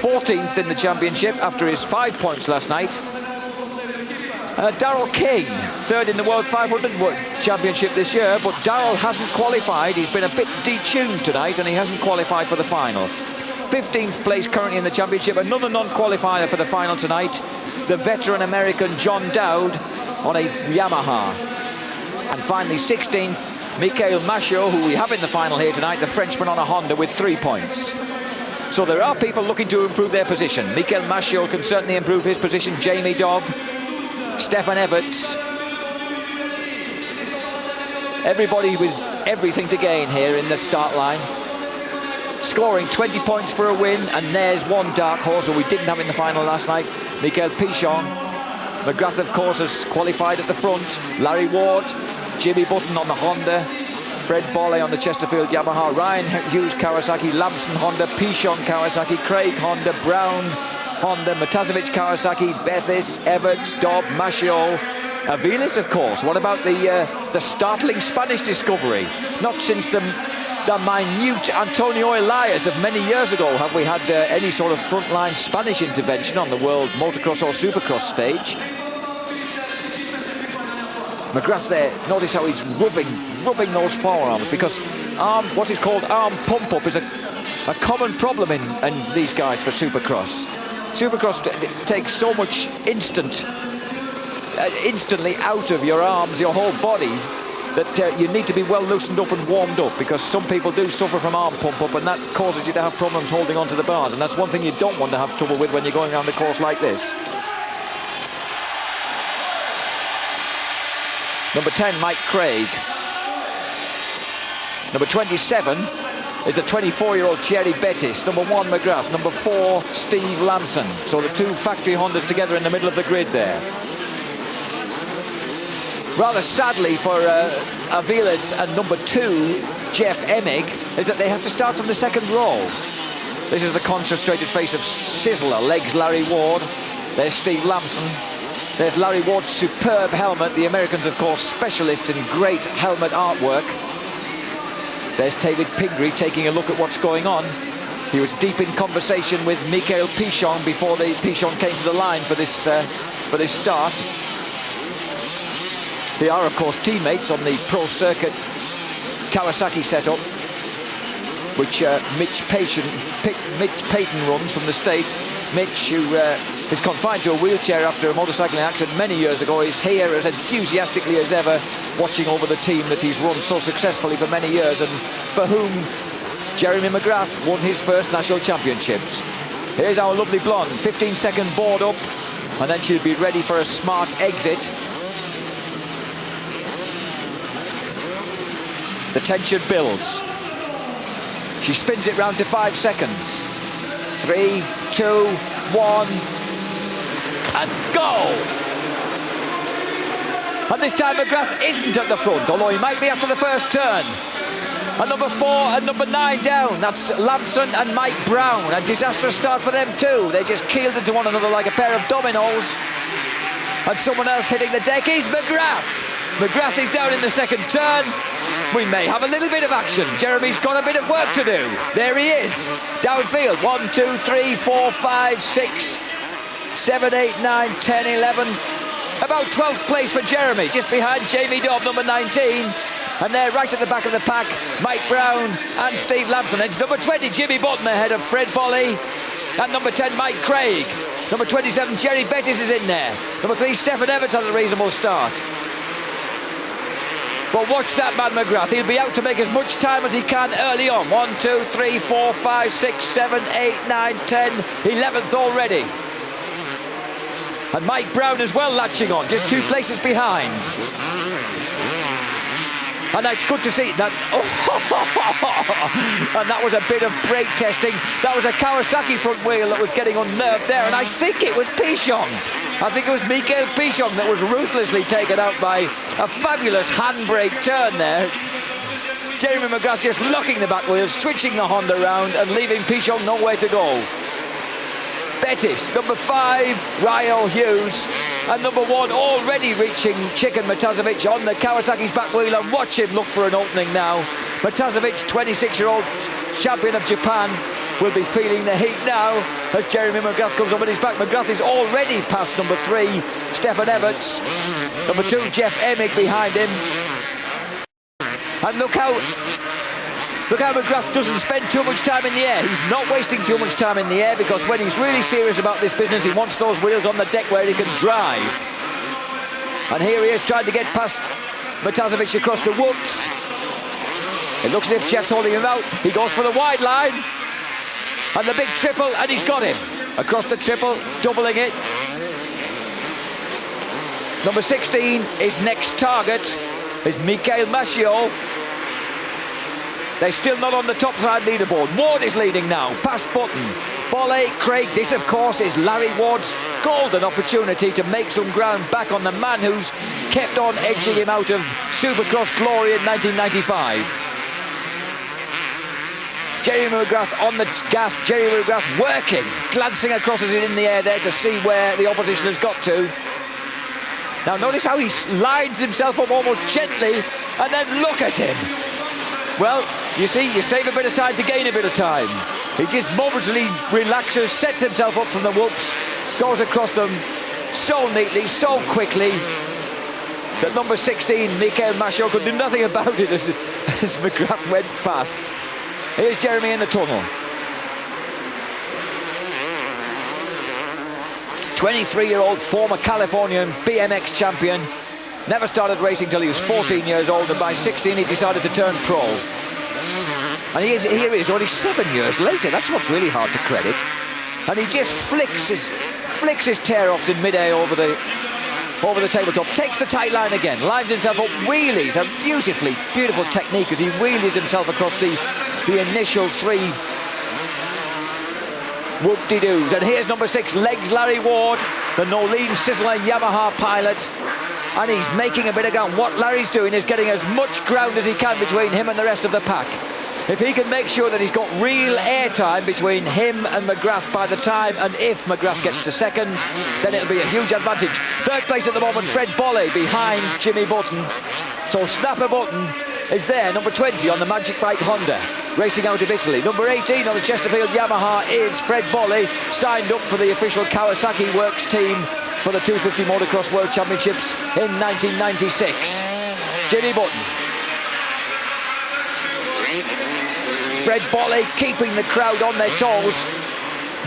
14th in the championship after his 5 points last night. Darrell King, third in the World 500 Championship this year, but Darrell hasn't qualified. He's been a bit detuned tonight and he hasn't qualified for the final. 15th place currently in the championship, another non-qualifier for the final tonight, the veteran American John Dowd on a Yamaha. And finally 16th, Michael Machaut, who we have in the final here tonight, the Frenchman on a Honda with 3 points. So there are people looking to improve their position. Michael Machaut can certainly improve his position, Jamie Dobb, Stefan Everts. Everybody with everything to gain here in the start line. Scoring 20 points for a win, and there's one dark horse who we didn't have in the final last night, Michael Pichon. McGrath, of course, has qualified at the front. Larry Ward, Jimmy Button on the Honda, Fred Bolle on the Chesterfield Yamaha, Ryan Hughes Kawasaki, Lamson Honda, Pichon Kawasaki, Craig Honda, Brown Honda, Matazovic Kawasaki, Bethis, Everts, Dobb, Machaut, Aviles, of course. What about the startling Spanish discovery? Not since the minute Antonio Elias of many years ago have we had any sort of frontline Spanish intervention on the world motocross or supercross stage. McGrath there, notice how he's rubbing those forearms, because what is called arm pump-up is a common problem in these guys for supercross. Supercross takes so much instantly out of your arms, your whole body, that you need to be well loosened up and warmed up, because some people do suffer from arm pump-up, and that causes you to have problems holding onto the bars, and that's one thing you don't want to have trouble with when you're going around the course like this. Number 10, Mike Craig. Number 27 is the 24-year-old Thierry Bettis. Number 1, McGrath. Number 4, Steve Lamson. So the two factory Hondas together in the middle of the grid there. Rather sadly for Aviles and number 2, Jeff Emig, is that they have to start from the second row. This is the concentrated face of Sizzler, legs Larry Ward. There's Steve Lamson. There's Larry Ward's superb helmet. The Americans, of course, specialists in great helmet artwork. There's David Pingree taking a look at what's going on. He was deep in conversation with Michael Pichon before Pichon came to the line for this start. They are, of course, teammates on the Pro Circuit Kawasaki setup, which Mitch Payton runs from the state. Mitch, who is confined to a wheelchair after a motorcycling accident many years ago, is here as enthusiastically as ever, watching over the team that he's run so successfully for many years, and for whom Jeremy McGrath won his first national championships. Here's our lovely blonde, 15-second board up, and then she'll be ready for a smart exit. The tension builds. She spins it round to 5 seconds. 3, 2, 1, and go! And this time McGrath isn't at the front, although he might be after the first turn. And number 4 and number 9 down. That's Lamson and Mike Brown. A disastrous start for them too. They just keeled into one another like a pair of dominoes. And someone else hitting the deck is McGrath. McGrath is down in the second turn. We may have a little bit of action. Jeremy's got a bit of work to do. There he is. Downfield. 1, 2, 3, 4, 5, 6, 7, 8, 9, 10, 11. About 12th place for Jeremy, just behind Jamie Dobb, number 19. And they're right at the back of the pack, Mike Brown and Steve Lamson. It's number 20, Jimmy Button, ahead of Fred Bolle. And number 10, Mike Craig. Number 27, Jerry Bettis is in there. Number 3, Stefan Everts has a reasonable start. But watch that man McGrath. He'll be out to make as much time as he can early on. 1, 2, 3, 4, 5, 6, 7, 8, 9, 10, 11th already. And Mike Brown as well latching on, just 2 places behind. And it's good to see that. And that was a bit of brake testing. That was a Kawasaki front wheel that was getting unnerved there. And I think it was Pichon. I think it was Michael Pichon that was ruthlessly taken out by a fabulous handbrake turn there. Jeremy McGrath just locking the back wheels, switching the Honda around and leaving Pichon nowhere to go. Bettis, number 5, Ryle Hughes, and number 1 already reaching Chicken Matazovic on the Kawasaki's back wheel, and watch him look for an opening now. Matazovic, 26-year-old champion of Japan, will be feeling the heat now as Jeremy McGrath comes up on his back. McGrath is already past number 3, Stefan Everts. Number 2, Jeff Emig behind him. And look how McGrath doesn't spend too much time in the air. He's not wasting too much time in the air, because when he's really serious about this business, he wants those wheels on the deck where he can drive. And here he is trying to get past Matazovic across the whoops. It looks as if Jeff's holding him out. He goes for the wide line. And the big triple, and he's got him. Across the triple, doubling it. Number 16, his next target is Michael Machiot. They're still not on the top side leaderboard. Ward is leading now, past Button. Bolle, Craig, this of course is Larry Ward's golden opportunity to make some ground back on the man who's kept on edging him out of Supercross glory in 1995. Jeremy McGrath on the gas, Jeremy McGrath working, glancing across as he's in the air there to see where the opposition has got to. Now notice how he lines himself up almost gently, and then look at him. Well, you see, you save a bit of time to gain a bit of time. He just momentarily relaxes, sets himself up from the whoops, goes across them so neatly, so quickly, that number 16, Michael Machiot, could do nothing about it as McGrath went past. Here's Jeremy in the tunnel. 23-year-old former Californian BMX champion. Never started racing till he was 14 years old, and by 16 he decided to turn pro. And here he is, only 7 years later. That's what's really hard to credit. And he just flicks his tear-offs in mid-air over the tabletop, takes the tight line again, lines himself up, wheelies, a beautiful technique as he wheelies himself across the initial 3 whoop-de-doos. And here's number 6, legs Larry Ward, the Nolene Sizzler Yamaha pilot. And he's making a bit of ground. What Larry's doing is getting as much ground as he can between him and the rest of the pack. If he can make sure that he's got real airtime between him and McGrath by the time, and if McGrath gets to second, then it'll be a huge advantage. Third place at the moment, Fred Bolle behind Jimmy Button. So Snapper Button is there, number 20 on the Magic Bike Honda, racing out of Italy. Number 18 on the Chesterfield Yamaha is Fred Bolle, signed up for the official Kawasaki Works team for the 250 Motocross World Championships in 1996. Jimmy Button. Fred Bolle keeping the crowd on their toes,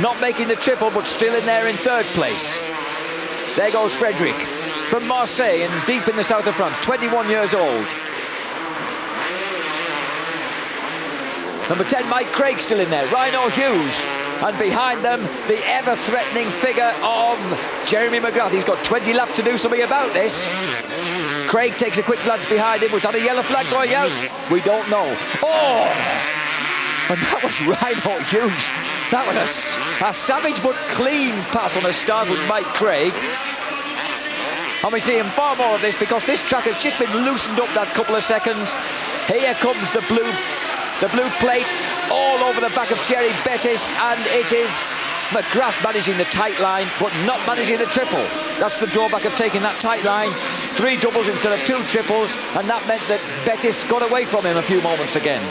not making the triple, but still in there in third place. There goes Frederick from Marseille and deep in the south of France, 21 years old. Number 10, Mike Craig still in there, Rhino Hughes. And behind them, the ever-threatening figure of Jeremy McGrath. He's got 20 laps to do something about this. Craig takes a quick glance behind him. Was that a yellow flag going out? We don't know. Oh! And that was Rhino Hughes. That was a savage but clean pass on a start with Mike Craig. And we see him far more of this because this track has just been loosened up that couple of seconds. Here comes the blue plate all over the back of Thierry Bettis, and it is McGrath managing the tight line but not managing the triple. That's the drawback of taking that tight line. 3 doubles instead of 2 triples, and that meant that Bettis got away from him a few moments again.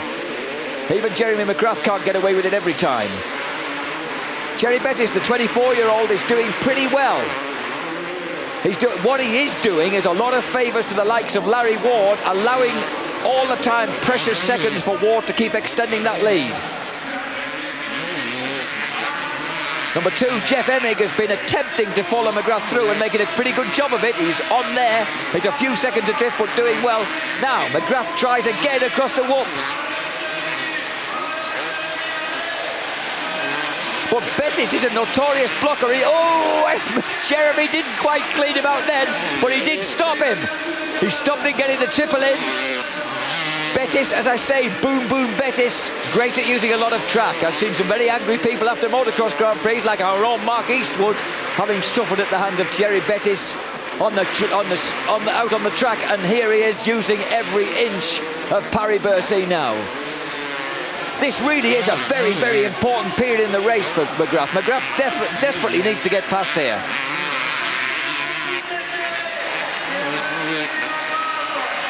Even Jeremy McGrath can't get away with it every time. Thierry Bettis, the 24-year-old, is doing pretty well. What he is doing is a lot of favours to the likes of Larry Ward, allowing all the time precious seconds for Ward to keep extending that lead. Number 2, Jeff Emig, has been attempting to follow McGrath through and making a pretty good job of it. He's on there. It's a few seconds adrift, but doing well. Now, McGrath tries again across the whoops. But Bettis is a notorious blocker. Jeremy didn't quite clean him out then, but he did stop him. He stopped him getting the triple in. Bettis, as I say, boom, boom, Bettis, great at using a lot of track. I've seen some very angry people after motocross Grand Prix, like our own Mark Eastwood, having suffered at the hands of Thierry Bettis out on the track, and here he is using every inch of Paris Bercy now. This really is a very, very important period in the race for McGrath. McGrath desperately needs to get past here.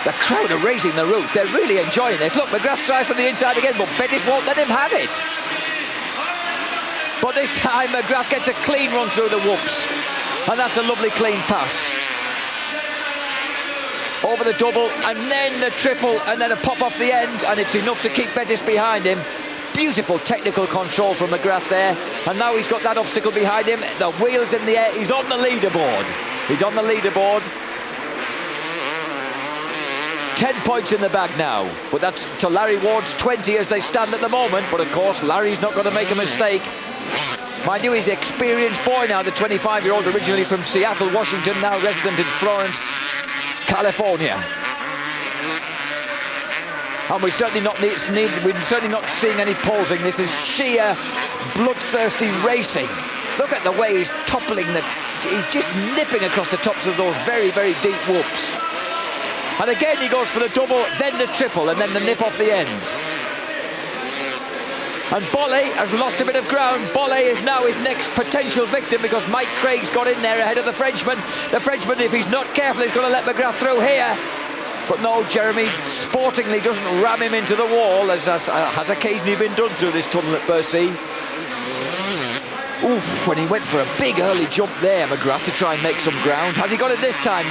The crowd are raising the roof. They're really enjoying this. Look, McGrath tries from the inside again, but Bettis won't let him have it. But this time McGrath gets a clean run through the whoops. And that's a lovely clean pass. Over the double, and then the triple, and then a pop off the end, and it's enough to keep Bettis behind him. Beautiful technical control from McGrath there, and now he's got that obstacle behind him. The wheel's in the air, he's on the leaderboard. He's on the leaderboard. 10 points in the bag now, but that's to Larry Ward's 20 as they stand at the moment. But of course, Larry's not going to make a mistake. Mind you, he's an experienced boy now, the 25-year-old, originally from Seattle, Washington, now resident in Florence, California. And we're certainly not seeing any pausing. This is sheer bloodthirsty racing. Look at the way he's toppling he's just nipping across the tops of those very, very deep whoops. And again he goes for the double, then the triple, and then the nip off the end. And Bolle has lost a bit of ground. Bolle is now his next potential victim because Mike Craig's got in there ahead of the Frenchman. The Frenchman, if he's not careful, is going to let McGrath through here. But no, Jeremy sportingly doesn't ram him into the wall, as has occasionally been done through this tunnel at Bercy. Oof, when he went for a big early jump there, McGrath, to try and make some ground. Has he got it this time?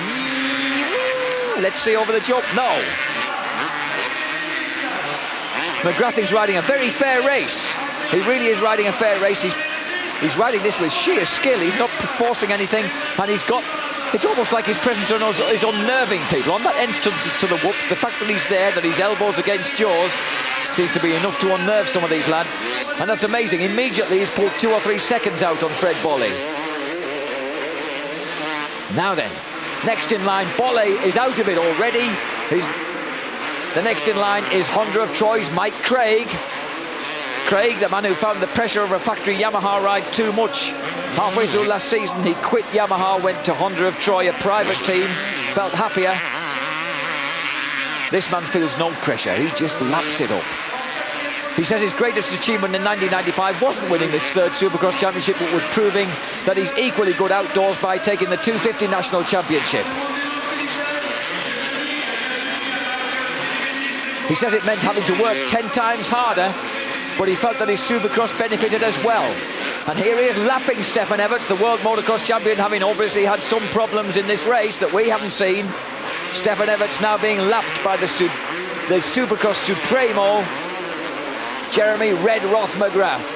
Let's see over the jump. No. McGrath is riding a very fair race. He really is riding a fair race. He's riding this with sheer skill. He's not forcing anything, and he's got... It's almost like his presence is unnerving people. On that end to the whoops, the fact that he's there, that his elbow's against jaws, seems to be enough to unnerve some of these lads. And that's amazing. Immediately he's pulled 2 or 3 seconds out on Fred Bolle. Now then, next in line, Bolle is out of it already. The next in line is Honda of Troy's Mike Craig. Craig, the man who found the pressure of a factory Yamaha ride too much. Halfway through last season, he quit Yamaha, went to Honda of Troy, a private team, felt happier. This man feels no pressure, he just laps it up. He says his greatest achievement in 1995 wasn't winning this 3rd Supercross Championship, but was proving that he's equally good outdoors by taking the 250 National Championship. He says it meant having to work 10 times harder, but he felt that his Supercross benefited as well. And here he is lapping Stefan Everts, the world motocross champion, having obviously had some problems in this race that we haven't seen. Stefan Everts now being lapped by the Supercross Supremo, Jeremy Red Roth McGrath.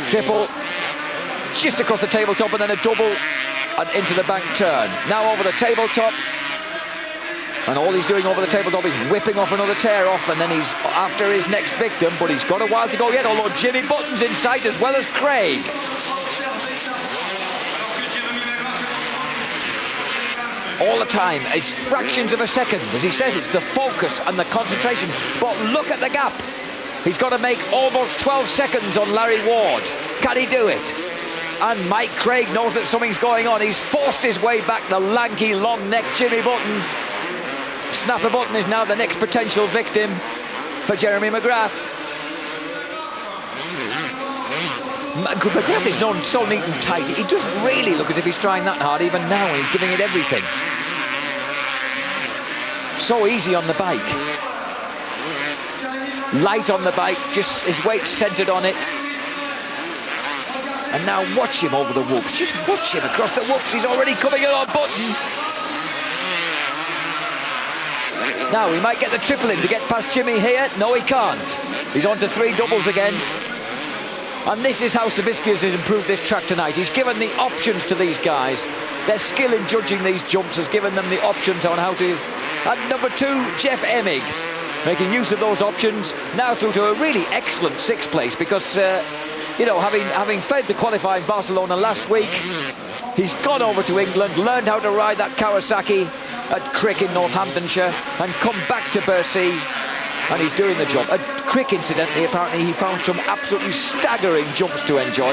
Triple, just across the tabletop, and then a double, and into the bank turn. Now over the tabletop. And all he's doing over the tabletop is whipping off another tear off, and then he's after his next victim, but he's got a while to go yet, although Jimmy Button's in sight as well as Craig. All the time, it's fractions of a second. As he says, it's the focus and the concentration. But look at the gap. He's got to make almost 12 seconds on Larry Ward. Can he do it? And Mike Craig knows that something's going on. He's forced his way back, the lanky, long-necked Jimmy Button. Snapper Button is now the next potential victim for Jeremy McGrath. McGrath is known so neat and tight. He doesn't really look as if he's trying that hard even now, and he's giving it everything. So easy on the bike. Light on the bike, just his weight centered on it. And now watch him over the whoops. Just watch him across the whoops. He's already coming in on Button. Now, he might get the triple in to get past Jimmy here. No, he can't. He's on to 3 doubles again. And this is how Savicki has improved this track tonight. He's given the options to these guys. Their skill in judging these jumps has given them the options on how to... And number 2, Jeff Emig, making use of those options. Now through to a really excellent 6th place because, you know, having fed the qualifying Barcelona last week, he's gone over to England, learned how to ride that Kawasaki at Crick in Northamptonshire, and come back to Bercy, and he's doing the job. At Crick, incidentally, apparently he found some absolutely staggering jumps to enjoy.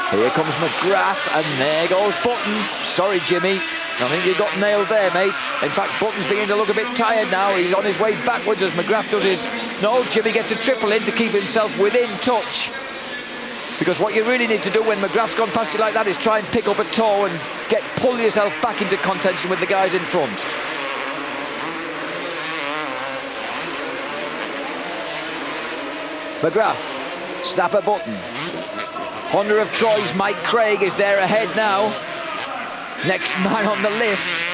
Here comes McGrath, and there goes Button. Sorry, Jimmy. I think you got nailed there, mate. In fact, Button's beginning to look a bit tired now. He's on his way backwards as McGrath does his... No, Jimmy gets a triple in to keep himself within touch. Because what you really need to do when McGrath's gone past you like that is try and pick up a toe and pull yourself back into contention with the guys in front. McGrath, snap a button. Honor of Troy's Mike Craig is there ahead now. Next man on the list.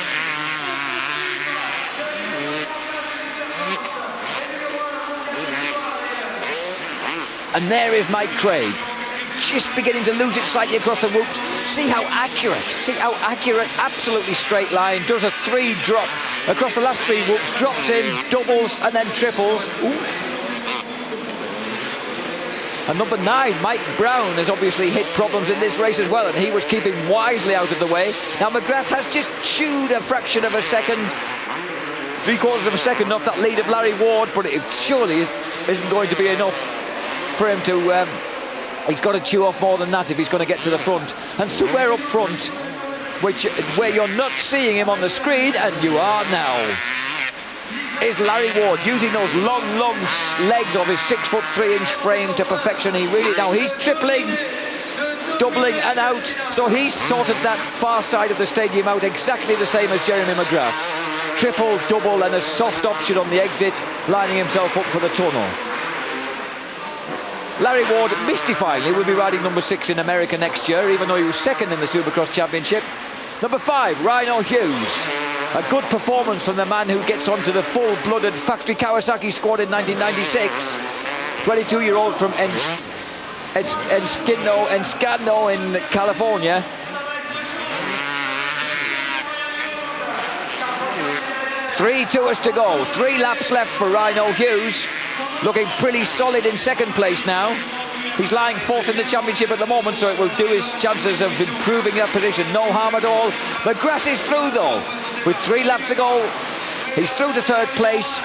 And there is Mike Craig, just beginning to lose it slightly across the whoops. See how accurate, absolutely straight line. Does a 3 drop across the last 3 whoops, drops in, doubles, and then triples. Ooh. And number 9, Mike Brown, has obviously hit problems in this race as well, and he was keeping wisely out of the way. Now McGrath has just chewed a fraction of a second, 3/4 of a second off that lead of Larry Ward, but it surely isn't going to be enough for him to... he's got to chew off more than that if he's going to get to the front. And somewhere up front, where you're not seeing him on the screen, and you are now, is Larry Ward, using those long legs of his 6'3" frame to perfection. He's tripling, doubling and out, so he's sorted that far side of the stadium out exactly the same as Jeremy McGrath. Triple, double and a soft option on the exit, lining himself up for the tunnel. Larry Ward, mystifyingly, will be riding number 6 in America next year, even though he was second in the Supercross Championship. Number 5, Rhino Hughes. A good performance from the man who gets onto the full-blooded factory Kawasaki squad in 1996. 22-year-old from Encino in California. Three tours to go, 3 laps left for Rhino Hughes. Looking pretty solid in second place now. He's lying 4th in the championship at the moment, so it will do his chances of improving that position no harm at all. McGrath is through though. With 3 laps to go, he's through to 3rd place.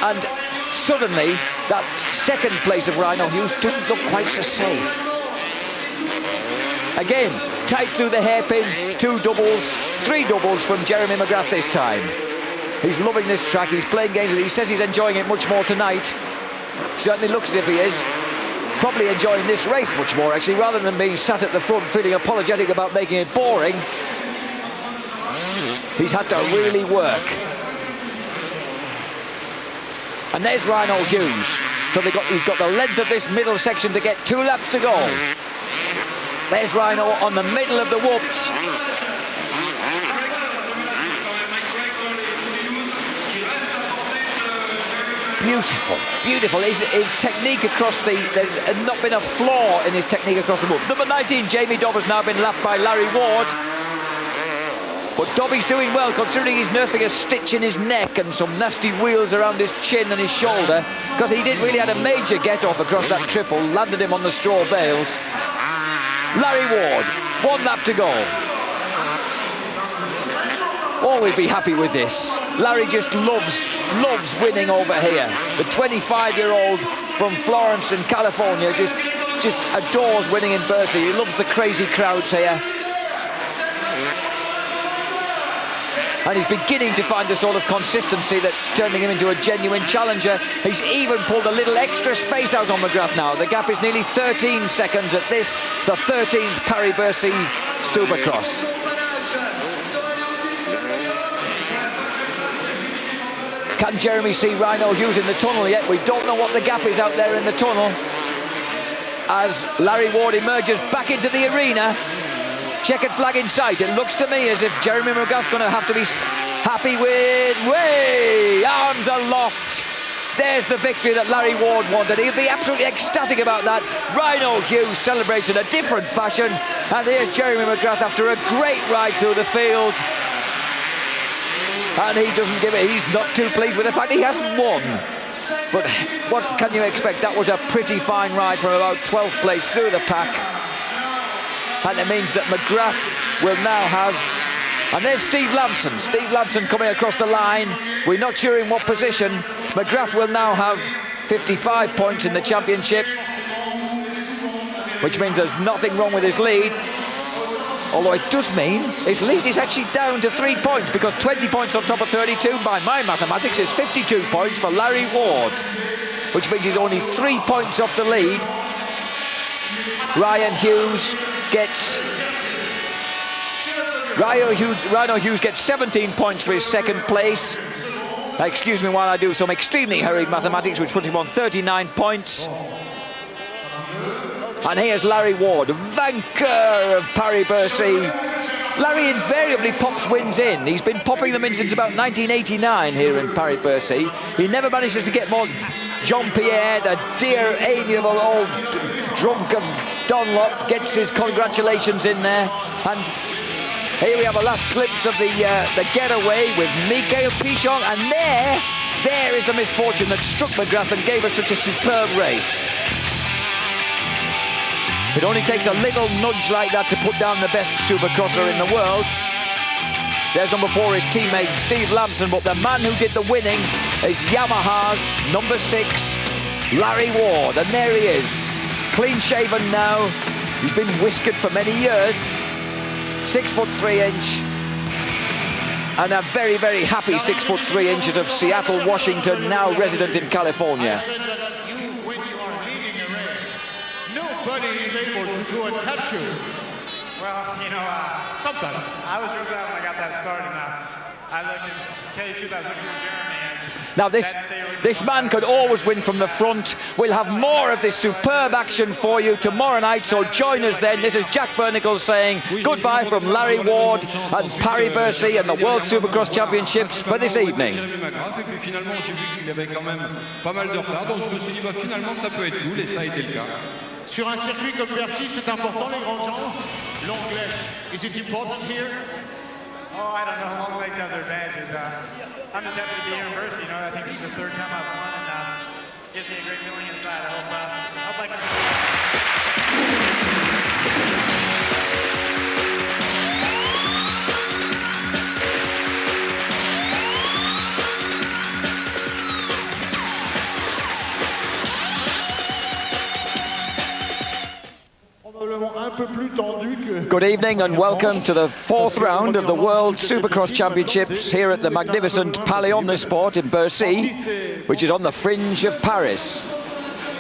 And suddenly, that 2nd place of Rhino Hughes doesn't look quite so safe. Again, tight through the hairpin, 2 doubles, 3 doubles from Jeremy McGrath this time. He's loving this track, he's playing games with it. He says he's enjoying it much more tonight. Certainly looks as if he is. Probably enjoying this race much more, actually, rather than being sat at the front feeling apologetic about making it boring. He's had to really work. And there's Rhino Hughes. So he's got the length of this middle section to get 2 laps to go. There's Rhino on the middle of the whoops. Beautiful, beautiful. His technique across there's not been a flaw in his technique across the whoops. Number 19, Jamie Dobb, has now been lapped by Larry Ward. But Dobby's doing well, considering he's nursing a stitch in his neck and some nasty wheels around his chin and his shoulder, because he did really had a major get-off across that triple, landed him on the straw bales. Larry Ward, 1 lap to go. Always be happy with this. Larry just loves winning over here. The 25-year-old from Florence in California just adores winning in Bercy. He loves the crazy crowds here. And he's beginning to find a sort of consistency that's turning him into a genuine challenger. He's even pulled a little extra space out on McGrath now. The gap is nearly 13 seconds at this, the 13th Paris Bercy Supercross. Can Jeremy see Rhino Hughes in the tunnel yet? We don't know what the gap is out there in the tunnel. As Larry Ward emerges back into the arena, checkered flag in sight. It looks to me as if Jeremy McGrath's going to have to be happy with... Way! Arms aloft. There's the victory that Larry Ward wanted. He'll be absolutely ecstatic about that. Rhino Hughes celebrates in a different fashion. And here's Jeremy McGrath after a great ride through the field. And he doesn't give it. He's not too pleased with the fact he hasn't won. But what can you expect? That was a pretty fine ride from about 12th place through the pack. And it means that McGrath will now have... And there's Steve Lamson. Steve Lamson coming across the line. We're not sure in what position. McGrath will now have 55 points in the championship, which means there's nothing wrong with his lead. Although it does mean his lead is actually down to 3 points, because 20 points on top of 32 by my mathematics is 52 points for Larry Ward, which means he's only 3 points off the lead. Rhino Hughes gets 17 points for his 2nd place. Excuse me while I do some extremely hurried mathematics, which put him on 39 points. And here's Larry Ward, vanqueur of Paris Bercy. Larry invariably pops wins in. He's been popping them in since about 1989 here in Paris Bercy. He never manages to get more. Jean-Pierre, the dear, amiable old drunk of Dunlop, gets his congratulations in there. And here we have a last glimpse of the getaway with Mikael Pichon. And there is the misfortune that struck McGrath and gave us such a superb race. It only takes a little nudge like that to put down the best supercrosser in the world. There's number 4, his teammate Steve Lamson, but the man who did the winning is Yamaha's number 6, Larry Ward. And there he is, clean shaven now. He's been whiskered for many years. 6 foot 3 inch. And a very, very happy 6 foot 3 inches of Seattle, Washington, now resident in California. Nobody is able to go and catch you. Well, you know, sometimes. I was real glad when I got that started. I looked at, tell you the truth, I was looking for Jeremy. Now this man could always win from the front. We'll have more of this superb action for you tomorrow night, so join us then. This is Jack Burnicle saying goodbye from Larry Ward and Paris Bercy and the World Supercross Championships for this evening. Sur un circuit comme Bercy, c'est important les grands gens. L'anglais, is it important here? Oh, I don't know. Long legs have their advantages. I'm just happy to be here in Bercy. You know, I think this is the 3rd time I've won, and gives me a great feeling inside. I hope I can. Good evening and welcome to the 4th round of the World Supercross Championships here at the magnificent Palais Omnisport in Bercy, which is on the fringe of Paris.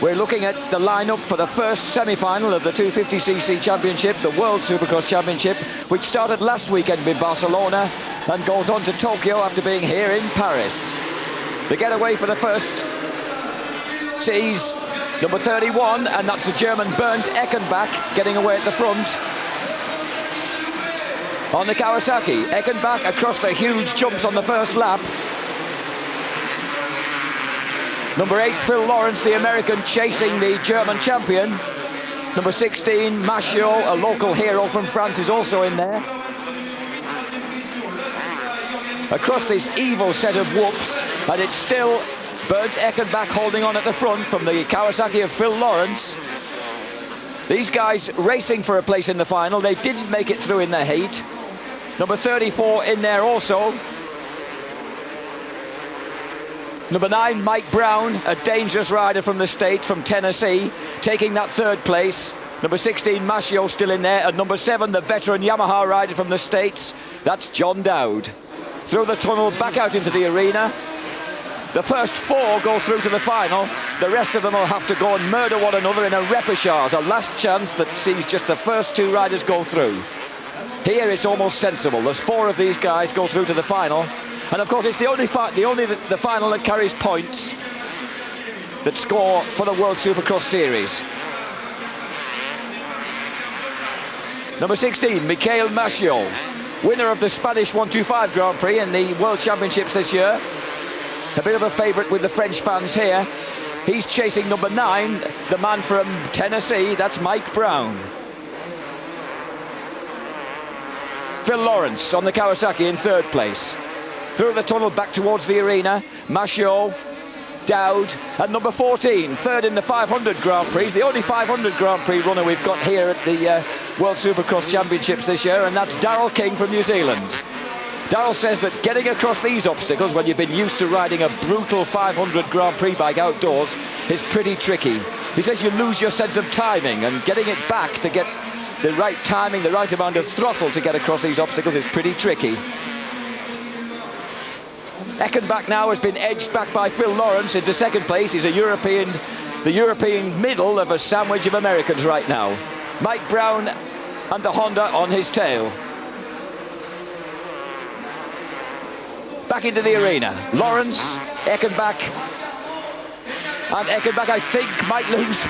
We're looking at the lineup for the first semi-final of the 250cc Championship, the World Supercross Championship, which started last weekend in Barcelona and goes on to Tokyo after being here in Paris. The getaway for the first sees number 31, and that's the German Bernd Eckenbach getting away at the front. On the Kawasaki, Eckenbach across the huge jumps on the first lap. Number 8, Phil Lawrence, the American, chasing the German champion. Number 16, Machiot, a local hero from France, is also in there. Across this evil set of whoops, and it's still Bernd Eckenbach holding on at the front from the Kawasaki of Phil Lawrence. These guys racing for a place in the final. They didn't make it through in the heat. Number 34 in there also. Number 9, Mike Brown, a dangerous rider from the state, from Tennessee, taking that 3rd place. Number 16, Machiot, still in there. And number 7, the veteran Yamaha rider from the States, that's John Dowd. Through the tunnel, back out into the arena. The first 4 go through to the final. The rest of them will have to go and murder one another in a repechage, a last chance that sees just the first 2 riders go through. Here it's almost sensible. There's 4 of these guys go through to the final. And of course it's the only the final that carries points that score for the World Supercross Series. Number 16, Mikael Machiot, winner of the Spanish 125 Grand Prix in the World Championships this year. A bit of a favourite with the French fans here. He's chasing number 9, the man from Tennessee, that's Mike Brown. Phil Lawrence on the Kawasaki in 3rd place. Through the tunnel back towards the arena, Machiot, Dowd, and number 14, 3rd in the 500 Grand Prix, the only 500 Grand Prix runner we've got here at the World Supercross Championships this year, and that's Darrell King from New Zealand. Darrell says that getting across these obstacles when you've been used to riding a brutal 500 Grand Prix bike outdoors is pretty tricky. He says you lose your sense of timing, and getting it back to get the right timing, the right amount of throttle to get across these obstacles is pretty tricky. Eckenbach now has been edged back by Phil Lawrence into 2nd place. He's the European middle of a sandwich of Americans right now. Mike Brown and the Honda on his tail. back into the arena. Lawrence, Eckenbach, and Eckenbach, I think, might lose.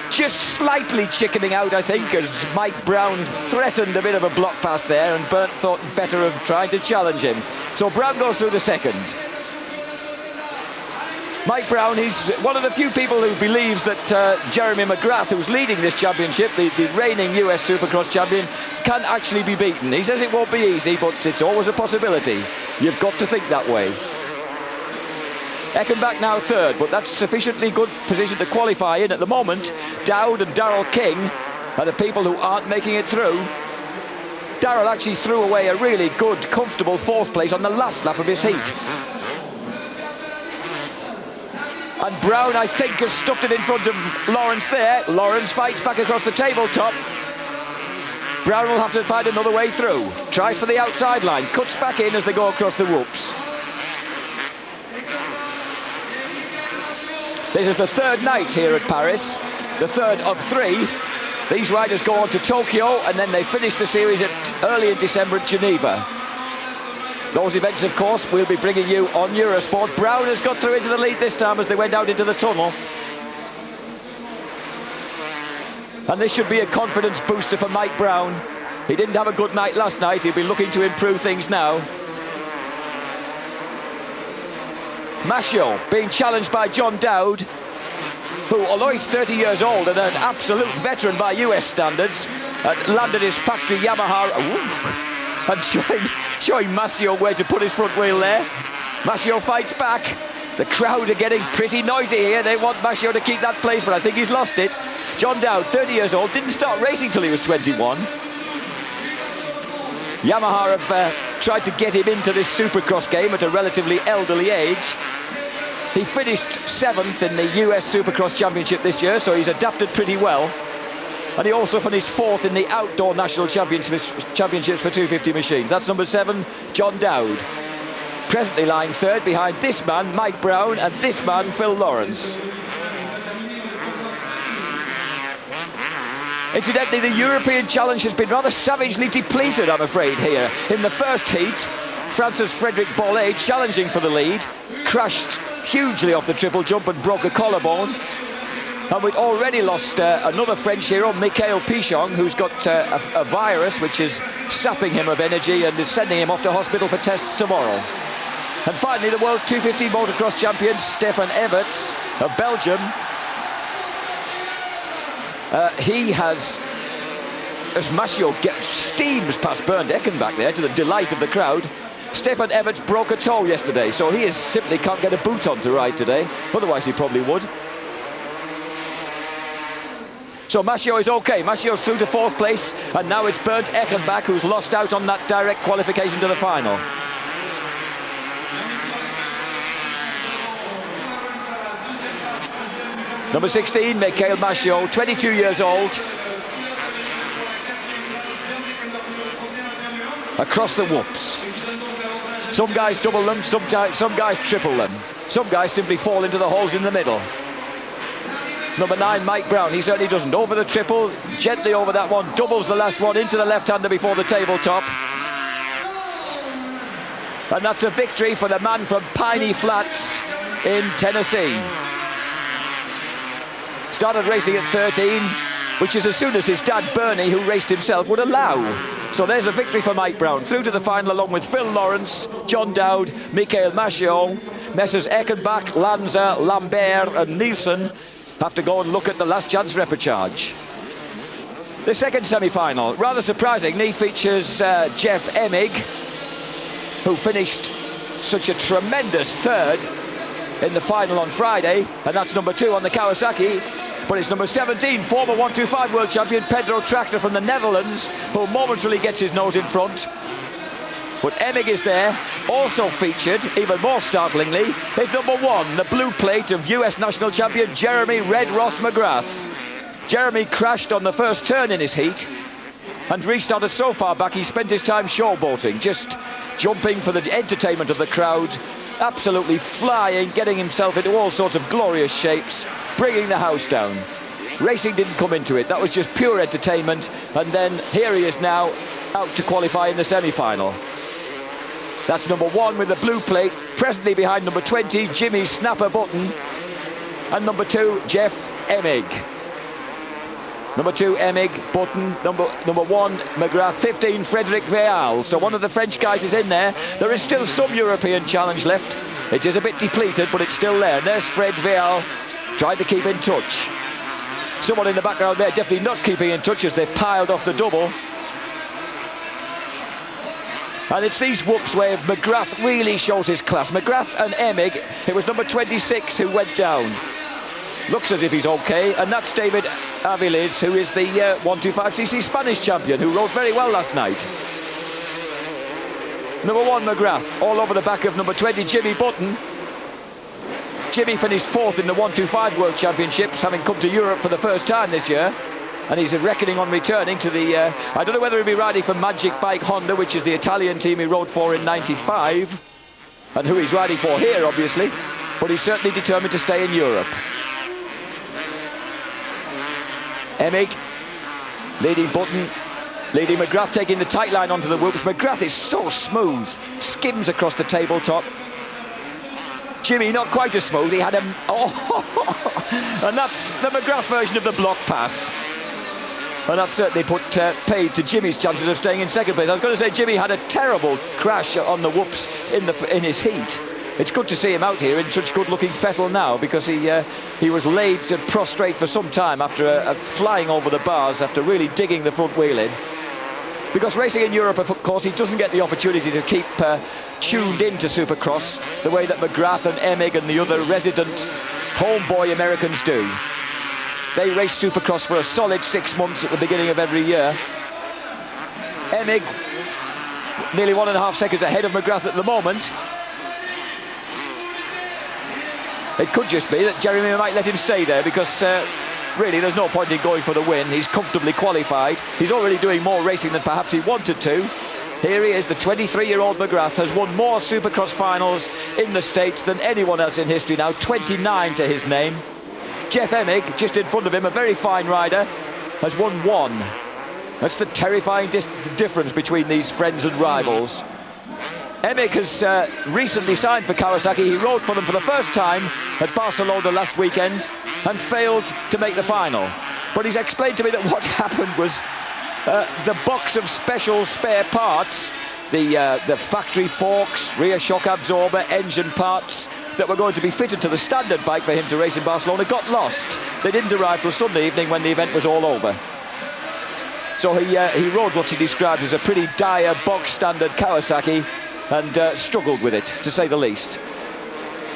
Just slightly chickening out, I think, as Mike Brown threatened a bit of a block pass there, and Bernd thought better of trying to challenge him. So Brown goes through the second. Mike Brown, he's one of the few people who believes that Jeremy McGrath, who's leading this championship, the reigning US Supercross champion, can actually be beaten. He says it won't be easy, but it's always a possibility. You've got to think that way. Eckenbach now third, but that's sufficiently good position to qualify in at the moment. Dowd and Darrell King are the people who aren't making it through. Darrell actually threw away a really good, comfortable fourth place on the last lap of his heat. And Brown, I think, has stuffed it in front of Lawrence there. Lawrence fights back across the tabletop. Brown will have to find another way through. Tries for the outside line, cuts back in as they go across the whoops. This is the third night here at Paris, the third of three. These riders go on to Tokyo, and then they finish the series early in December at Geneva. Those events, of course, we'll be bringing you on Eurosport. Brown has got through into the lead this time as they went out into the tunnel. And this should be a confidence booster for Mike Brown. He didn't have a good night last night. He'll be looking to improve things now. Mascio being challenged by John Dowd, who, although he's 30 years old and an absolute veteran by US standards, landed his factory Yamaha and showing Mascio where to put his front wheel there. Mascio fights back. The crowd are getting pretty noisy here. They want Mascio to keep that place, but I think he's lost it. John Dowd, 30 years old, didn't start racing till he was 21. Yamaha have tried to get him into this Supercross game at a relatively elderly age. He finished 7th in the US Supercross Championship this year, so he's adapted pretty well. And he also finished 4th in the Outdoor National Championships for 250 machines. That's number 7, John Dowd. Presently lying third behind this man, Mike Brown, and this man, Phil Lawrence. Incidentally, the European Challenge has been rather savagely depleted, I'm afraid, here. In the first heat, Francis Frederick Bollet, challenging for the lead, crashed hugely off the triple jump and broke a collarbone. And we'd already lost another French hero, Mikhail Pichon, who's got a virus which is sapping him of energy and is sending him off to hospital for tests tomorrow. And finally, the World 250 motocross champion, Stefan Everts of Belgium. He has, as Mascio steams past Bernd Eckenbach there to the delight of the crowd. Stefan Everts broke a toe yesterday, so he simply can't get a boot on to ride today. Otherwise, he probably would. So Mascio is okay. Mascio's through to 4th place, and now it's Bernd Eckenbach who's lost out on that direct qualification to the final. Number 16, Mikhail Mascio, 22 years old. Across the whoops. Some guys double them, some guys triple them. Some guys simply fall into the holes in the middle. Number 9, Mike Brown, he certainly doesn't. Over the triple, gently over that one, doubles the last one into the left-hander before the tabletop. And that's a victory for the man from Piney Flats in Tennessee. Started racing at 13, which is as soon as his dad Bernie, who raced himself, would allow. So there's a victory for Mike Brown, through to the final along with Phil Lawrence, John Dowd, Mikhail Mascio. Messrs Eckenbach, Lanza, Lambert and Nielsen have to go and look at the last chance repechage. The second semi-final, rather surprisingly, features Jeff Emig, who finished such a tremendous third in the final on Friday, and that's number 2 on the Kawasaki. But it's number 17, former 125 world champion Pedro Tractor from the Netherlands, who momentarily gets his nose in front. But Emig is there. Also featured, even more startlingly, is number 1, the blue plate of US national champion Jeremy Red Roth McGrath. Jeremy crashed on the first turn in his heat and restarted so far back he spent his time showboating, just jumping for the entertainment of the crowd, absolutely flying, getting himself into all sorts of glorious shapes, bringing the house down. Racing didn't come into it, that was just pure entertainment, and then here he is now out to qualify in the semi-final. That's number 1 with the blue plate, presently behind number 20, Jimmy Snapper Button, and number 2, Jeff Emig. Number 2, Emig, Button, number 1, McGrath, 15, Frederic Veal. So one of the French guys is in there. There is still some European challenge left. It is a bit depleted, but it's still there. And there's Fred Veal, trying to keep in touch. Someone in the background there definitely not keeping in touch as they piled off the double. And it's these whoops where McGrath really shows his class. McGrath and Emig, it was number 26 who went down. Looks as if he's okay, and that's David Aviles, who is the 125cc Spanish champion, who rode very well last night. Number 1, McGrath, all over the back of number 20, Jimmy Button. Jimmy finished 4th in the 125 World Championships, having come to Europe for the first time this year. And he's reckoning on returning to the... I don't know whether he'll be riding for Magic Bike Honda, which is the Italian team he rode for in '95, and who he's riding for here, obviously. But he's certainly determined to stay in Europe. Emig leading Button, leading McGrath, taking the tight line onto the whoops. McGrath is so smooth, skims across the tabletop. Jimmy not quite as smooth, he had a... Oh, and that's the McGrath version of the block pass. And that certainly put paid to Jimmy's chances of staying in second place. I was going to say Jimmy had a terrible crash on the whoops in his heat. It's good to see him out here in such good-looking fettle now, because he was laid prostrate for some time after flying over the bars after really digging the front wheel in. Because racing in Europe, of course, he doesn't get the opportunity to keep tuned into Supercross the way that McGrath and Emig and the other resident homeboy Americans do. They race Supercross for a solid 6 months at the beginning of every year. Emig nearly 1.5 seconds ahead of McGrath at the moment. It could just be that Jeremy might let him stay there, because really there's no point in going for the win. He's comfortably qualified. He's already doing more racing than perhaps he wanted to. Here he is, the 23-year-old McGrath has won more Supercross finals in the States than anyone else in history now, 29 to his name. Jeff Emig, just in front of him, a very fine rider, has won 1. That's the terrifying difference between these friends and rivals. Emig has recently signed for Kawasaki. He rode for them for the first time at Barcelona last weekend and failed to make the final. But he's explained to me that what happened was the box of special spare parts, the factory forks, rear shock absorber, engine parts that were going to be fitted to the standard bike for him to race in Barcelona got lost. They didn't arrive till Sunday evening when the event was all over. So he rode what he described as a pretty dire box standard Kawasaki and struggled with it, to say the least.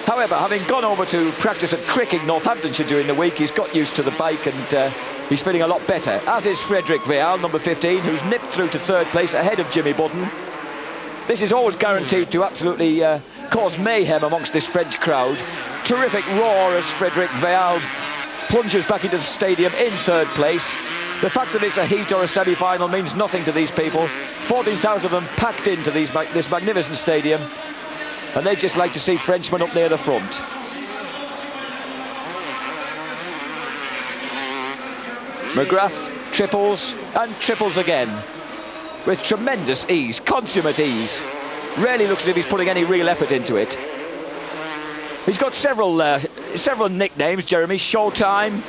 However, having gone over to practice at Cricking, Northamptonshire during the week, he's got used to the bike and he's feeling a lot better, as is Frederic Veal, number 15, who's nipped through to 3rd place ahead of Jimmy Button. This is always guaranteed to absolutely cause mayhem amongst this French crowd. Terrific roar as Frederic Veal plunges back into the stadium in 3rd place. The fact that it's a heat or a semi-final means nothing to these people. 14,000 of them packed into this magnificent stadium, and they just like to see Frenchmen up near the front. McGrath triples and triples again with tremendous ease, consummate ease. Rarely looks as if he's putting any real effort into it. He's got several nicknames, Jeremy. Showtime,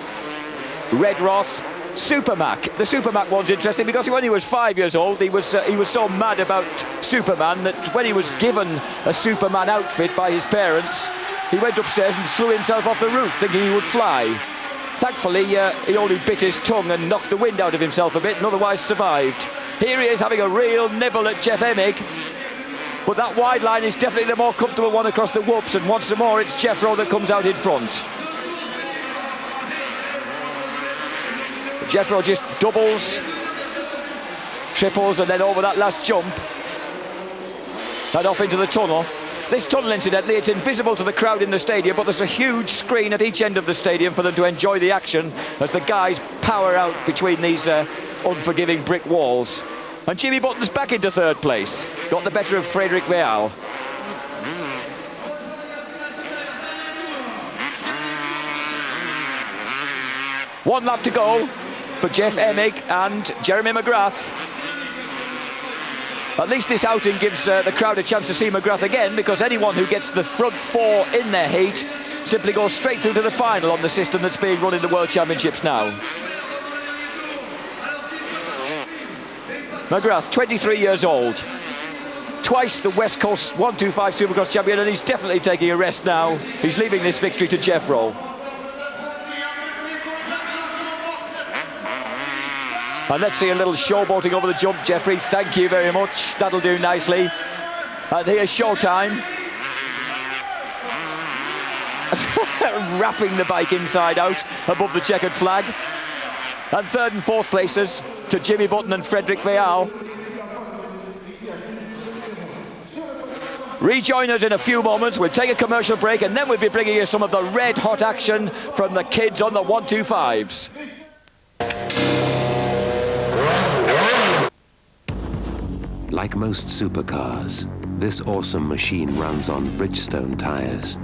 Redroth, Supermac. The Supermac one's interesting because when he was 5 years old, he was so mad about Superman that when he was given a Superman outfit by his parents, he went upstairs and threw himself off the roof thinking he would fly. Thankfully, he only bit his tongue and knocked the wind out of himself a bit and otherwise survived. Here he is having a real nibble at Jeff Emig, but that wide line is definitely the more comfortable one across the whoops, and once more it's Jeffro that comes out in front. Jeffro just doubles, triples, and then over that last jump and off into the tunnel. This tunnel, incidentally, it's invisible to the crowd in the stadium, but there's a huge screen at each end of the stadium for them to enjoy the action as the guys power out between these unforgiving brick walls. And Jimmy Button's back into 3rd place. Got the better of Frederic Veal. One lap to go for Jeff Emig and Jeremy McGrath. At least this outing gives the crowd a chance to see McGrath again, because anyone who gets the front four in their heat simply goes straight through to the final on the system that's being run in the World Championships now. McGrath, 23 years old, twice the West Coast 125 Supercross champion, and he's definitely taking a rest now. He's leaving this victory to Jeffro. And let's see a little showboating over the jump, Jeffrey. Thank you very much. That'll do nicely. And here's showtime. Wrapping the bike inside out above the checkered flag. And third and fourth places to Jimmy Button and Frederick Veal. Rejoin us in a few moments. We'll take a commercial break, and then we'll be bringing you some of the red-hot action from the kids on the 125s. Like most supercars, this awesome machine runs on Bridgestone tires.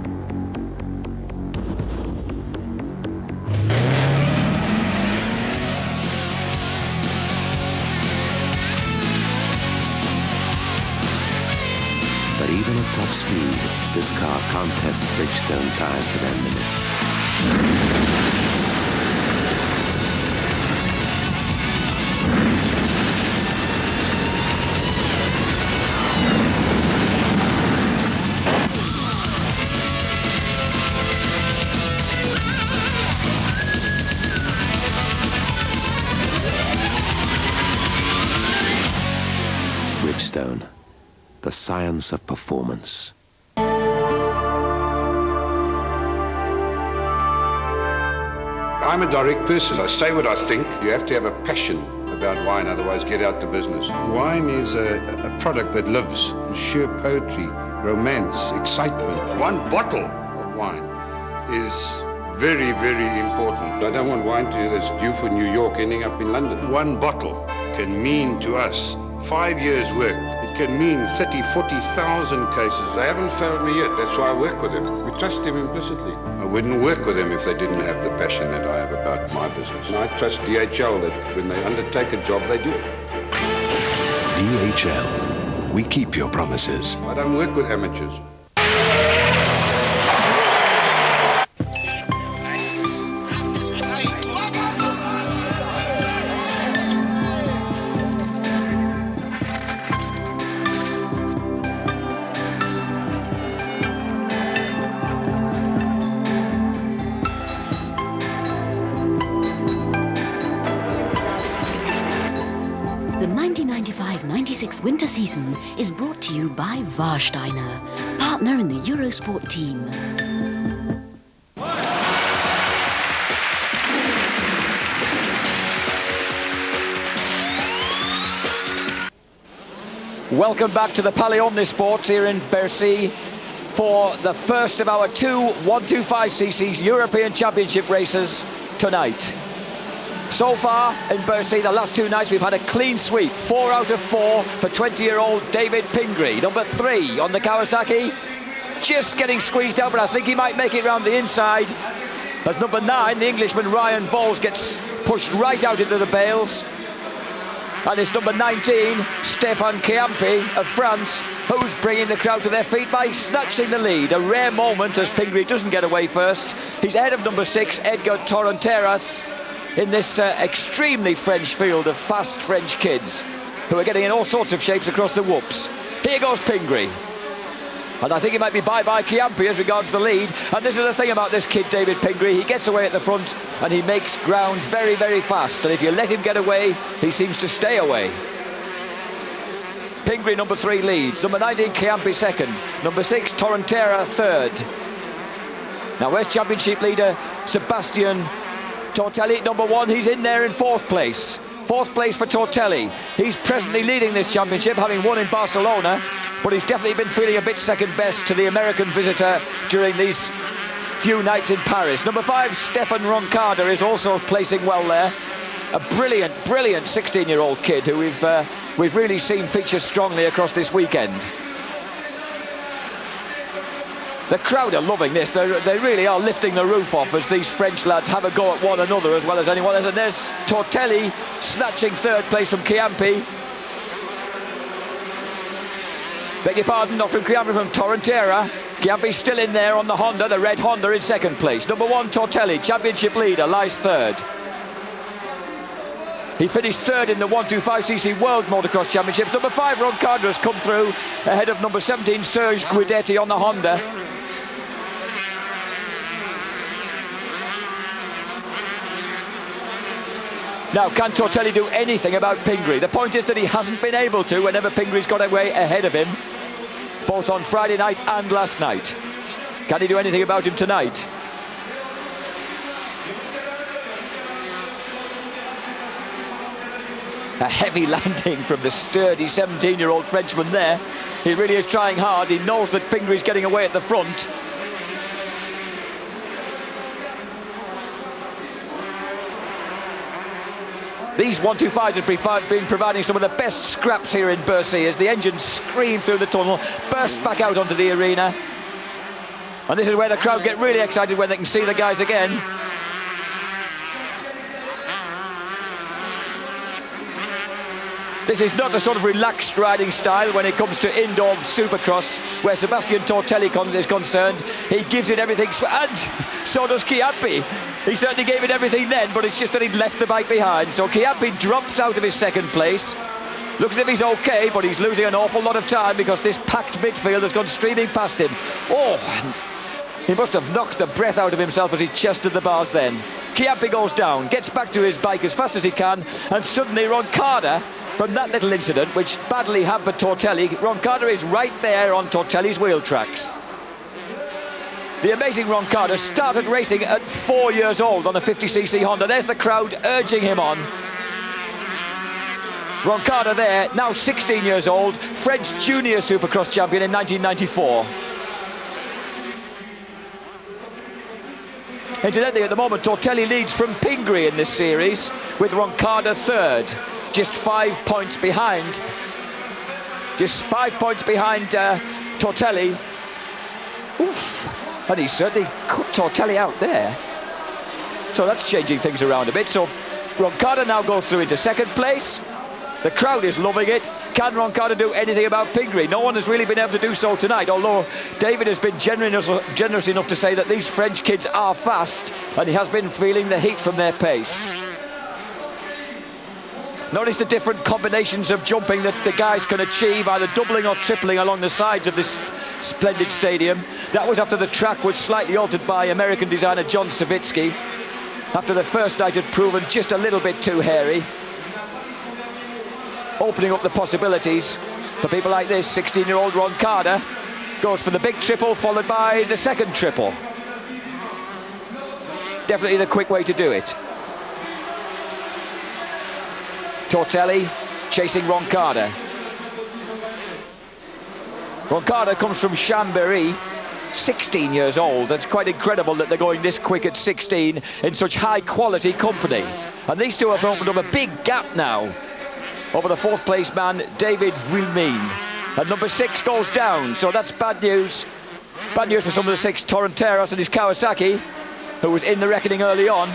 But even at top speed, this car can't test Bridgestone tires to their limit. Bridgestone, the science of performance. I'm a direct person. I say what I think. You have to have a passion about wine, otherwise get out the business. Wine is a product that lives in sheer poetry, romance, excitement. One bottle of wine is very, very important. I don't want wine that's due for New York ending up in London. One bottle can mean to us 5 years' work. It can mean 30, 40,000 cases. They haven't failed me yet. That's why I work with them. We trust them implicitly. I wouldn't work with them if they didn't have the passion that I have about my business. And I trust DHL that when they undertake a job, they do it. DHL. We keep your promises. I don't work with amateurs. The 1995-96 winter season is brought to you by Warsteiner, partner in the Eurosport team. Welcome back to the Palais Omnisports here in Bercy for the first of our two 125cc European Championship races tonight. So far in Bercy, the last two nights, we've had a clean sweep. 4 out of 4 for 20-year-old David Pingree. Number 3 on the Kawasaki, just getting squeezed out, but I think he might make it round the inside. As number 9, the Englishman Ryan Vols gets pushed right out into the bales. And it's number 19, Stéphane Chiampi of France, who's bringing the crowd to their feet by snatching the lead. A rare moment as Pingree doesn't get away first. He's ahead of number 6, Edgar Torrenteras, in this extremely French field of fast French kids who are getting in all sorts of shapes across the whoops. Here goes Pingree. And I think it might be bye-bye Chiampi as regards the lead. And this is the thing about this kid, David Pingree. He gets away at the front and he makes ground very, very fast. And if you let him get away, he seems to stay away. Pingree, number 3, leads. Number 19, Chiampi, second. Number 6, Torrentera, third. Now, West Championship leader, Sebastian Tortelli, number 1, he's in there in 4th place. 4th place for Tortelli. He's presently leading this championship, having won in Barcelona, but he's definitely been feeling a bit second best to the American visitor during these few nights in Paris. Number 5, Stefan Roncada, is also placing well there. A brilliant, brilliant 16-year-old kid who we've really seen feature strongly across this weekend. The crowd are loving this. They really are lifting the roof off as these French lads have a go at one another as well as anyone else. And there's Tortelli snatching 3rd place from Chiampi. Beg your pardon, not from Chiappi, from Torrentera. Chiappi's still in there on the Honda, the red Honda in second place. Number 1, Tortelli, championship leader, lies third. He finished third in the 125cc World Motocross Championships. Number 5, Roncada, has come through ahead of number 17, Serge Guidetti on the Honda. Now, can Tortelli do anything about Pingree? The point is that he hasn't been able to whenever Pingree's got away ahead of him, both on Friday night and last night. Can he do anything about him tonight? A heavy landing from the sturdy 17-year-old Frenchman there. He really is trying hard. He knows that Pingree's getting away at the front. These 125s have been providing some of the best scraps here in Bercy as the engines scream through the tunnel, burst back out onto the arena. And this is where the crowd get really excited when they can see the guys again. This is not a sort of relaxed riding style when it comes to indoor supercross, where Sebastian Tortelli is concerned. He gives it everything, and so does Chiappi. He certainly gave it everything then, but it's just that he'd left the bike behind. So Chiappi drops out of his second place. Looks as if he's okay, but he's losing an awful lot of time because this packed midfield has gone streaming past him. Oh, and he must have knocked the breath out of himself as he chested the bars then. Chiappi goes down, gets back to his bike as fast as he can, and suddenly Roncada, from that little incident, which badly hampered Tortelli, Roncada is right there on Tortelli's wheel tracks. The amazing Roncada started racing at 4 years old on a 50cc Honda. There's the crowd urging him on. Roncada there, now 16 years old, French junior supercross champion in 1994. Incidentally, at the moment, Tortelli leads from Pingree in this series, with Roncada third. Just 5 points behind. Just 5 points behind Tortelli. Oof. And he certainly cut Tortelli out there. So that's changing things around a bit. So Roncada now goes through into second place. The crowd is loving it. Can Roncada do anything about Pingree? No one has really been able to do so tonight, although David has been generous enough to say that these French kids are fast, and he has been feeling the heat from their pace. Notice the different combinations of jumping that the guys can achieve, either doubling or tripling along the sides of this splendid stadium. That was after the track was slightly altered by American designer John Savitsky, after the first night had proven just a little bit too hairy, opening up the possibilities for people like this. 16-year-old Roncada goes for the big triple, followed by the second triple. Definitely the quick way to do it. Tortelli chasing Roncada. Roncada comes from Chambéry, 16 years old. That's quite incredible that they're going this quick at 16 in such high quality company. And these two have opened up a big gap now over the fourth place man, David Villemine. And number 6 goes down, so that's bad news. Bad news for some of the 6, Torrenteras and his Kawasaki, who was in the reckoning early on.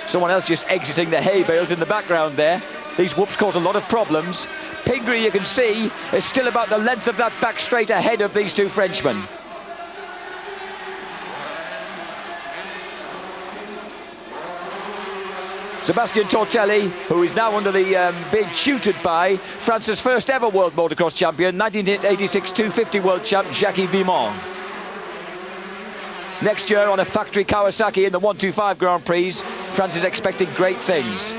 Someone else just exiting the hay bales in the background there. These whoops cause a lot of problems. Pingree, you can see, is still about the length of that back straight ahead of these two Frenchmen. Sebastian Tortelli, who is now under the being tutored by France's first ever World Motocross champion, 1986 250 World champ Jackie Vimont. Next year on a factory Kawasaki in the 125 Grand Prix, France is expecting great things.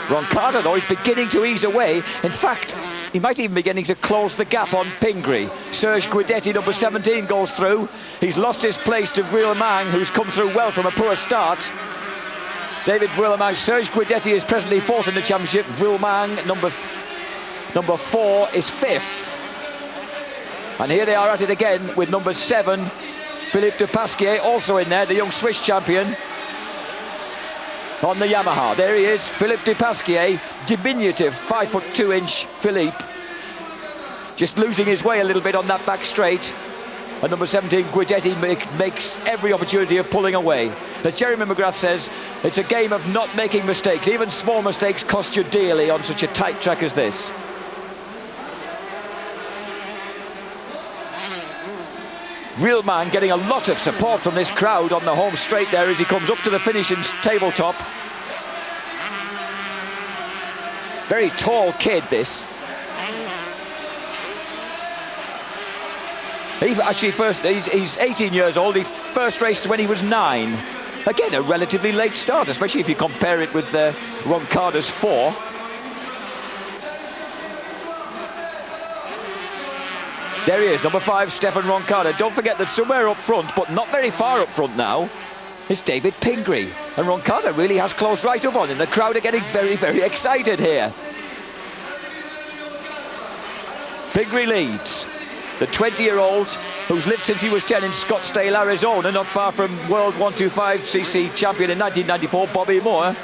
Roncada, though, is beginning to ease away. In fact, he might even be beginning to close the gap on Pingree. Serge Guidetti, number 17, goes through. He's lost his place to Villemang, who's come through well from a poor start. David Villemang. Serge Guidetti is presently fourth in the championship. Villemang, number 4, is fifth. And here they are at it again with number 7, Philippe Dupasquier, also in there, the young Swiss champion on the Yamaha. There he is, Philippe Dupasquier, diminutive 5'2" Philippe, just losing his way a little bit on that back straight. And number 17, Guidetti, makes every opportunity of pulling away. As Jeremy McGrath says, it's a game of not making mistakes. Even small mistakes cost you dearly on such a tight track as this. Real man getting a lot of support from this crowd on the home straight there as he comes up to the finish in tabletop. Very tall kid, this. He's 18 years old. He first raced when he was 9. Again, a relatively late start, especially if you compare it with Roncada's 4. There he is, number 5, Stefan Roncada. Don't forget that somewhere up front, but not very far up front now, is David Pingree. And Roncada really has closed right up on him. The crowd are getting very, very excited here. Pingree leads. The 20-year-old who's lived since he was 10 in Scottsdale, Arizona, not far from World 125cc champion in 1994, Bobby Moore.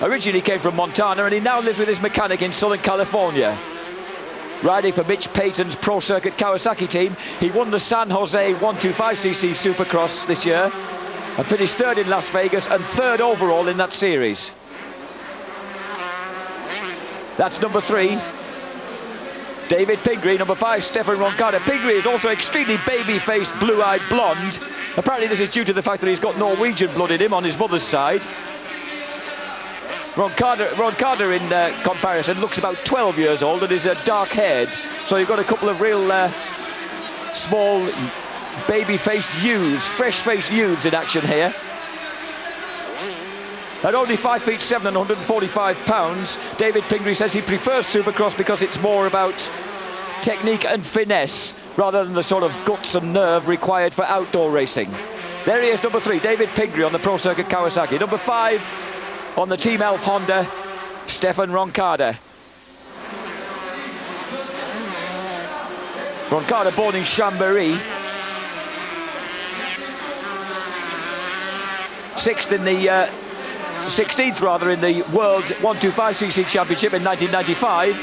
Originally came from Montana, and he now lives with his mechanic in Southern California. Riding for Mitch Payton's Pro Circuit Kawasaki team, he won the San Jose 125cc Supercross this year and finished 3rd in Las Vegas and 3rd overall in that series. That's number 3. David Pingree, number 5, Stefan Roncada. Pingree is also extremely baby-faced, blue-eyed blonde. Apparently this is due to the fact that he's got Norwegian blood in him on his mother's side. Roncada in comparison looks about 12 years old and is dark-haired. So you've got a couple of real small baby-faced youths, fresh-faced youths in action here. At only 5'7" and 145 pounds, David Pingree says he prefers Supercross because it's more about technique and finesse rather than the sort of guts and nerve required for outdoor racing. There he is, number 3, David Pingree on the Pro Circuit Kawasaki. Number 5 on the Team Elf Honda, Stefan Roncada. Roncada born in Chambéry. 6th in the 16th rather in the World 125cc Championship in 1995.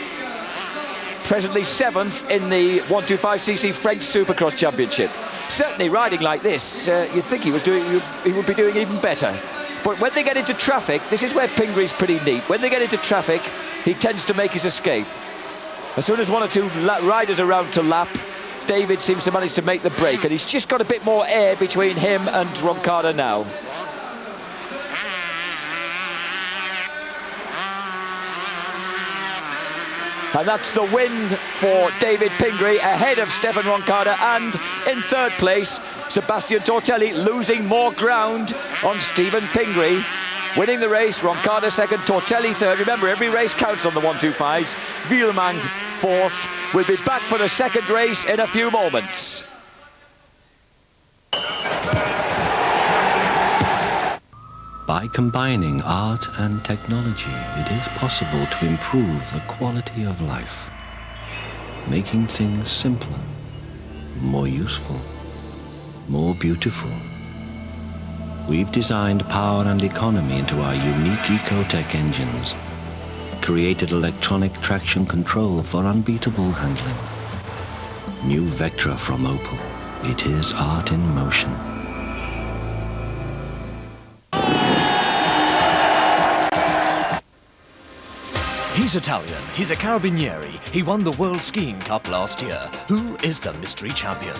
Presently 7th in the 125cc French Supercross Championship. Certainly riding like this, you'd think he would be doing even better. But when they get into traffic, this is where Pingree's pretty neat. When they get into traffic, he tends to make his escape. As soon as 1 or 2 riders around to lap, David seems to manage to make the break, and he's just got a bit more air between him and Roncada now. And that's the win for David Pingree, ahead of Stefan Roncada, and in 3rd place, Sebastian Tortelli, losing more ground on Stephen Pingree. Winning the race, Roncada 2nd, Tortelli 3rd. Remember, every race counts on the 125s. Wielman 4th. We'll be back for the 2nd race in a few moments. By combining art and technology, it is possible to improve the quality of life, making things simpler, more useful, more beautiful. We've designed power and economy into our unique Ecotech engines, created electronic traction control for unbeatable handling. New Vectra from Opel. It is art in motion. He's Italian, he's a carabinieri, he won the World Skiing Cup last year. Who is the mystery champion?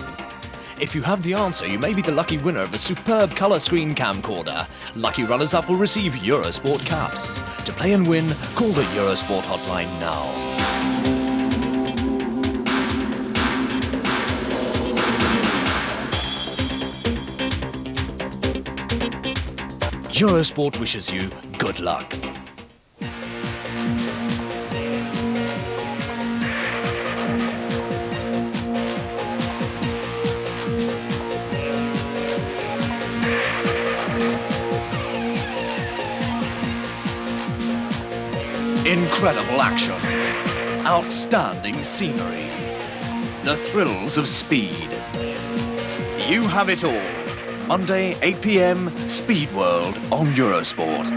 If you have the answer, you may be the lucky winner of a superb colour screen camcorder. Lucky runners-up will receive Eurosport caps. To play and win, call the Eurosport hotline now. Eurosport wishes you good luck. Incredible action, outstanding scenery, the thrills of speed. You have it all. Monday, 8 p.m, Speed World on Eurosport.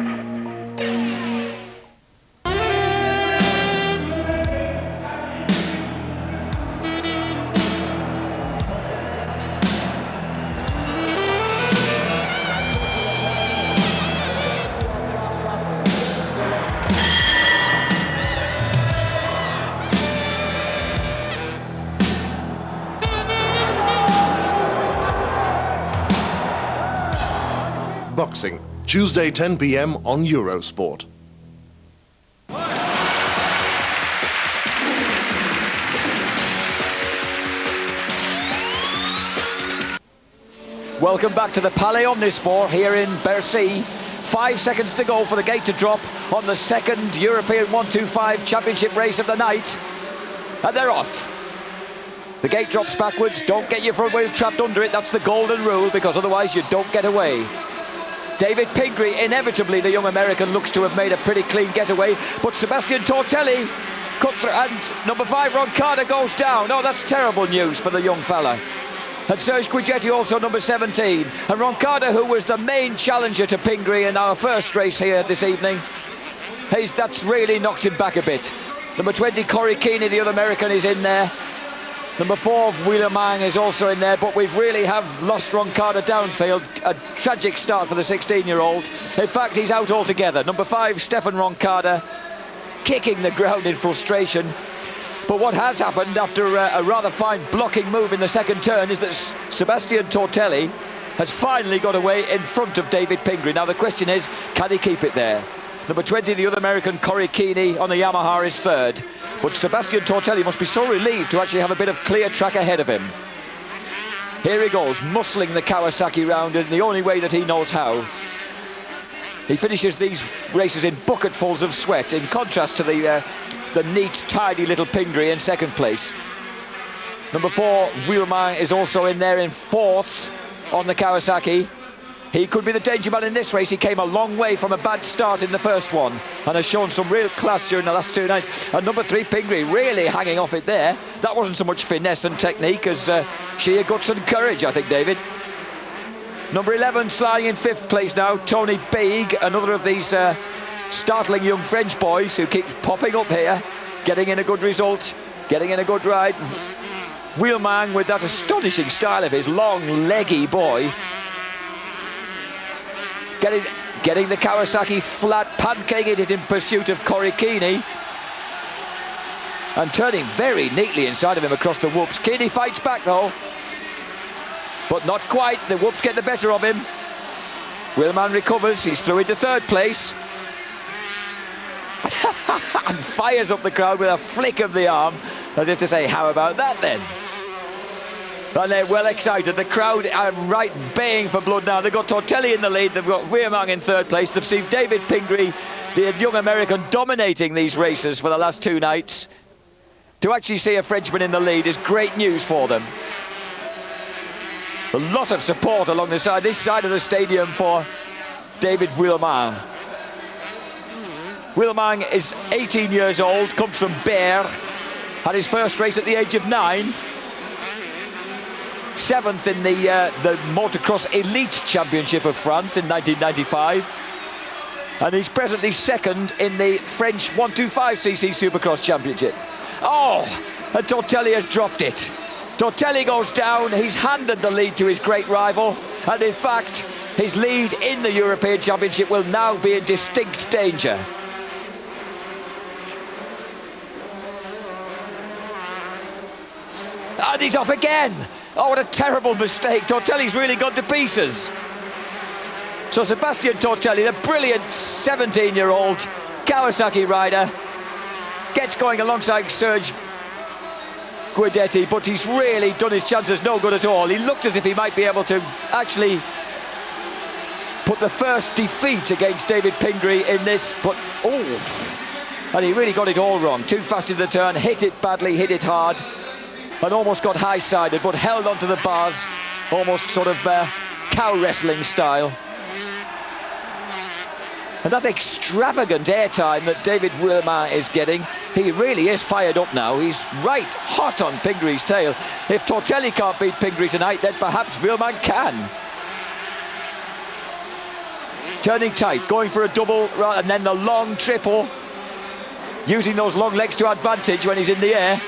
racing. Tuesday 10 p.m. on Eurosport. Welcome back to the Palais Omnisport here in Bercy. 5 seconds to go for the gate to drop on the second European 125 Championship race of the night. And they're off. The gate drops backwards. Don't get your front wheel trapped under it. That's the golden rule, because otherwise you don't get away. David Pingree, inevitably the young American, looks to have made a pretty clean getaway, but Sebastian Tortelli cut through, and number 5 Roncada goes down. Oh, that's terrible news for the young fella. And Serge Guigetti also number 17. And Roncada, who was the main challenger to Pingree in our first race here this evening, that's really knocked him back a bit. Number 20 Corey Keeney, the other American, is in there. Number 4 Wheeler-Mang is also in there, but we really have lost Roncada downfield. A tragic start for the 16-year-old. In fact, he's out altogether. Number 5 Stefan Roncada kicking the ground in frustration. But what has happened after a rather fine blocking move in the second turn is that Sebastian Tortelli has finally got away in front of David Pingree. Now the question is, can he keep it there? Number 20, the other American, Corey Keeney, on the Yamaha is third. But Sebastian Tortelli must be so relieved to actually have a bit of clear track ahead of him. Here he goes, muscling the Kawasaki round in the only way that he knows how. He finishes these races in bucketfuls of sweat, in contrast to the neat, tidy little Pingree in second place. Number 4, Wheeler-Mang, is also in there in fourth on the Kawasaki. He could be the danger man in this race. He came a long way from a bad start in the first one and has shown some real class during the last 2 nights. And number 3, Pingree, really hanging off it there. That wasn't so much finesse and technique as sheer guts and courage, I think, David. Number 11, sliding in 5th place now, Tony Beig, another of these startling young French boys who keeps popping up here, getting in a good result, getting in a good ride. Wheeler-Mang with that astonishing style of his, long, leggy boy. Getting the Kawasaki flat, pancaking it in pursuit of Corey Keeney. And turning very neatly inside of him across the whoops. Keeney fights back though, but not quite. The whoops get the better of him. Wheeler-Mang recovers, he's through into 3rd place. And fires up the crowd with a flick of the arm, as if to say, how about that then? And they're well excited. The crowd are right baying for blood now. They've got Tortelli in the lead, they've got Wheeler-Mang in 3rd place. They've seen David Pingree, the young American, dominating these races for the last 2 nights. To actually see a Frenchman in the lead is great news for them. A lot of support along this side of the stadium for David Wheeler-Mang. Wheeler-Mang is 18 years old, comes from Berre, had his first race at the age of 9. 7th in the Motocross Elite Championship of France in 1995. And he's presently 2nd in the French 125cc Supercross Championship. Oh, and Tortelli has dropped it. Tortelli goes down, he's handed the lead to his great rival, and in fact, his lead in the European Championship will now be in distinct danger. And he's off again. Oh, what a terrible mistake. Tortelli's really gone to pieces. So Sebastian Tortelli, the brilliant 17-year-old Kawasaki rider, gets going alongside Serge Guigetti, but he's really done his chances no good at all. He looked as if he might be able to actually put the first defeat against David Pingree in this, but oh, and he really got it all wrong. Too fast in the turn, hit it badly, hit it hard, and almost got high-sided, but held onto the bars, almost sort of cow wrestling style. And that extravagant airtime that David Wheeler-Mang is getting, he really is fired up now. He's right hot on Pingree's tail. If Tortelli can't beat Pingree tonight, then perhaps Wheeler-Mang can. Turning tight, going for a double, and then the long triple, using those long legs to advantage when he's in the air.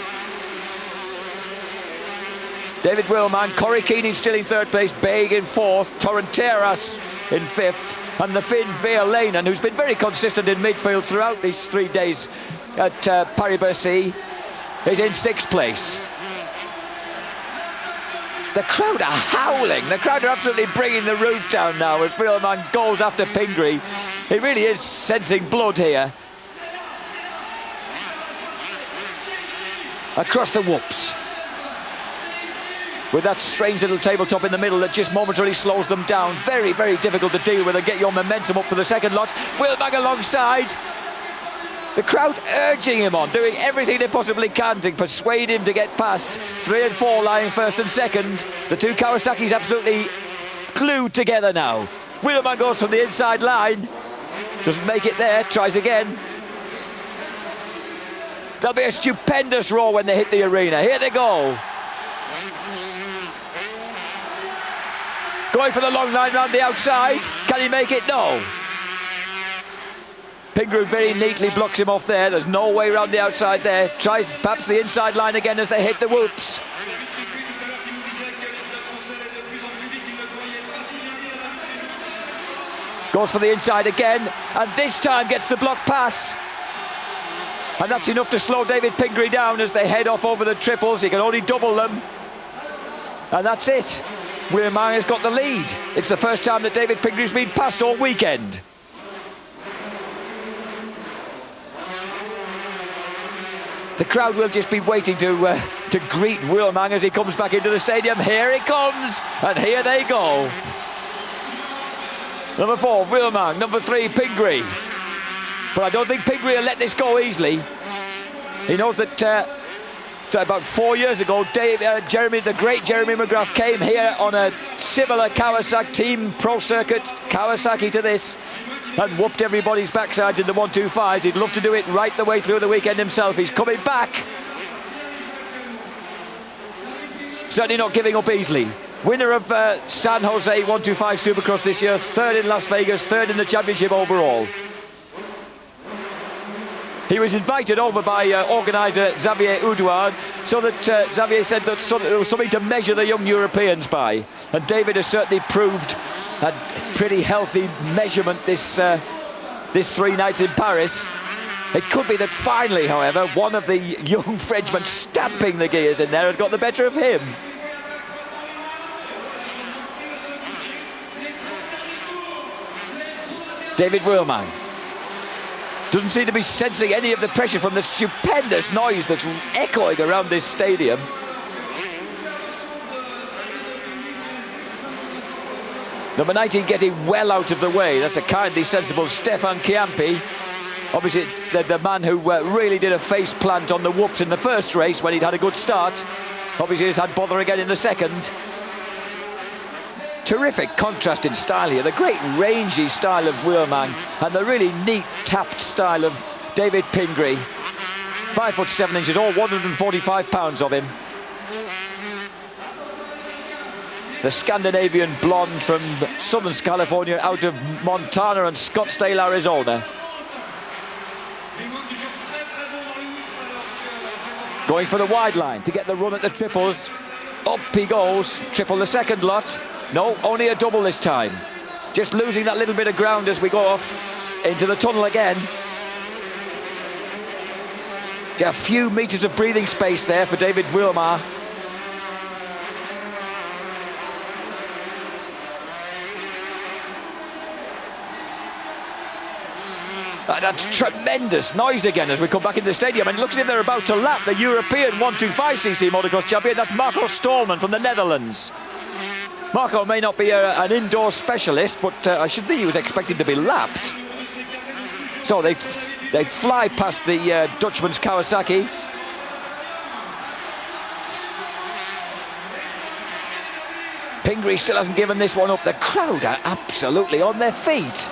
David Wheeler-Mang, Corey Keeney still in 3rd place, Beig in 4th, Torrenteras in 5th, and the Finn Veerlenen, who's been very consistent in midfield throughout these 3 days at Paris Bercy, is in 6th place. The crowd are howling. The crowd are absolutely bringing the roof down now as Wheelman goes after Pingree. He really is sensing blood here. Across the whoops. With that strange little tabletop in the middle that just momentarily slows them down. Very, very difficult to deal with and get your momentum up for the second lot. Wheelman alongside. The crowd urging him on, doing everything they possibly can to persuade him to get past. 3 and 4 lying first and second. The two Kawasaki's absolutely glued together now. Wheelman goes from the inside line. Doesn't make it there, tries again. There'll be a stupendous roar when they hit the arena. Here they go. Going for the long line round the outside. Can he make it? No. Pingree very neatly blocks him off there. There's no way around the outside there. Tries perhaps the inside line again as they hit the whoops. Goes for the inside again, and this time gets the block pass. And that's enough to slow David Pingree down as they head off over the triples. He can only double them. And that's it. Wheelman has got the lead. It's the first time that David Pingree's been passed all weekend. The crowd will just be waiting to greet Wheelman as he comes back into the stadium. Here he comes, and here they go. Number 4, Wheelman. Number 3, Pingree. But I don't think Pingree will let this go easily. He knows that about 4 years ago, the great Jeremy McGrath came here on a similar Kawasaki Team Pro Circuit, Kawasaki to this, and whooped everybody's backsides in the 125s. He'd love to do it right the way through the weekend himself. He's coming back. Certainly not giving up easily. Winner of San Jose 125 Supercross this year, 3rd in Las Vegas, 3rd in the championship overall. He was invited over by organiser Xavier Oudouard, so that Xavier said that there was something to measure the young Europeans by. And David has certainly proved a pretty healthy measurement this 3 nights in Paris. It could be that finally, however, one of the young Frenchmen stamping the gears in there has got the better of him. David Wheelman doesn't seem to be sensing any of the pressure from the stupendous noise that's echoing around this stadium. Number 19 getting well out of the way. That's a kindly sensible Stefan Chiampi. Obviously the man who really did a face plant on the whoops in the first race when he'd had a good start. Obviously he's had bother again in the second. Terrific contrast in style here. The great rangy style of Wheelman and the really neat tapped style of David Pingree. 5 foot 7 inches, all 145 pounds of him. The Scandinavian blonde from Southern California out of Montana and Scottsdale, Arizona. Going for the wide line to get the run at the triples. Up he goes, triple the second lot. No, only a double this time. Just losing that little bit of ground as we go off into the tunnel again. Get a few metres of breathing space there for David Wheelman. That's tremendous noise again as we come back into the stadium, and it looks as if they're about to lap the European 125cc motocross champion. That's Marco Stolman from the Netherlands. Marco may not be an indoor specialist, but I should think he was expecting to be lapped. So they fly past the Dutchman's Kawasaki. Pingree still hasn't given this one up. The crowd are absolutely on their feet.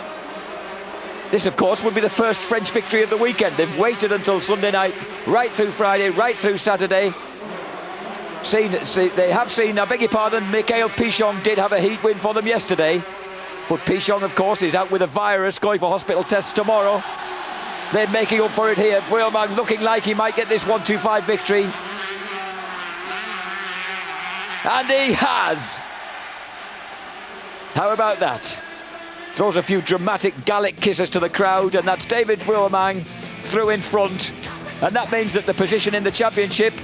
This, of course, would be the first French victory of the weekend. They've waited until Sunday night, right through Friday, right through Saturday. They have seen, I beg your pardon, Michael Pichon did have a heat win for them yesterday. But Pichon, of course, is out with a virus, going for hospital tests tomorrow. They're making up for it here. Wheelman looking like he might get this 125 victory. And he has. How about that? Throws a few dramatic Gallic kisses to the crowd, and that's David Wheelman through in front. And that means that the position in the championship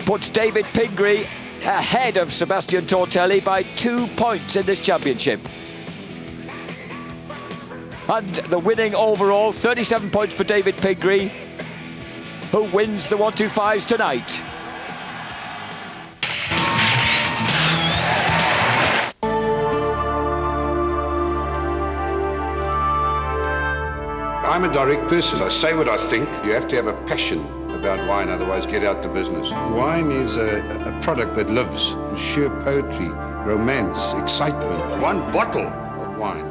puts David Pingree ahead of Sebastian Tortelli by 2 points in this championship. And the winning overall, 37 points for David Pingree, who wins the 125s tonight. I'm a direct person. I say what I think. You have to have a passion about wine, otherwise get out the business. Wine is a product that lives. Sheer poetry, romance, excitement. One bottle of wine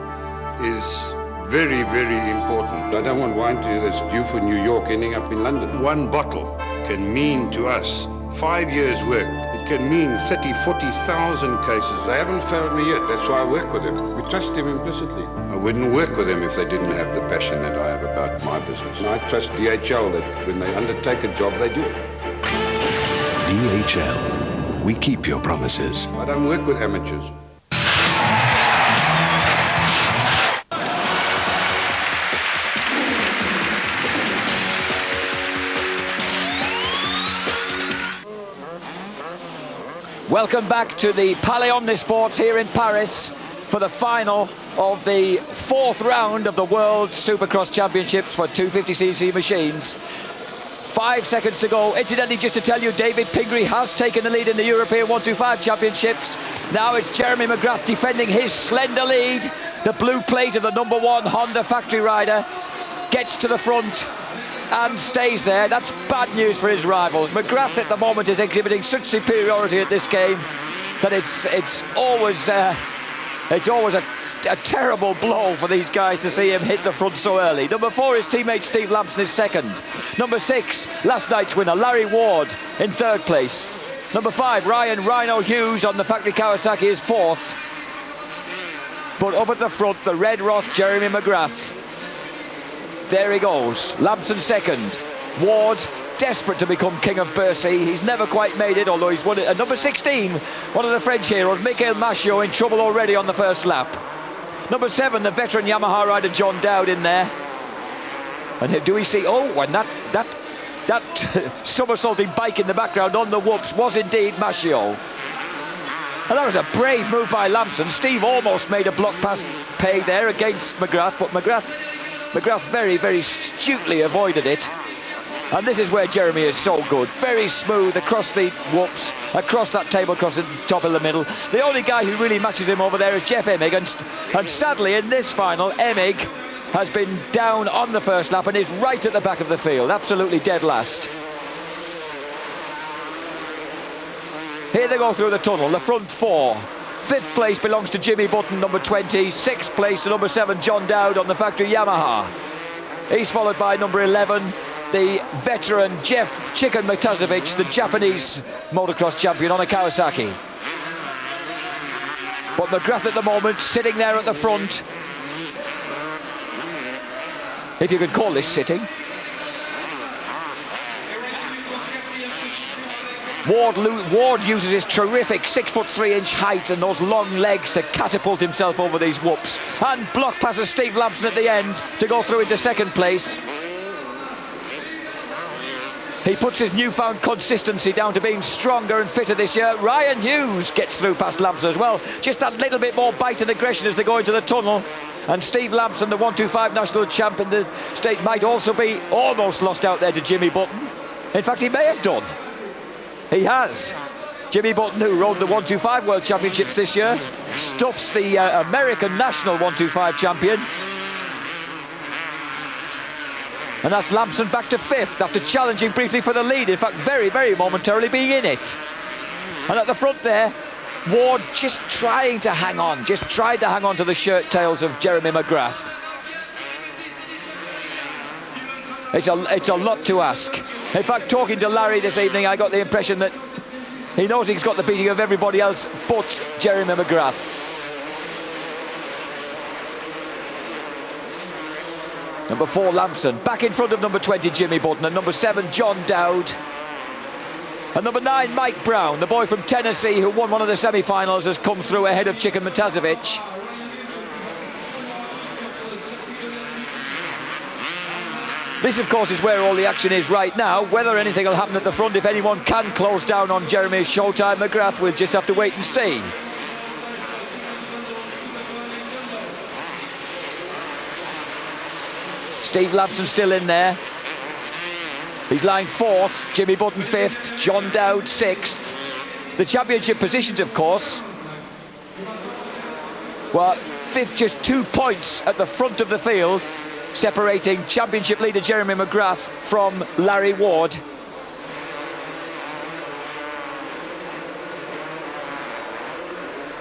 is very, very important. I don't want wine that's due for New York ending up in London. One bottle can mean to us 5 years' work. It can mean 30, 40,000 cases. They haven't failed me yet. That's why I work with them. We trust them implicitly. I wouldn't work with them if they didn't have the passion that I have about my business. And I trust DHL that when they undertake a job, they do it. DHL. We keep your promises. I don't work with amateurs. Welcome back to the Palais Omnisports here in Paris for the final of the 4th round of the World Supercross Championships for 250cc machines. 5 seconds to go. Incidentally, just to tell you, David Pingree has taken the lead in the European 125 Championships. Now it's Jeremy McGrath defending his slender lead. The blue plate of the #1 Honda factory rider gets to the front and stays there. That's bad news for his rivals. McGrath at the moment is exhibiting such superiority at this game that it's always a terrible blow for these guys to see him hit the front so early. Number 4 is teammate Steve Lampson is second. Number 6, last night's winner, Larry Ward in 3rd place. Number 5, Ryan Rhino Hughes on the factory Kawasaki is 4th. But up at the front, the Red Roth, Jeremy McGrath. There he goes, Lampson second. Ward, desperate to become king of Bercy. He's never quite made it, although he's won it. Number 16, one of the French heroes, Michael Machiot, in trouble already on the first lap. Number 7, the veteran Yamaha rider John Dowd in there. And do we see, and that somersaulting bike in the background on the whoops was indeed Machiot. And that was a brave move by Lampson. Steve almost made a block pass pay there against McGrath, but McGrath very, very astutely avoided it. And this is where Jeremy is so good. Very smooth across the whoops, across that table, across the top of the middle. The only guy who really matches him over there is Jeff Emig. And sadly, in this final, Emig has been down on the first lap and is right at the back of the field. Absolutely dead last. Here they go through the tunnel, the front 4. 5th place belongs to Jimmy Button, number 20. 6th place to number 7, John Dowd on the factory Yamaha. He's followed by number 11, the veteran Jeff Chicken Matazovic, the Japanese motocross champion on a Kawasaki. But McGrath at the moment sitting there at the front, if you could call this sitting. Ward uses his terrific 6'3" height and those long legs to catapult himself over these whoops, and block passes Steve Lampson at the end to go through into 2nd place. He puts his newfound consistency down to being stronger and fitter this year. Ryan Hughes gets through past Lampson as well. Just that little bit more bite and aggression as they go into the tunnel. And Steve Lampson, the 125 national champ in the state, might also be almost lost out there to Jimmy Button. In fact, he may have done. He has. Jimmy Button, who rode the 125 World Championships this year, stuffs the American national 125 champion. And that's Lampson back to 5th after challenging briefly for the lead. In fact, very, very momentarily being in it. And at the front there, Ward just trying to hang on, to the shirt tails of Jeremy McGrath. It's a lot to ask. In fact, talking to Larry this evening, I got the impression that he knows he's got the beating of everybody else but Jeremy McGrath. Number 4, Lampson, back in front of number 20, Jimmy Button, and number 7, John Dowd. And number 9, Mike Brown, the boy from Tennessee who won one of the semi-finals, has come through ahead of Chicken Matazovic. This, of course, is where all the action is right now. Whether anything will happen at the front, if anyone can close down on Jeremy Showtime McGrath, we'll just have to wait and see. Steve Lampson still in there. He's lying 4th, Jimmy Button 5th, John Dowd 6th. The championship positions, of course, well, 5th, just 2 points at the front of the field, separating championship leader Jeremy McGrath from Larry Ward.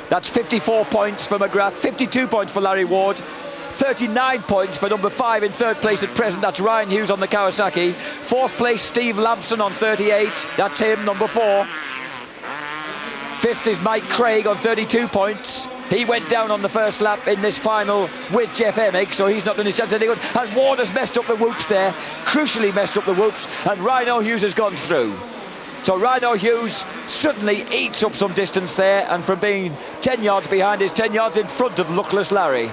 That's 54 points for McGrath, 52 points for Larry Ward, 39 points for number 5 in 3rd place at present. That's Ryan Hughes on the Kawasaki. 4th place, Steve Lampson on 38. That's him, number 4. 5th is Mike Craig on 32 points. He went down on the first lap in this final with Jeff Emig, so he's not done his chance any good. And Ward has messed up the whoops there, crucially messed up the whoops, and Rhino Hughes has gone through. So Rhino Hughes suddenly eats up some distance there, and from being 10 yards behind is 10 yards in front of luckless Larry.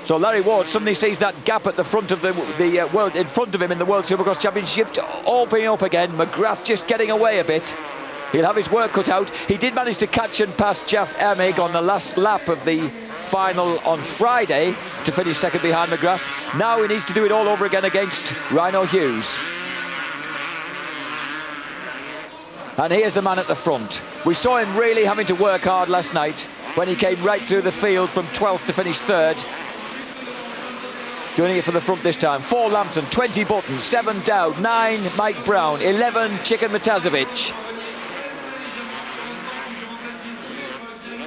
So Larry Ward suddenly sees that gap at the front of the world, in front of him in the World Supercross Championship, opening up again. McGrath just getting away a bit. He'll have his work cut out. He did manage to catch and pass Jeff Emig on the last lap of the final on Friday to finish 2nd behind McGrath. Now he needs to do it all over again against Rhino Hughes. And here's the man at the front. We saw him really having to work hard last night when he came right through the field from 12th to finish 3rd. Doing it for the front this time. 4 Lampson, 20 Button, 7 Dowd, 9 Mike Brown, 11 Chicken Matazovic.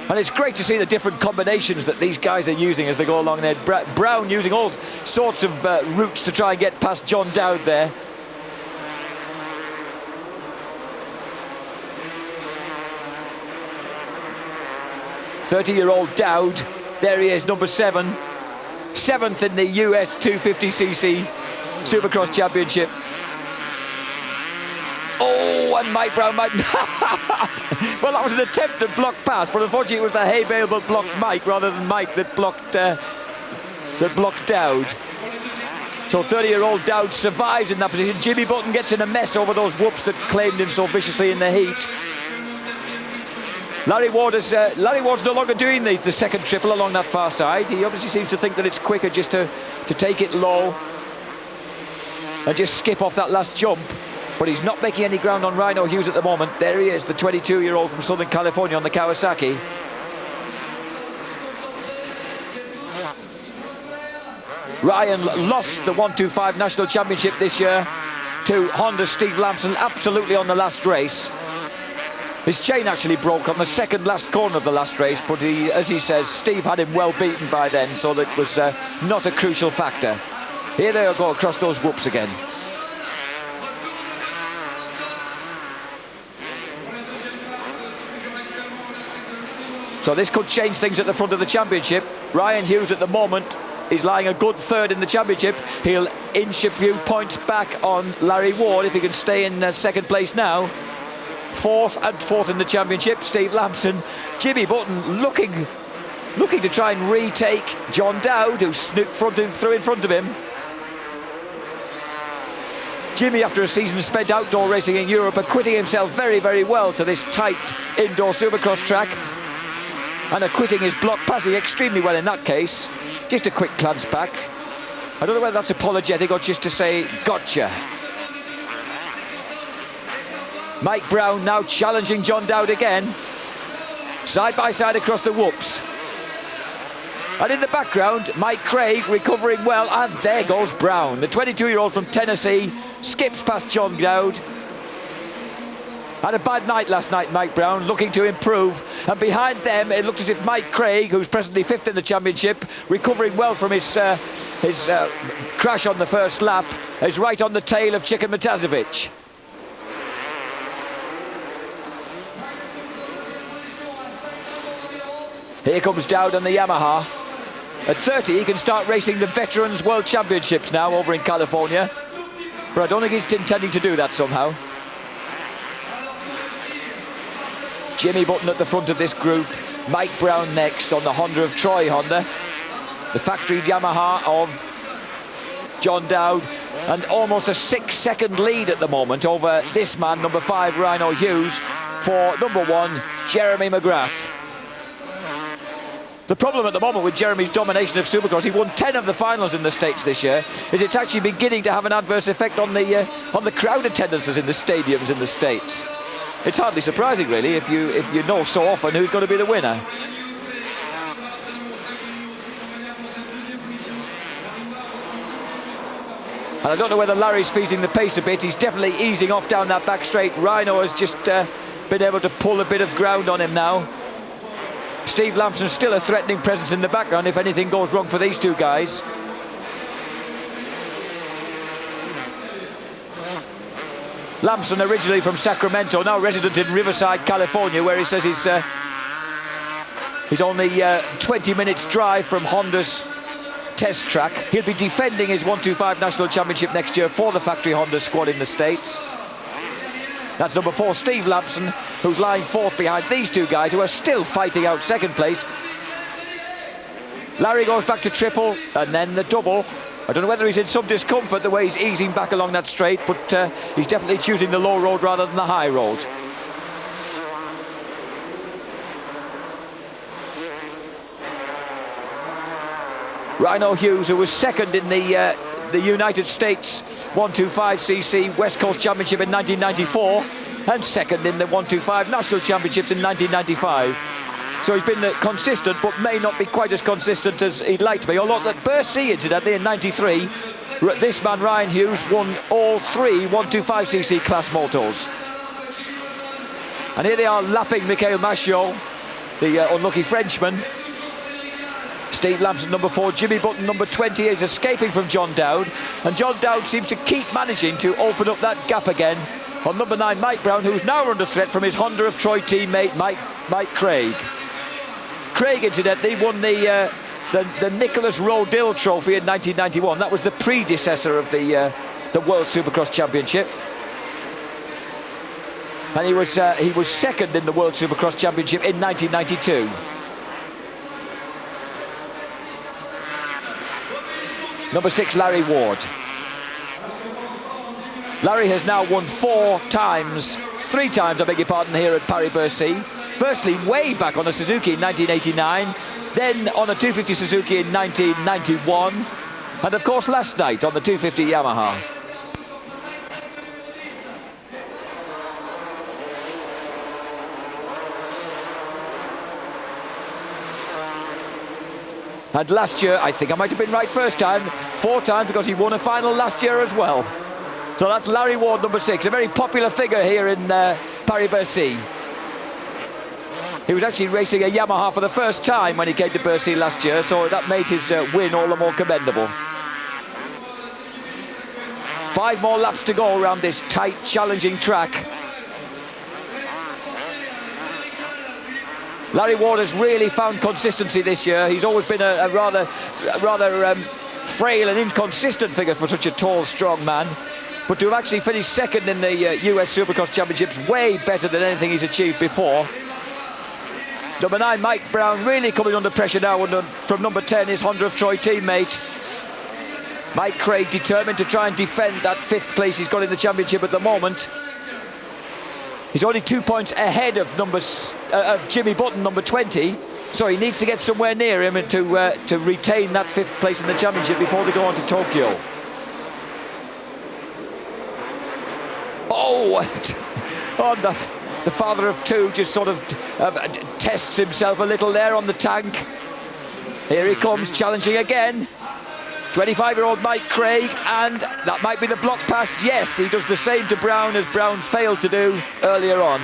And it's great to see the different combinations that these guys are using as they go along there. Brown using all sorts of routes to try and get past John Dowd there. "30-year-old Dowd, there he is, number 7. 7th in the US 250cc Supercross Championship. Oh, and Mike Brown might... Well, that was an attempt at block pass, but unfortunately it was the hay bale that blocked Mike rather than Mike that blocked Dowd. So 30-year-old Dowd survives in that position. Jimmy Button gets in a mess over those whoops that claimed him so viciously in the heat. Larry Ward's no longer doing the second triple along that far side. He obviously seems to think that it's quicker just to take it low and just skip off that last jump. But he's not making any ground on Rhino Hughes at the moment. There he is, the 22-year-old from Southern California on the Kawasaki. Ryan lost the 125 National Championship this year to Honda's Steve Lampson, absolutely on the last race. His chain actually broke on the second last corner of the last race, but as he says, Steve had him well beaten by then, so that was not a crucial factor. Here they go across those whoops again. So this could change things at the front of the championship. Ryan Hughes at the moment is lying a good 3rd in the championship. He'll inch a few points back on Larry Ward if he can stay in 2nd place now. 4th and 4th in the championship, Steve Lampson. Jimmy Button looking to try and retake John Dowd, who snooped through in front of him. Jimmy, after a season spent outdoor racing in Europe, acquitting himself very, very well to this tight indoor supercross track, and acquitting his block passing extremely well in that case. Just a quick glance back. I don't know whether that's apologetic or just to say, gotcha. Mike Brown now challenging John Dowd again. Side by side across the whoops. And in the background, Mike Craig recovering well, and there goes Brown. The 22-year-old from Tennessee skips past John Dowd. Had a bad night last night, Mike Brown, looking to improve. And behind them, it looked as if Mike Craig, who's presently 5th in the championship, recovering well from his crash on the first lap, is right on the tail of Chicken Matazovic. Here comes Dowd on the Yamaha. At 30, he can start racing the Veterans World Championships now over in California. But I don't think he's intending to do that somehow. Jimmy Button at the front of this group. Mike Brown next on the Honda of Troy Honda. The factory Yamaha of John Dowd, and almost a 6-second lead at the moment over this man, number 5, Rhino Hughes, for number 1, Jeremy McGrath. The problem at the moment with Jeremy's domination of Supercross, he won 10 of the finals in the States this year, is it's actually beginning to have an adverse effect on the crowd attendances in the stadiums in the States. It's hardly surprising, really, if you know so often who's going to be the winner. And I don't know whether Larry's feeding the pace a bit. He's definitely easing off down that back straight. Rhino has just been able to pull a bit of ground on him now. Steve Lampson's still a threatening presence in the background if anything goes wrong for these two guys. Lampson, originally from Sacramento, now resident in Riverside, California, where he says he's only 20 minutes drive from Honda's test track. He'll be defending his 125 National Championship next year for the factory Honda squad in the States. That's number 4, Steve Lampson, who's lying 4th behind these two guys who are still fighting out 2nd place. Larry goes back to triple and then the double. I don't know whether he's in some discomfort the way he's easing back along that straight, but he's definitely choosing the low road rather than the high road. Rhino Hughes, who was 2nd in the United States 125cc West Coast Championship in 1994 and 2nd in the 125 National Championships in 1995. So he's been consistent, but may not be quite as consistent as he'd like to be. Although at Bercy, incidentally, in 93, this man, Ryan Hughes, won all 3 125cc class motos. And here they are lapping Michael Machiot, the unlucky Frenchman. Steve Lampson, number 4, Jimmy Button, number 20, is escaping from John Dowd. And John Dowd seems to keep managing to open up that gap again on number 9, Mike Brown, who's now under threat from his Honda of Troy teammate, Mike Craig. Craig, incidentally, won the Nicholas Rodil Trophy in 1991. That was the predecessor of the World Supercross Championship. And he was 2nd in the World Supercross Championship in 1992. Number 6, Larry Ward. Larry has now won 3 times, I beg your pardon, here at Paris Bercy. Firstly, way back on a Suzuki in 1989, then on a 250 Suzuki in 1991, and of course last night on the 250 Yamaha. And last year, I think I might have been right first time, 4 times, because he won a final last year as well. So that's Larry Ward, number 6, a very popular figure here in Paris Bercy. He was actually racing a Yamaha for the first time when he came to Bercy last year, so that made his win all the more commendable. 5 more laps to go around this tight, challenging track. Larry Ward has really found consistency this year. He's always been a rather frail and inconsistent figure for such a tall, strong man. But to have actually finished 2nd in the US Supercross Championships, way better than anything he's achieved before. Number 9, Mike Brown, really coming under pressure now from number 10, his Honda of Troy teammate. Mike Craig determined to try and defend that 5th place he's got in the championship at the moment. He's only 2 points ahead of Jimmy Button, number 20, so he needs to get somewhere near him and to retain that 5th place in the championship before they go on to Tokyo. Oh, the father of 2 just sort of tests himself a little there on the tank. Here he comes, challenging again. 25-year-old Mike Craig, and that might be the block pass. Yes, he does the same to Brown as Brown failed to do earlier on.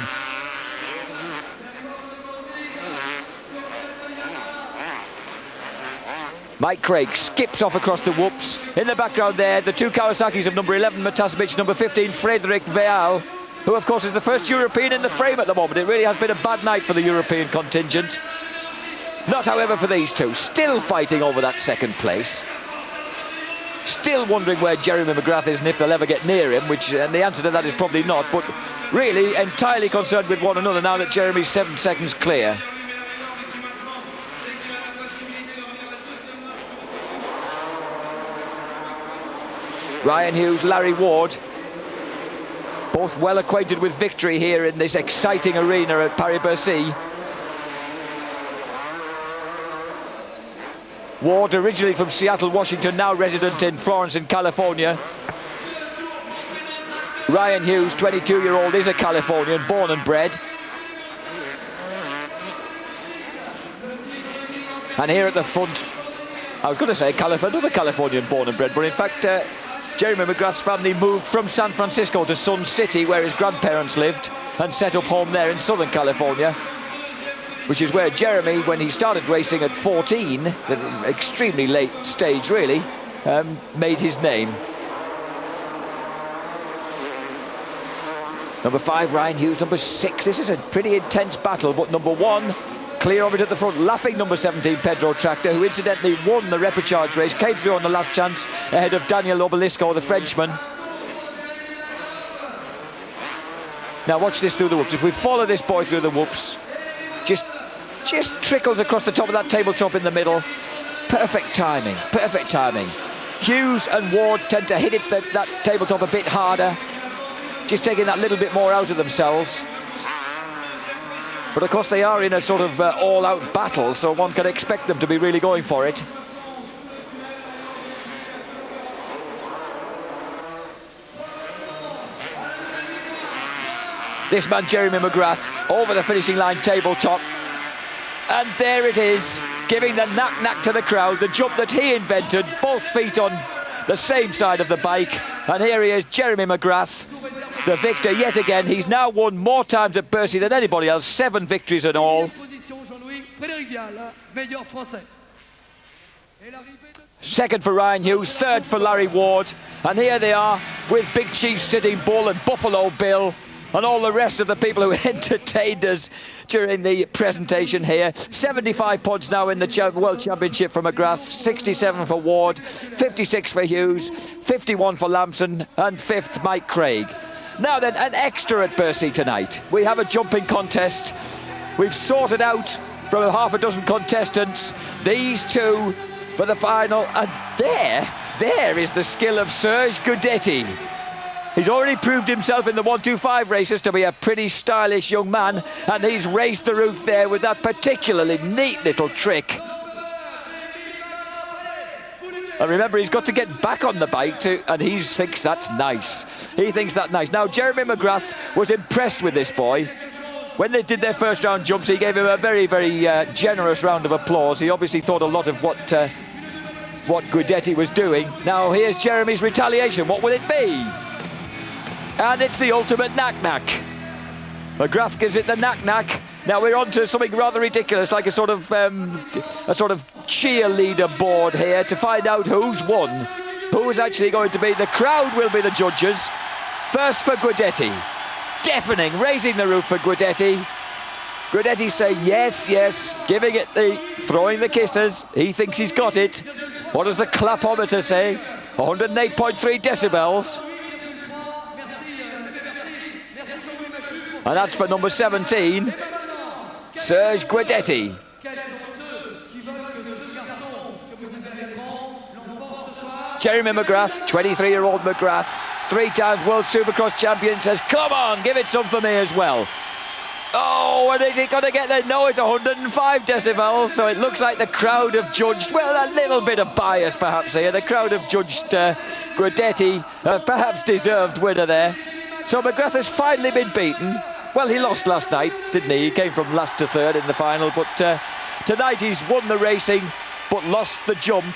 Mike Craig skips off across the whoops. In the background there, the 2 Kawasaki's of number 11, Matasovic, number 15, Frederic Veal, who of course is the first European in the frame at the moment. It really has been a bad night for the European contingent. Not, however, for these two. Still fighting over that 2nd place. Still wondering where Jeremy McGrath is and if they'll ever get near him, and the answer to that is probably not, but really entirely concerned with one another now that Jeremy's 7 seconds clear. Ryan Hughes, Larry Ward, both well acquainted with victory here in this exciting arena at Paris Bercy. Ward, originally from Seattle, Washington, now resident in Florence in California. Ryan Hughes, 22-year-old, is a Californian, born and bred. And here at the front, I was going to say another Californian born and bred, but in fact, Jeremy McGrath's family moved from San Francisco to Sun City, where his grandparents lived, and set up home there in Southern California, which is where Jeremy, when he started racing at 14, the extremely late stage really, made his name. Number 5, Ryan Hughes. Number 6, this is a pretty intense battle, but number 1, clear of it at the front, lapping number 17, Pedro Tractor, who incidentally won the repechage race, came through on the last chance ahead of Daniel Obelisco, the Frenchman. Now watch this through the whoops. If we follow this boy through the whoops, just trickles across the top of that tabletop in the middle. Perfect timing, perfect timing. Hughes and Ward tend to hit it that tabletop a bit harder, just taking that little bit more out of themselves. But of course they are in a sort of all-out battle, so one can expect them to be really going for it. This man, Jeremy McGrath, over the finishing line tabletop. And there it is, giving the knack-knack to the crowd, the jump that he invented, both feet on the same side of the bike. And here he is, Jeremy McGrath, the victor yet again. He's now won more times at Bercy than anybody else, 7 victories in all. Second for Ryan Hughes, third for Larry Ward. And here they are with Big Chief Sitting Bull and Buffalo Bill and all the rest of the people who entertained us during the presentation here. 75 points now in the World Championship for McGrath, 67 for Ward, 56 for Hughes, 51 for Lamson, and 5th Mike Craig. Now then, an extra at Bercy tonight. We have a jumping contest. We've sorted out from half a dozen contestants these 2 for the final, and there is the skill of Serge Gudetti. He's already proved himself in the 125 races to be a pretty stylish young man, and he's raised the roof there with that particularly neat little trick. And remember, he's got to get back on the bike too, and he thinks that's nice. He thinks that's nice. Now, Jeremy McGrath was impressed with this boy. When they did their first round jumps, he gave him a very, very generous round of applause. He obviously thought a lot of what Gudetti was doing. Now, here's Jeremy's retaliation. What will it be? And it's the ultimate knack-knack. McGrath gives it the knack-knack. Now we're on to something rather ridiculous, like a sort of cheerleader board here to find out who's won. Who is actually going to be? The crowd will be the judges. First for Gudetti. Deafening, raising the roof for Gudetti. Gudetti saying yes, yes, giving it throwing the kisses. He thinks he's got it. What does the clapometer say? 108.3 decibels. And that's for number 17, Serge Gudetti. Jeremy McGrath, 23-year-old McGrath, 3 times World Supercross champion, says, come on, give it some for me as well. Oh, and is he going to get there? No, it's 105 decibels, so it looks like the crowd have judged, well, a little bit of bias perhaps here. The crowd have judged Gudetti, perhaps deserved winner there. So McGrath has finally been beaten. Well, he lost last night, didn't he? He came from last to third in the final, but tonight he's won the racing, but lost the jump.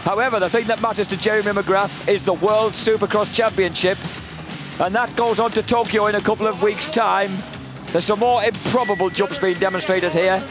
However, the thing that matters to Jeremy McGrath is the World Supercross Championship, and that goes on to Tokyo in a couple of weeks' time. There's some more improbable jumps being demonstrated here.